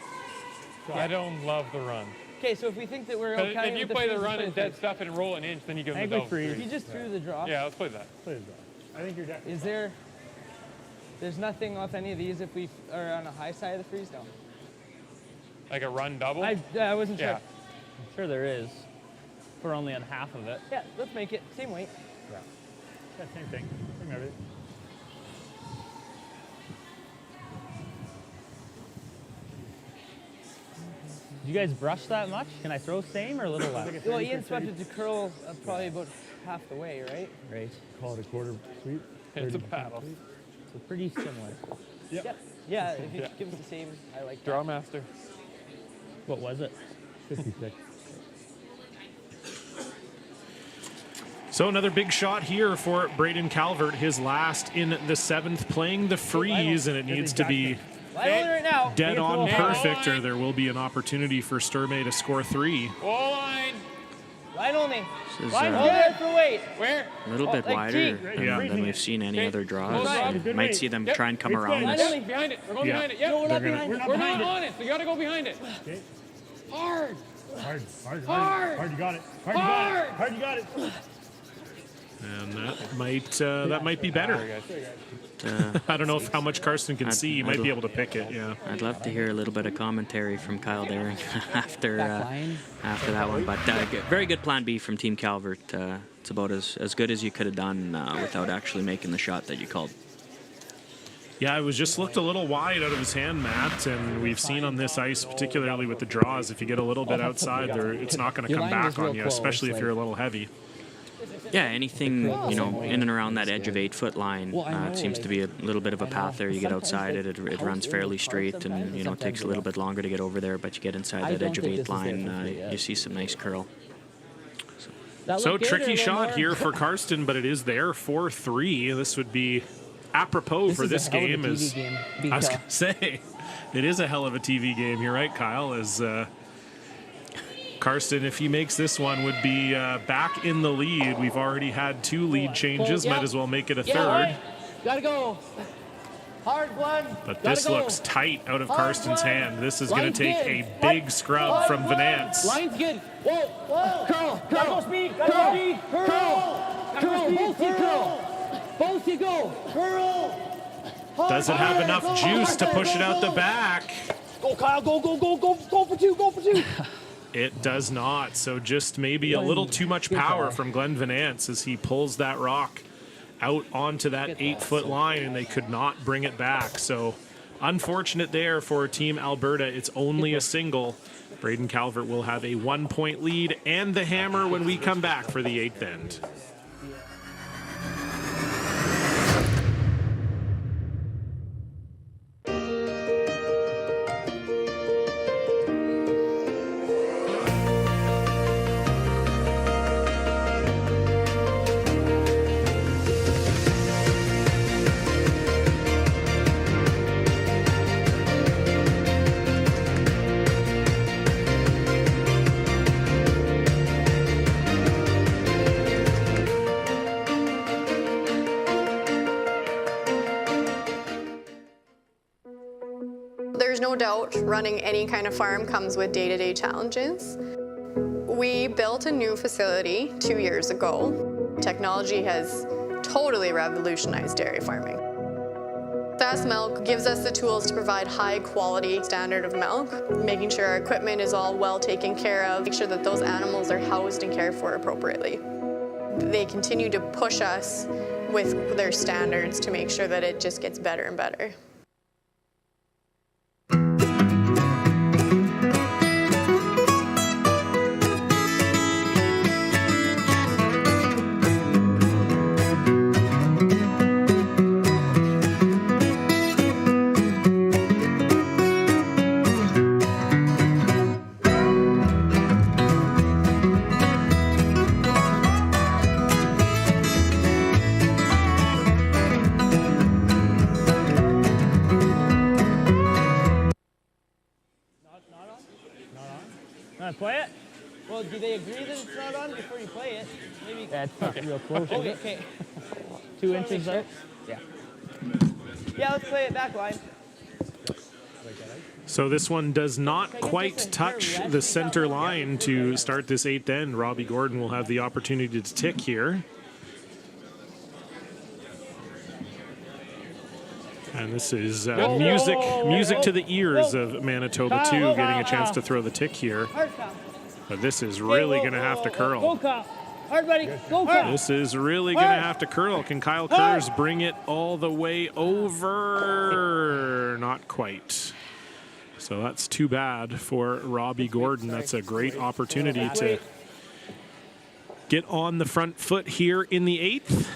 Shot. I don't love the run. Okay, so if we think that we're okay, if you play the run and dead stuff and roll an inch, then you give them the double freeze. You just threw the draw. Yeah, let's play that. I think you're definitely. Is there's nothing off any of these if we are on a high side of the freeze? No. Like a run double? I wasn't sure. I'm sure there is. We're only on half of it. Yeah, let's make it same weight. Yeah, same thing. Same everything. Did you guys brush that much? Can I throw same or a little less? Well, Ian swept it to curl probably about half the way, right? Right. Call it a quarter sweep. It's a paddle. So pretty similar. Yep. Yeah, if you give us the same, I like that. Drawmaster. What was it? 56. So another big shot here for Braden Calvert, his last in the 7th, playing the freeze, and it needs to be dead on perfect, or there will be an opportunity for Sturmey to score 3. Wall line. Line only. This is Line hold there for weight. Where? a little bit wider than we've seen any other draws. You might see them try and come around Line this. only. Behind it. We're going behind it. Yep. No, we're not behind it. We're not on it. So you got to go behind it. Okay. Hard. Hard. Hard. Hard, you got it. Hard, you got it. Hard, you got it. And that might be better. I don't know how much Karsten can see. He might be able to pick it. Yeah. I'd love to hear a little bit of commentary from Kyle Daring after that one. But very good plan B from Team Calvert. It's about as good as you could have done without actually making the shot that you called. Yeah, it was just looked a little wide out of his hand, Matt, and we've seen on this ice, particularly with the draws, if you get a little bit outside there, it's not going to come back on you, especially if you're a little heavy. Yeah, anything, in and around that edge of 8-foot line, it seems to be a little bit of a path there. You get outside it, it runs fairly straight, and, it takes a little bit longer to get over there, but you get inside that edge of 8 line, you see some nice curl. So tricky shot here for Karsten, but it is there, 4-3. This would be apropos for this game. I was going to say, it is a hell of a TV game. You're right, Kyle, as Karsten, if he makes this one, would be back in the lead. We've already had 2 lead changes. Might as well make it a third. Gotta go. Hard one. But this looks tight out of Karsten's hand. This is going to take a big scrub from Vanance. Line's good. Whoa. Curl. Gotta go speed. Gotta go speed. Curl. Both you curl. Both you go. Curl. Doesn't have enough juice to push it out the back. Go, Kyle. Go for 2. Go for 2. It does not. So just maybe a little too much power from Glenn Vanance as he pulls that rock out onto that 8-foot line, and they could not bring it back. So unfortunate there for Team Alberta. It's only a single. Braden Calvert will have a 1-point lead and the hammer when we come back for the 8th end. There's no doubt running any kind of farm comes with day-to-day challenges. We built a new facility 2 years ago. Technology has totally revolutionized dairy farming. SAS Milk gives us the tools to provide high quality standard of milk, making sure our equipment is all well taken care of, make sure that those animals are housed and cared for appropriately. They continue to push us with their standards to make sure that it just gets better and better. Play it? Well, do they agree that it's not on before you play it? Maybe. Yeah, it's not real close. Okay. 2 inches out? Yeah. Yeah, let's play it back line. So this one does not quite touch the center line to start this 8th end. Robbie Gordon will have the opportunity to tick here. And this is music to the ears of Manitoba too, getting a chance to throw the tick here. But this is really going to have to curl. Go, Kyle. Hard, buddy. Go, Kyle. This is really going to have to curl. Can Kyle Kurz bring it all the way over? Not quite. So that's too bad for Robbie Gordon. That's a great opportunity to get on the front foot here in the 8th.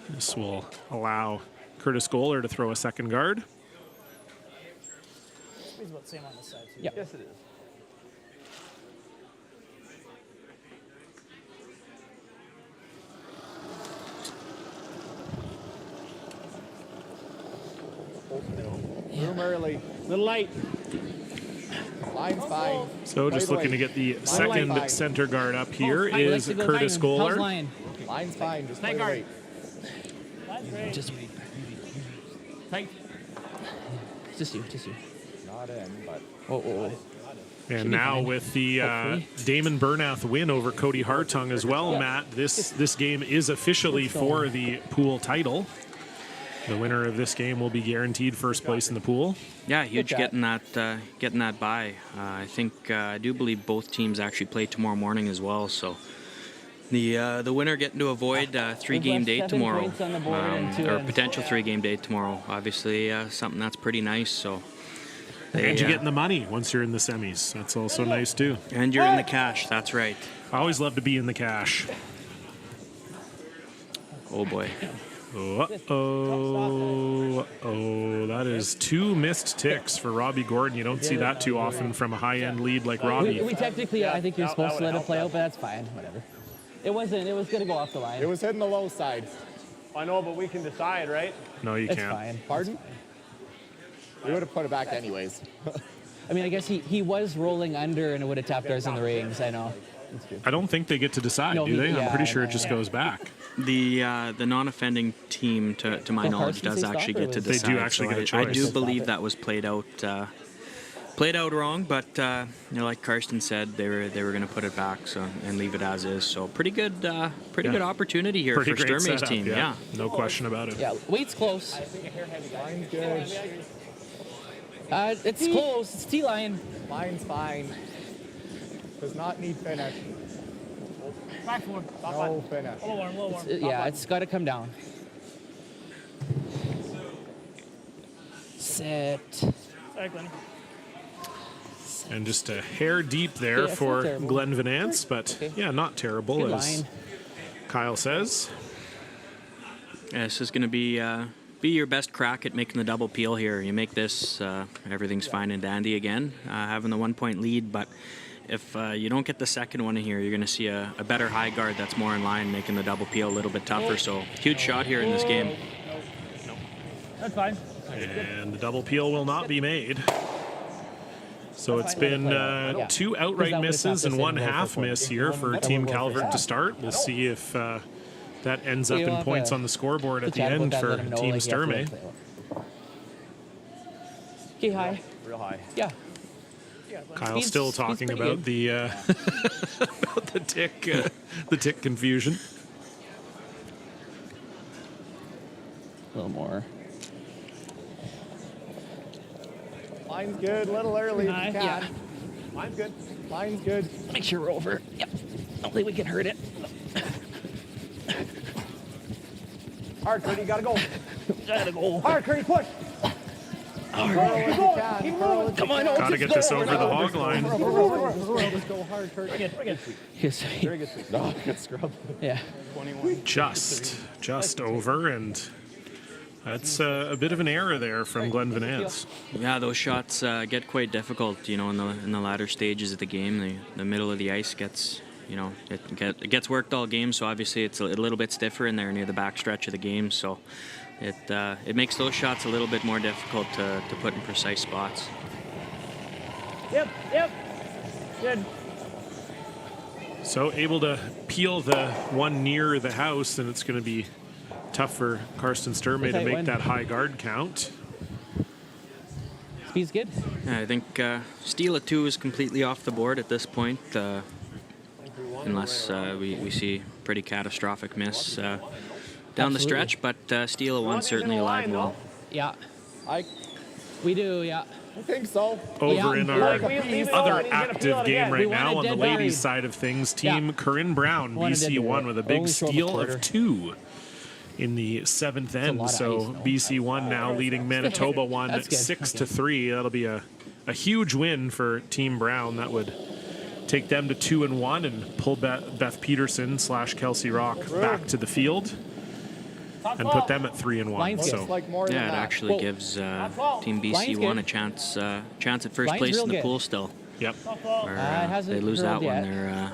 This will allow Curtis Goller to throw a second guard. It's about the same on this side. Yep. Yes, it is. Room early. Little light. Line Line's fine. So just looking to get the second center guard up here is Curtis Goller. Line's fine. Just play the weight. Just tight. Just you. Not in, but. Oh. And now with the Damon Bernath win over Cody Hartung as well, Matt, this game is officially for the pool title. The winner of this game will be guaranteed first place in the pool. Yeah, huge getting that bye. I do believe both teams actually play tomorrow morning as well. So the winner getting to avoid 3-game day tomorrow, or potential 3-game day tomorrow. Obviously, something that's pretty nice. So. And you get in the money once you're in the semis. That's also nice too. And you're in the cash. That's right. I always love to be in the cash. Oh boy. That is 2 missed ticks for Robbie Gordon. You don't see that too often from a high-end lead like Robbie. We technically, I think you're supposed to let it play out, but that's fine. Whatever. It was going to go off the line. It was hitting the low side. I know, but we can decide, right? No, you can't. Fine. Pardon? We would have put it back anyways. I mean, I guess he was rolling under and it would have tapped ours in the rings. I know. I don't think they get to decide, do they? I'm pretty sure it just goes back. The non-offending team, to my knowledge, does actually get to decide. They do actually get a choice. I do believe that was played out wrong, but like Karsten said, they were going to put it back and leave it as is. So pretty good opportunity here for Sturmay's team. Yeah, no question about it. Yeah, weight's close. Line's good. It's close. It's T-line. Line's fine. Does not need finish. Back forward. No finish. A little warm. It's got to come down. Set. Sorry, Glenn. And just a hair deep there for Glenn Venance, but yeah, not terrible, Good as line. Kyle says. Yeah, this is going to be your best crack at making the double peel here. You make this, everything's fine and dandy again, having the 1-point lead, but if you don't get the second one in here, you're going to see a better high guard that's more in line, making the double peel a little bit tougher. So huge shot here in this game. That's fine. And the double peel will not be made. So it's been 2 outright misses and 1 half miss here for Team Calvert to start. We'll see if that ends up in points on the scoreboard at the end for Team Sturmay. Okay, high. Real high. Yeah. Kyle's still talking about the about the tick confusion. A little more. Line's good. A little early if you can. Yeah. Line's good. Line's good. Make sure we're over. Yep. Don't think we can hurt it. Hard, Curdy, you gotta go. Gotta go. Hard, Curdy, push. Come on, Gotta get this over the hog line. Let's go hard, Curdy. Yes. Very good scrub. No, good scrub. Yeah. Just over, and that's a bit of an error there from Glenn Venance. Yeah, those shots get quite difficult, in the latter stages of the game. The middle of the ice gets, it gets worked all game, so obviously it's a little bit stiffer in there near the back stretch of the game, so it makes those shots a little bit more difficult to put in precise spots. Yep. Good. So able to peel the one near the house, and it's going to be tough for Karsten Sturmay to make that high guard count. Speed's good. Yeah, I think steal at 2 is completely off the board at this point, unless we see pretty catastrophic miss down the stretch, but steal at 1 certainly alive and well. Yeah. We do, yeah. I think so. Over in our other active game right now on the ladies' side of things, Team Corinne Brown, BC won with a big steal of 2 in the 7th end. So BC won now leading Manitoba 6-3. That'll be a huge win for Team Brown. That would take them to 2-1 and pull Beth Peterson / Kelsey Rock back to the field and put them at 3-1. So it actually gives Team BC one a chance at first place in the pool still. Yep. They lose that one.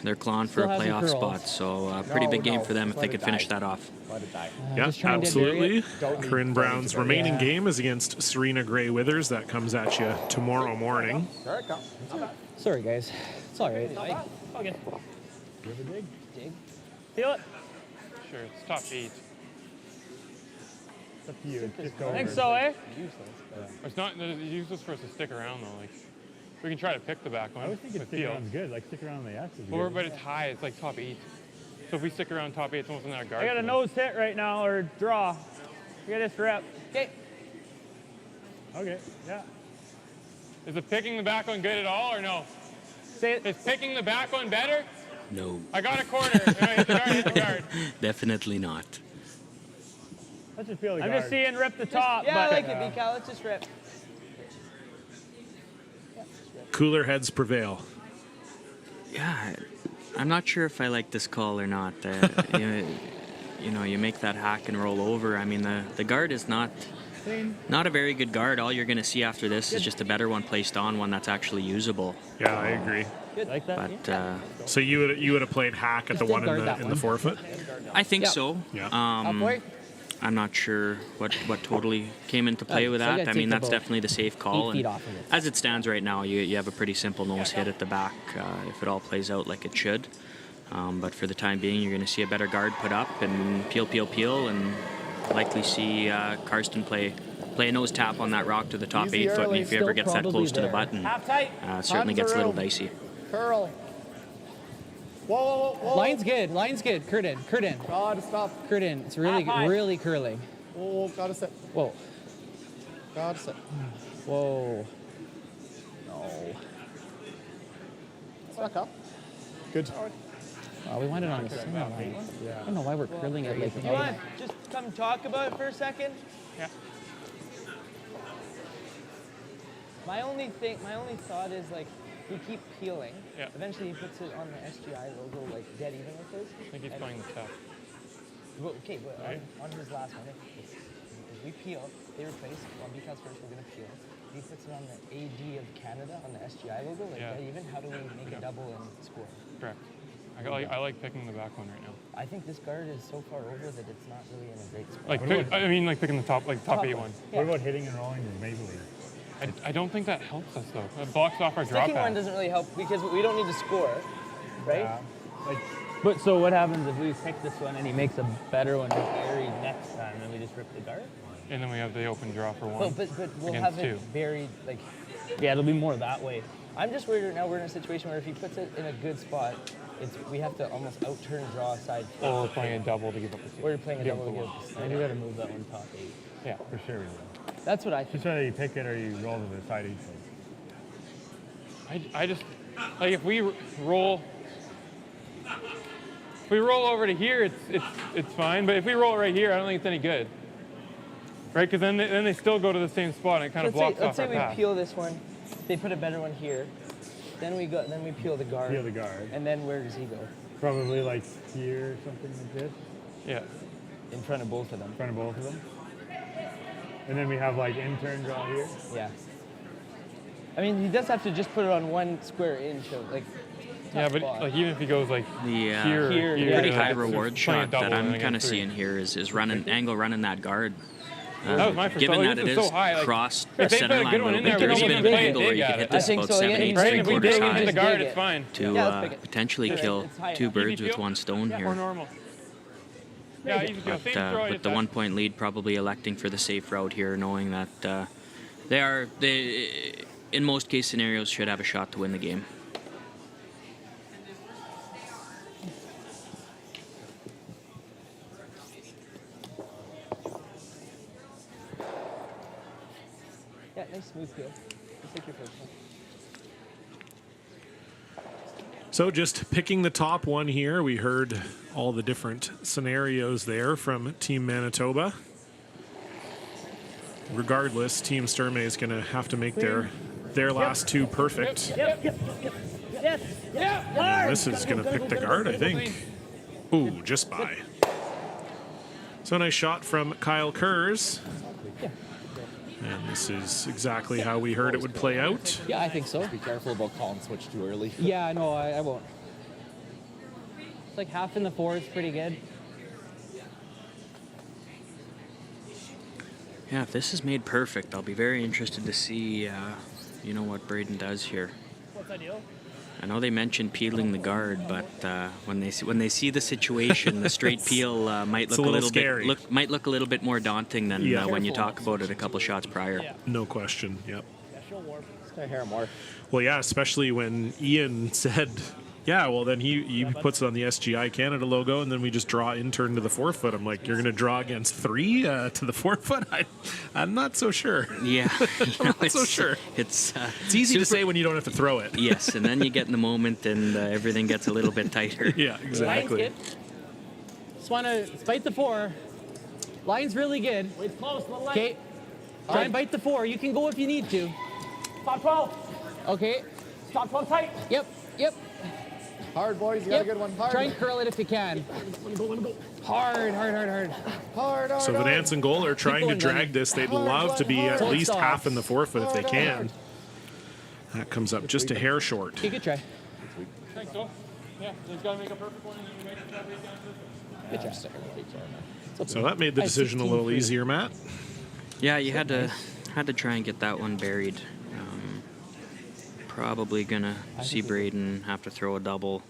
they're clawing for Still a has some playoff curls. spot. So pretty big game for them if Let they it could die. finish that off. Let it die. Yeah, just trying to bury absolutely. Don't need- Corinne don't Brown's need to bury remaining it. game is against Serena Gray Withers. That comes at you tomorrow morning. There it comes. Sorry, guys. It's all right. Okay. Give a dig. Dig. Feel it? Sure, it's top 8. It's up to you. Kick over. Think so, eh? It's not it's useless for us to stick around though. Like we can try to pick the back one. I was thinking with stick feel. around's good. Like stick around on the X is Or, good. but it's high. It's like top 8. So if we stick around top 8, it's almost in that guard. I got a for them. nose hit right now, or draw. You got this rep. Okay. Okay, yeah. Is the picking the back one good at all or no? Say it. Is picking the back one better? No, I got a corner. And I hit the guard. Hit the guard. definitely not. Let's just feel the I'm guard. just seeing rip the top. Yeah, I but like it, B-Cal. Let's just rip. Cooler heads prevail. Yeah, I'm not sure if I like this call or not. You know, you make that hack and roll over. I mean, the guard is not a very good guard. All you're going to see after this is just a better one placed on one that's actually usable. Yeah, I agree. Like that? But So you would have played hack at the one guard that in one. the forefeit. I think Yeah. so. Yeah. I'm not sure what totally came into play with so you that. gotta I mean, take that's about definitely the safe call. 8 feet And off of it. as it stands right now, you have a pretty simple nose hit at the back if it all plays out like it should. But for the time being, you're going to see a better guard put up and peel, and likely see Karsten play a nose tap on that rock to the top Easy 8 foot. And early, if he ever still gets that probably close to the there. button, half tight. it certainly gets a little room. dicey. Curl. Whoa, whoa, whoa. Line's good. Line's good. Curtin. Gotta stop. Curtin. It's really, Half high. really curling. Oh, gotta sit. Whoa. Gotta sit. Whoa. No. Back up. Good. Oh, we wanted on the center line. I don't know why we're curling it like You want to just come talk about it for a second? Yeah. My only thought is like, we keep peeling. Yeah. Eventually he puts it on the SGI logo like dead even with this. I think he's playing the tap. Well, okay, but Right. on his last one, if we peel, they replace, on BCAL's first, we're going to peel. He puts it on the AD of Canada, on the SGI logo, like Yeah. dead even. How do we make a double and score? Correct. I like picking the back one right now. I think this guard is so far over that it's not really in a great spot. Like I mean, like picking the top 8 one. What about hitting and rolling with Maybelline? I don't think that helps us though. It blocks off our drop Sticking one pass. doesn't really help because we don't need to score, right? Yeah. Like, But so what happens if we pick this one and he makes a better one buried next time, then we just rip the guard? And then we have the open draw for one. Well, but we'll against have it two. buried, like, Yeah, it'll be more that way. I'm just worried right now we're in a situation where if he puts it in a good spot, we have to almost out-turn draw side. Or we're playing a double to give up the 2. Or you're playing a Give double up to the give one. up the Maybe we gotta move that one top 8. Yeah. for sure we will. That's what I think. Just whether you pick it or you roll to the side each I just like if we roll over to here, it's fine. But if we roll it right here, I don't think it's any good. Right? Because then they still go to the same spot and it kind of blocks Let's off our say we path. peel this one, they put a better one here, then we peel the guard. Peel the guard. And then where does he go? Probably like here or something like this. Yeah. In front of both of them. In front of both of them. And then we have like in-turn draw here. Yeah. I mean, he does have to just put it on one square inch of like. Yeah, top but spot. like even if he goes like The here, pretty like, high it's reward just playing a shot double that I'm and kind of against 3. seeing here is running that guard. That was my first Given thought. that This it is is so high, like, crossed if they center put a line good a one little in bit, there, there's we been can a dig it. angle where you I can hit this think about so, yeah. 7/8, Right, if we 3/4 dig it high into the Just guard, dig it's it. fine. to Yeah, let's pick it. potentially Right, kill it's high 2 enough. birds Easy with feel? 1 stone Or here. normal. Yeah, easy feel. Same throw. I But hit the that. 1-point lead probably electing for the safe route here, knowing that they in most case scenarios should have a shot to win the game. Yeah, nice smooth peel. Just like your first one. So just picking the top one here, we heard all the different scenarios there from Team Manitoba. Regardless, Team Sturmey is going to have to make their last 2 perfect. And this is going to pick the guard, I think. Ooh, just by. So nice shot from Kyle Kurz. And this is exactly how we heard it would play out. Yeah, I think so. Be careful about calling switch too early. Yeah, no, I won't. like half in the 4 is pretty good. Yeah, if this is made perfect, I'll be very interested to see, you know, what Braden does here. What's ideal? I know they mentioned peeling the guard, but when they see the situation, the straight peel might look a little bit might look a little bit more daunting than when you talk about it a couple shots prior. Yeah. No question. Yep. Yeah, she'll warp. It's gonna hair more. Well, yeah, especially when Ian said, yeah, well, then he puts it on the SGI Canada logo, and then we just draw intern to the 4 foot. I'm like, you're going to draw against 3 to the 4 foot? I'm not so sure. Yeah. I'm not so sure. It's easy to say when you don't have to throw it. Yes, and then you get in the moment, and everything gets a little bit tighter. Yeah, exactly. Just want to bite the 4. Line's really good. Wait, close. Okay. Try and bite the 4. You can go if you need to. Stop 12. Okay. Stop 12 tight. Yep. Hard, boys. You got a good one. Hard. Try and curl it if you can. Let me go. Hard. So the Nance and Goal are trying to drag this. They'd love to be at least half in the 4 foot if they can. That comes up just a hair short. Okay, good try. Thanks, so. Yeah, they've got to make a perfect one, and then you make it that way down. Good try. So that made the decision a little easier, Matt. Yeah, you had to try and get that one buried. Probably gonna see Braden have to throw a double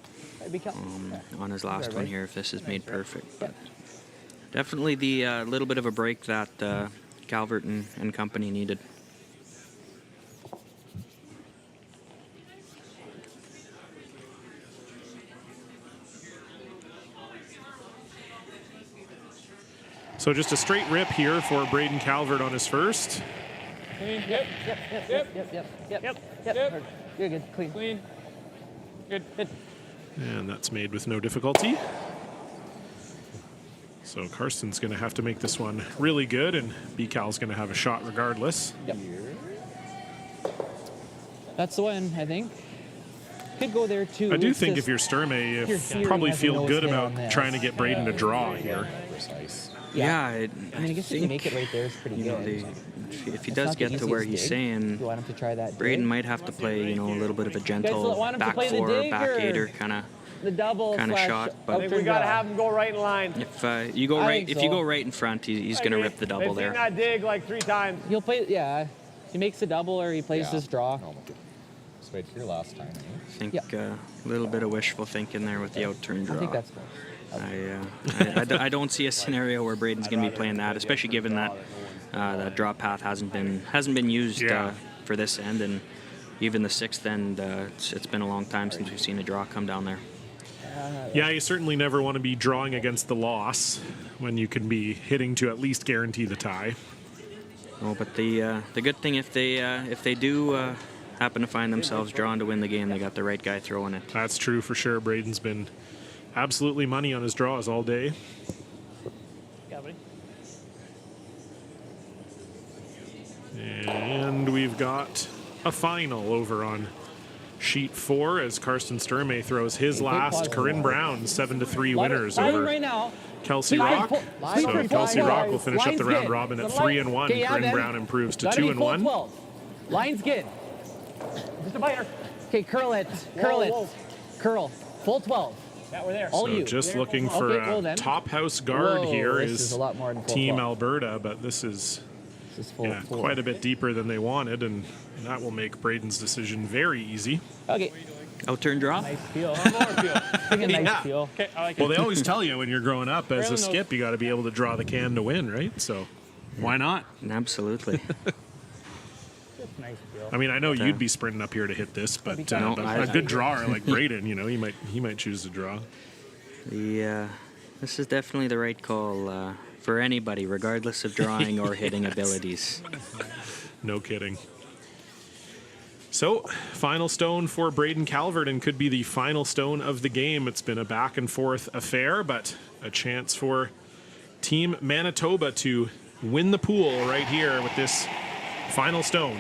on his last one here if this is made perfect. But definitely the little bit of a break that Calvert and company needed. So just a straight rip here for Braden Calvert on his first. Yep. You're good. Clean. Good. And that's made with no difficulty. So Karsten's going to have to make this one really good, and BCal's going to have a shot regardless. Yep. That's the one, I think. Could go there too. I do think if you're Sturmey, you probably feel good about trying to get Braden to draw here. Yeah, I mean, I guess if you make it right there, it's pretty good. If he does get to where he's saying, you want him to try that Braden might have to play, a little bit of a gentle back 4, back 8er kind of the double shot. But I think we got to have him go right in line. If you go right, if you go right in front, he's going to rip the double there. They've seen that dig like 3 times. He'll play, yeah. He makes a double or he plays this draw. Just wait for your last time. I think a little bit of wishful thinking there with the outturn draw. I think that's good. I don't see a scenario where Braden's going to be playing that, especially given that that draw path hasn't been used for this end, and even the 6th end. It's been a long time since we've seen a draw come down there. Yeah, you certainly never want to be drawing against the loss when you can be hitting to at least guarantee the tie. Oh, but the good thing if they do happen to find themselves drawn to win the game, they got the right guy throwing it. That's true for sure. Braden's been absolutely money on his draws all day. Yeah, buddy. And we've got a final over on sheet 4 as Karsten Sturmey throws his last. Corinne Brown 7-3 winners over right now. Kelsey Rock. So Kelsey Rock will finish up the round robin at 3-1. Corinne Brown improves to 2-1. Line's good. Just a biter. Okay, curl it. Curl. Full 12. Yeah, we're there. All so you. just looking for a top house guard here is a lot more than Team 12. Alberta, but this is quite a bit deeper than they wanted, and that will make Braden's decision very easy. Okay. Outturn draw? Nice peel. More peel. Take a nice peel. Okay, I like it. Well, they always tell you when you're growing up as a skip, you got to be able to draw the can to win, right? So why not? Absolutely. Nice peel. I mean, I know you'd be sprinting up here to hit this, but a good drawer like Braden, he might choose to draw. This is definitely the right call for anybody, regardless of drawing or hitting abilities. No kidding. So, final stone for Braden Calvert, and could be the final stone of the game. It's been a back and forth affair, but a chance for Team Manitoba to win the pool right here with this final stone.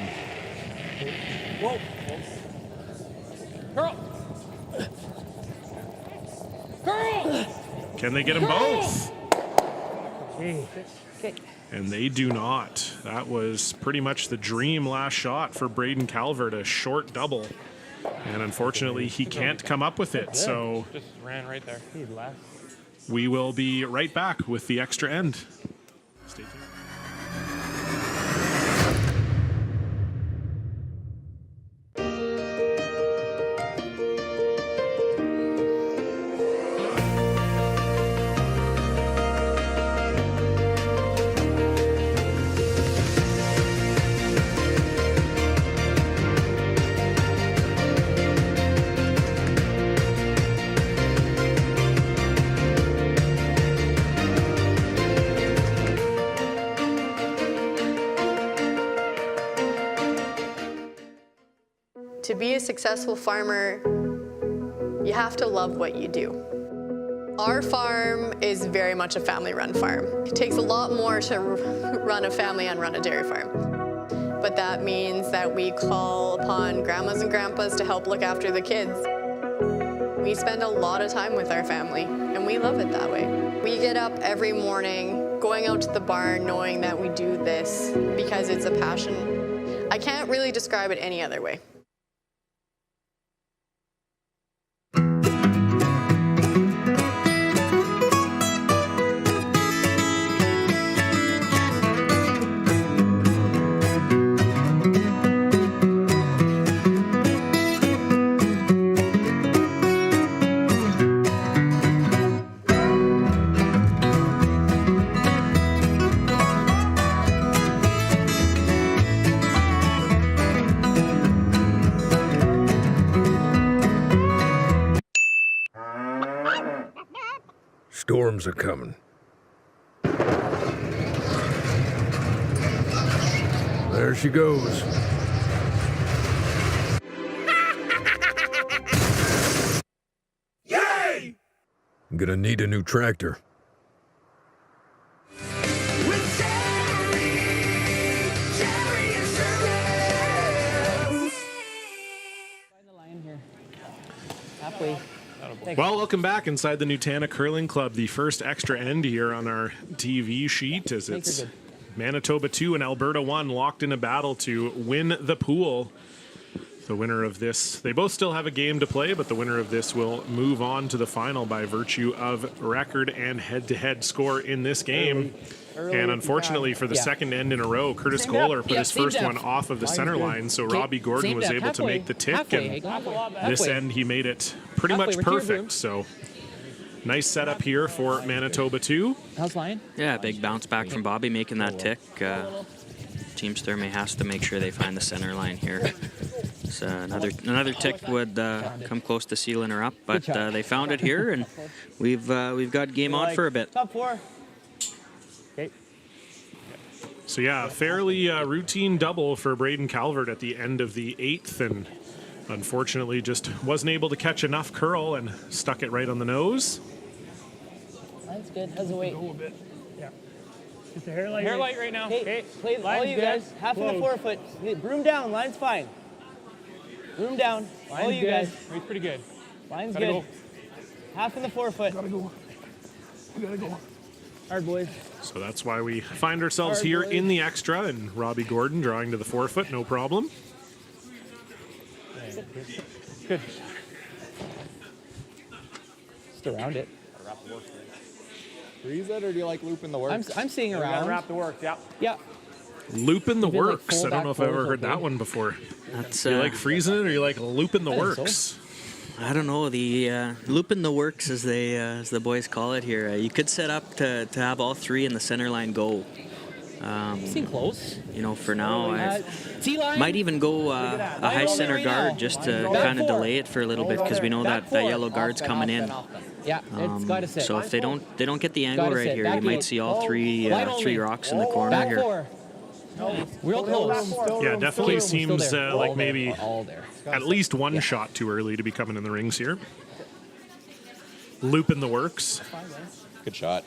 Whoa. Curl. Can they get them both? Okay. And they do not. That was pretty much the dream last shot for Braden Calvert, a short double And unfortunately, he can't come up with it. So Just ran right there. we will be right back with the extra end. Stay tuned. To be a successful farmer, you have to love what you do. Our farm is very much a family-run farm. It takes a lot more to run a family and run a dairy farm. But that means that we call upon grandmas and grandpas to help look after the kids. We spend a lot of time with our family, and we love it that way. We get up every morning, going out to the barn, knowing that we do this because it's a passion. I can't really describe it any other way. Storms are coming. There she goes. Yay! I'm gonna need a new tractor. Halfway. Well, welcome back inside the Nutana Curling Club, the first extra end here on our TV sheet as it's Manitoba 2 and Alberta 1 locked in a battle to win the pool. The winner of this, they both still have a game to play, but the winner of this will move on to the final by virtue of record and head-to-head score in this game. And unfortunately for the second end in a row, Curtis Kohler put his first one off of the center line, so Robbie Gordon was able to make the tick, and this end he made it pretty much perfect. So nice setup here for Manitoba 2. How's line? Yeah, big bounce back from Bobby making that tick. Team Sturmey has to make sure they find the center line here. So another tick would come close to sealing her up, but they found it here, and we've got game on for a bit. Top four. Okay. So yeah, fairly routine double for Braden Calvert at the end of the 8th, and unfortunately just wasn't able to catch enough curl and stuck it right on the nose. Line's good. How's the weight? A bit. Yeah. It's a hair light. Hair light right now. Okay, play all you guys. Half of the forefoot. Broom down. Line's fine. Broom down. All you guys. Weight's pretty good. Line's Gotta good. go. Half in the forefoot. Gotta go. We gotta go. Hard, boys. So that's why we find ourselves here in the extra, and Robbie Gordon drawing to the forefoot, no problem. Good. Just around it. Freeze it, or do you like looping the works? I'm seeing We around. gotta wrap the works, yeah. Yeah. Looping the Even, like, works. full I don't know back if I've ever fours, heard that okay. one before. That's You like freezing it, or you like looping the I think works? I don't know, the looping the works, as the boys call it here. You could set up to have all three in the center line go. Seem close. You know, for now, I T-line. might even go a high center guard just to kind of delay it for a little bit, because we know that yellow guard's coming in. Yeah, it's got to sit. So if they don't get the angle Gotta right sit. here, Back you might eight. see all three rocks in the corner Back here. four. Real close. Yeah, definitely Still seems there. like All maybe there. All there. at least one shot too early to be coming in the rings here. Looping the works. Good shot.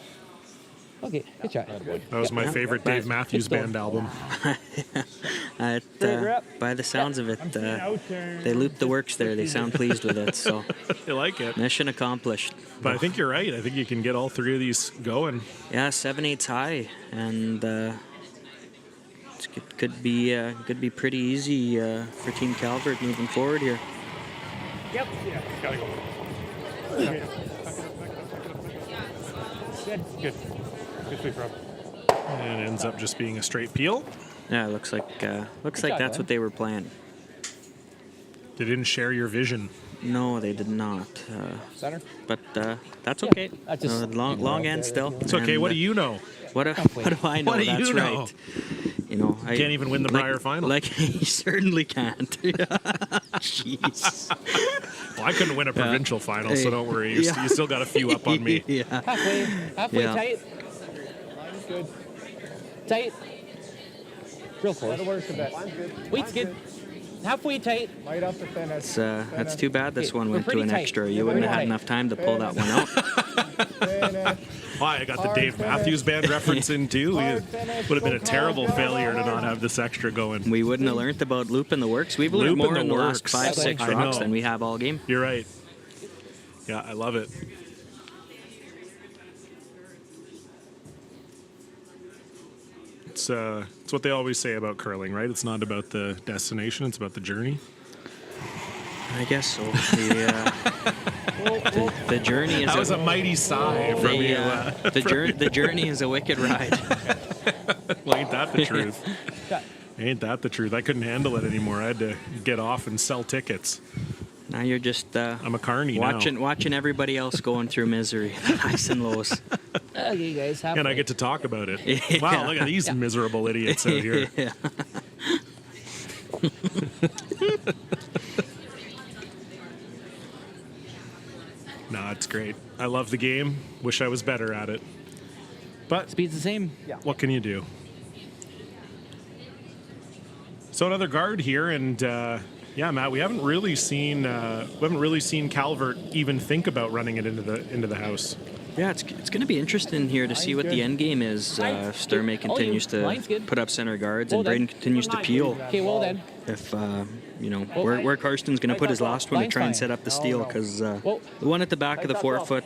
Okay, good shot. That was my favorite Dave Matthews Band album. By the sounds of it, they looped the works there. They sound pleased with it, so I like it. Mission accomplished. But I think you're right. I think you can get all three of these going. Yeah, 7/8 high, and it could be pretty easy for Team Calvert moving forward here. Yep. Yeah, gotta go. Okay. Good. Good. Good sweep, Rob. And it ends up just being a straight peel. Yeah, it looks like job, that's man. what they were playing. They didn't share your vision. No, they did not. Center. But that's okay. That's just long end still. It's okay. What do you know? What do I know? What do That's you know? right. You know, I Can't even win the Brier final. Like he certainly can't. Jeez. Well, I couldn't win a provincial final, so don't worry. You still got a few up on me. Yeah. Halfway Yeah. tight. Line's good. Tight. Real close. That'll work a bit. Line's good. Weight's good. Halfway tight. Light up the finish. That's too bad this one We're went to pretty an tight. extra. We're You wouldn't have pretty had tight. enough time to pull that one out. Finish. Why? I got the Dave Matthews Band reference in too. It would have been a terrible failure to not have this extra going. We wouldn't have learned about loop in the works. We've learned Loop in more the in the last works. 5-6 I rocks know. than we have all game. You're right. Yeah, I love it. It's what they always say about curling, right? It's not about the destination; it's about the journey. I guess so. The journey is That was a mighty sigh from you. the journey is a wicked ride. Well, ain't that the truth? Ain't that the truth? I couldn't handle it anymore. I had to get off and sell tickets. Now you're just I'm a carny watching everybody else going through misery, the highs and lows. Okay, guys. Halfway. And I get to talk about it. Yeah. Wow, look at these miserable idiots out here. Yeah. No, it's great. I love the game. Wish I was better at it. But Speed's the same. what can you do? So another guard here, and yeah, Matt, we haven't really seen Calvert even think about running it into the house. Yeah, it's going to be interesting here to see what the end game is. If Sturmey continues to put up center guards and Braden continues to peel. Okay, well then. If where Karsten's going to put his last one to try and set up the steal, because the one at the back of the forefoot,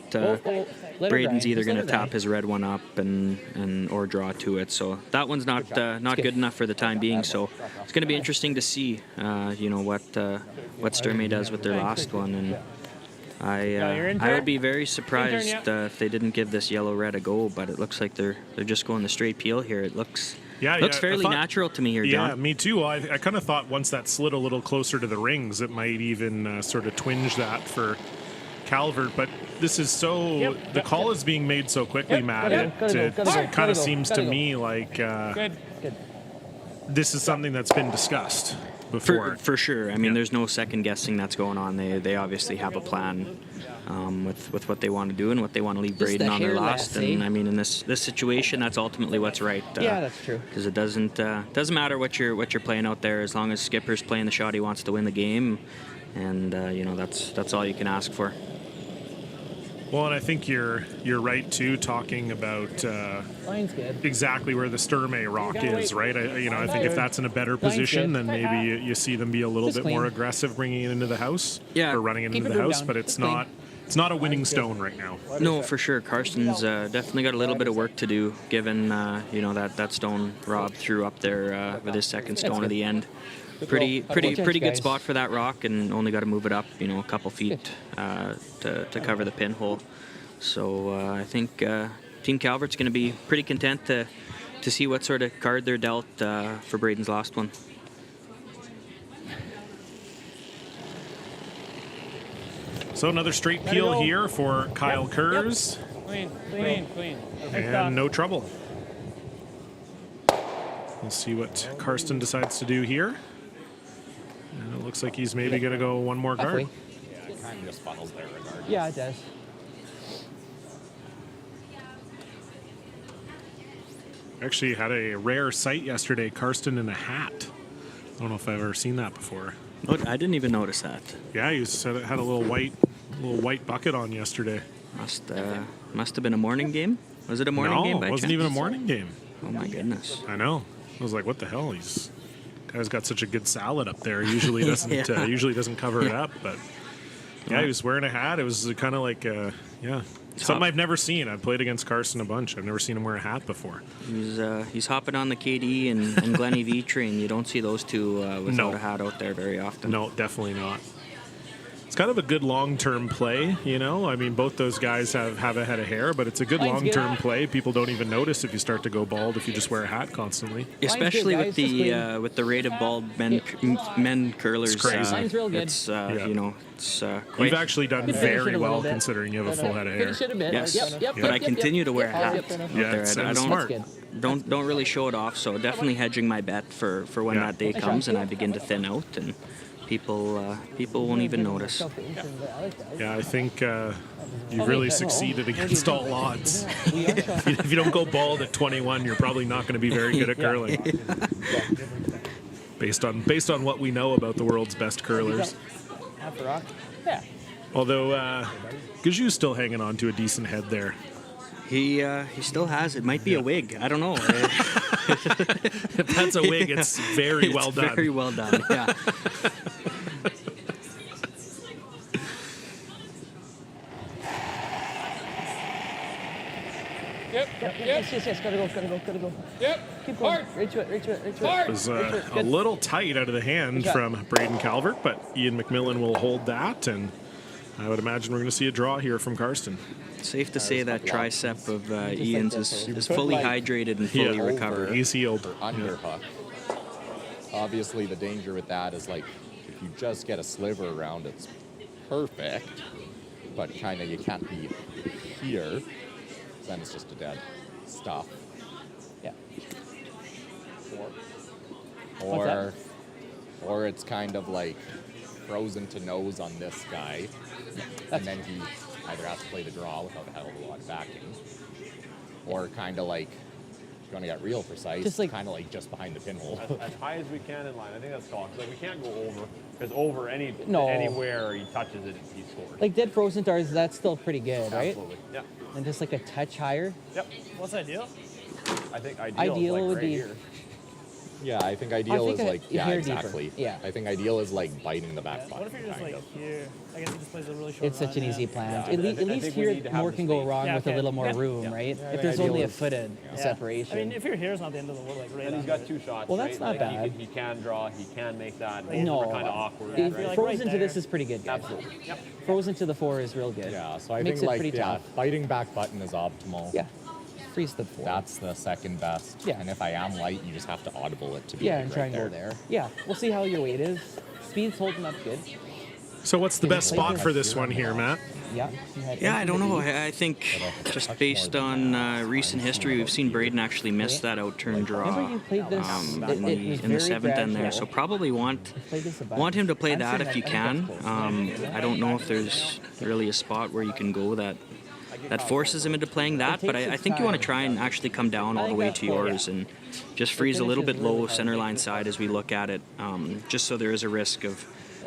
Braden's either going to tap his red one up and or draw to it. So that one's not good enough for the time being. So it's going to be interesting to see what Sturmey does with their last one. And I would be very surprised if they didn't give this yellow-red a go, but it looks like they're just going the straight peel here. It looks fairly natural to me here, John. Yeah, me too. I kind of thought once that slid a little closer to the rings, it might even sort of twinge that for Calvert. But this is the call is being made so quickly, Matt. It kind of seems to me like this is something that's been discussed before. For sure. I mean, there's no second guessing that's going on. They obviously have a plan with what they want to do and what they want to leave Braden on their last. And I mean, in this situation, that's ultimately what's right. Yeah, that's true. Because it doesn't matter what you're playing out there, as long as Skipper's playing the shot he wants to win the game, and that's all you can ask for. Well, and I think you're right too, talking about Line's good. exactly where the Sturmey rock is, right? I think if that's in a better position, then maybe you see them be a little bit more aggressive bringing it into the house, or running it into the house. But it's not a winning stone right now. No, for sure. Karsten's definitely got a little bit of work to do, given that stone Rob threw up there with his second stone at the end. Pretty good spot for that rock, and only got to move it up, a couple feet to cover the pinhole. So I think Team Calvert's going to be pretty content to see what sort of card they're dealt for Braden's last one. So another straight peel here for Kyle Kurz. Clean. And no trouble. We'll see what Karsten decides to do here. And it looks like he's maybe going to go one more guard. Yeah, it kind of just funnels there regardless. Yeah, it does. Actually had a rare sight yesterday, Karsten in a hat. I don't know if I've ever seen that before. Oh, I didn't even notice that. Yeah, he had a little white bucket on yesterday. Must have been a morning game? Was it a morning game by No, it wasn't chance? even a morning game. Oh my goodness. I know. I was like, what the hell? Guy's got such a good salad up there. Usually doesn't usually doesn't cover it up, but yeah, he was wearing a hat. It was kind of like something I've never seen. I've played against Karsten a bunch. I've never seen him wear a hat before. He's hopping on the KD and Glennie V train. You don't see those two without a hat out there very often. No, definitely not. kind of a good long-term play, you know. I mean, both those guys have a head of hair, but it's a good long-term play. People don't even notice if you start to go bald if you just wear a hat constantly. Especially with the rate of bald men curlers. It's crazy. Line's real good. It's you know, it's quite. You've actually done very well considering you have a full head of hair. Finish it a bit. Yes, but I continue to wear a hat. Yeah, I don't smart. don't really show it off. So definitely hedging my bet for when that day comes and I begin to thin out and people won't even notice. Yeah, I think you've really succeeded against all odds. If you don't go bald at 21, you're probably not going to be very good at curling. Based on what we know about the world's best curlers. Yeah. Although Gaju's still hanging on to a decent head there. He still has it. Might be a wig. I don't know. If that's a wig, it's very well done. Very well done. Yeah. Yep. Yes. Gotta go. Yep. Keep going. Hard. Right to it. Hard. It was a little tight out of the hand from Braden Calvert, but Ian McMillan will hold that, and I would imagine we're going to see a draw here from Karsten. Safe to say that tricep of Ian's is fully hydrated and fully recovered. He's healed. Underhook. Obviously, the danger with that is like if you just get a sliver around, it's perfect, but kind of you can't be here. Then it's just a dead stuff. Yeah. Or it's kind of like frozen to nose on this guy, and then he either has to play the draw without a hell of a lot of backing, or kind of like, if you want to get real precise, just like, kind of like just behind the pinhole. As high as we can in line. I think that's called. Like we can't go over, because over anywhere he touches it, he scores. like dead frozen darts, that's still pretty good, right? Absolutely. Yeah. And just like a touch higher. Yep. What's ideal? I think ideal is like would right be. here. Yeah, I think ideal is like, yeah, hair exactly. deeper. Yeah. I think ideal is like biting the back button. What if you're just like here? I guess he just plays a really short It's such an line, easy plan. Yeah, at I least think we here, need to have more the can go space. wrong Yeah, with a okay. little more Yeah. room, Yeah. right? Yeah, If there's ideal only a is- footed Yeah. separation. I mean, if you're here, it's not the end of the world. Like right And he's under got it. 2 shots. Well, that's right? not Like, bad. He can draw. He can make that. No. Kind of awkward. If right? like frozen right to this there. is pretty good, guys. Absolutely. Yep. Frozen to the 4 is real good. Yeah, so I Makes think it like pretty tough. biting back button is optimal. Yeah. Freeze the 4. That's the second best. Yeah. And if I am light, you just have to audible it to be yeah, like and try right and go there. Yeah, we'll see how your weight is. Speed's holding up good. So what's the best spot for this one here, Matt? Yeah. Yeah, I don't know. I think just based on recent history, we've seen Braden actually miss that out-turn draw Remember you played this? in It was the very 7th end there. gradual. So probably want him to play that if you can. I don't know if there's really a spot where you can go that forces him into playing that, but I think you want to try and actually come down all the way to yours and just freeze a little bit low center line side as we look at it, just so there is a risk of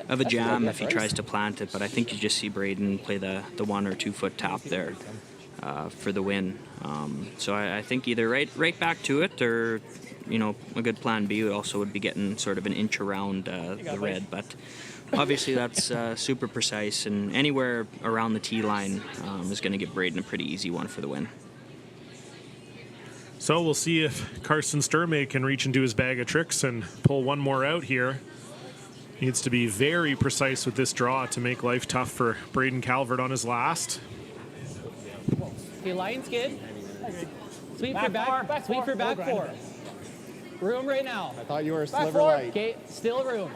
a jam if he tries to plant it. But I think you just see Braden play the 1 or 2 foot tap there for the win. So I think either right back to it, or a good plan B also would be getting sort of an inch around the red. But obviously that's super precise, and anywhere around the tee line is going to give Braden a pretty easy one for the win. So we'll see if Karsten Sturmay can reach into his bag of tricks and pull one more out here. Needs to be very precise with this draw to make life tough for Braden Calvert on his last. Okay, line's good. Sweep for back. Sweep for back 4. Room right now. I thought you were a sliver light. Okay, still room.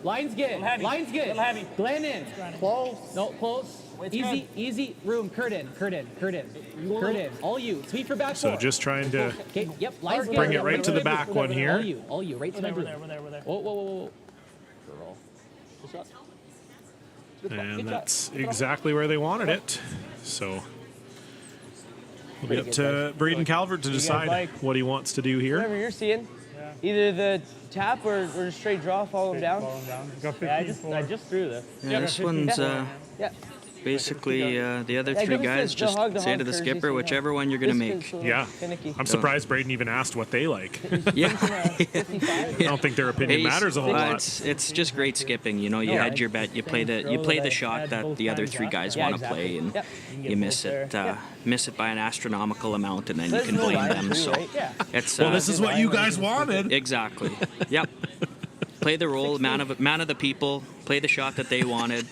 Line's good. Line's good. heavy. Glenn in. Close. No, close. Easy. Room. Curtain. All you. Sweep for back 4. So just trying to Okay, yep. Line's good. bring it right to the back one here. All you. Right to my room. We're there. Whoa. And that's exactly where they wanted it. So it'll be up to Braden Calvert to decide what he wants to do here. Whatever you're seeing. Either the tap or just straight draw, follow him down. I just threw this. Yeah, this one's basically the other 3 guys just say to the skipper whichever one you're going to make. Yeah, I'm surprised Braden even asked what they like. Yeah. I don't think their opinion matters a whole lot. It's just great skipping. You hedge your bet. You play the shot that the other 3 guys want to play, and you miss it by an astronomical amount, and then you can blame them. So it's well, this is what you guys wanted. Exactly. Yep. Play the role, man of the people. Play the shot that they wanted.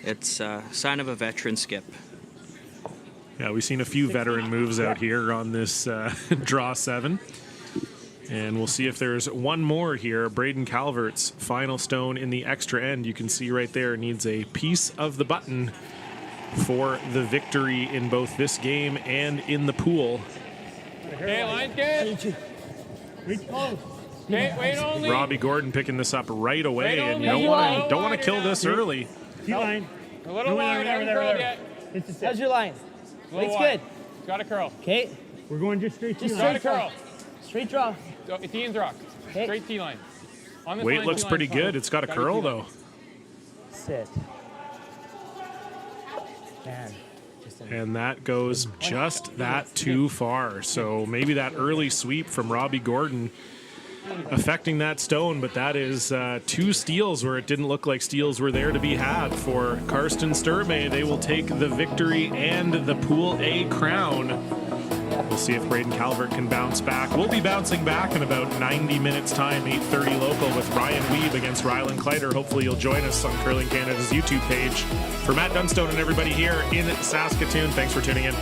it's a sign of a veteran skip. Yeah, we've seen a few veteran moves out here on this draw 7. And we'll see if there's one more here. Braden Calvert's final stone in the extra end. You can see right there, needs a piece of the button for the victory in both this game and in the pool. Okay, line's good. Reach close. Okay, wait only. Robbie Gordon picking this up right away, Wait and you only. don't want to kill this early. T-line. A little wide, haven't curled yet. How's your line? Weight's good. It's got a curl. Okay. We're going just straight Just T-line. Got a curl. Straight draw. So, it's Ian's rock. Okay. Straight T-line. On this Weight line, looks T-line's pretty fine. good. It's got a curl, though. Sit. Man. And that goes just that too far. So maybe that early sweep from Robbie Gordon affecting that stone, but that is 2 steals where it didn't look like steals were there to be had for Karsten Sturmay. They will take the victory and the Pool A crown. We'll see if Braden Calvert can bounce back. We'll be bouncing back in about 90 minutes time, 8:30 local, with Ryan Weeb against Rylan Kleider. Hopefully you'll join us on Curling Canada's YouTube page. For Matt Dunstone and everybody here in Saskatoon, thanks for tuning in.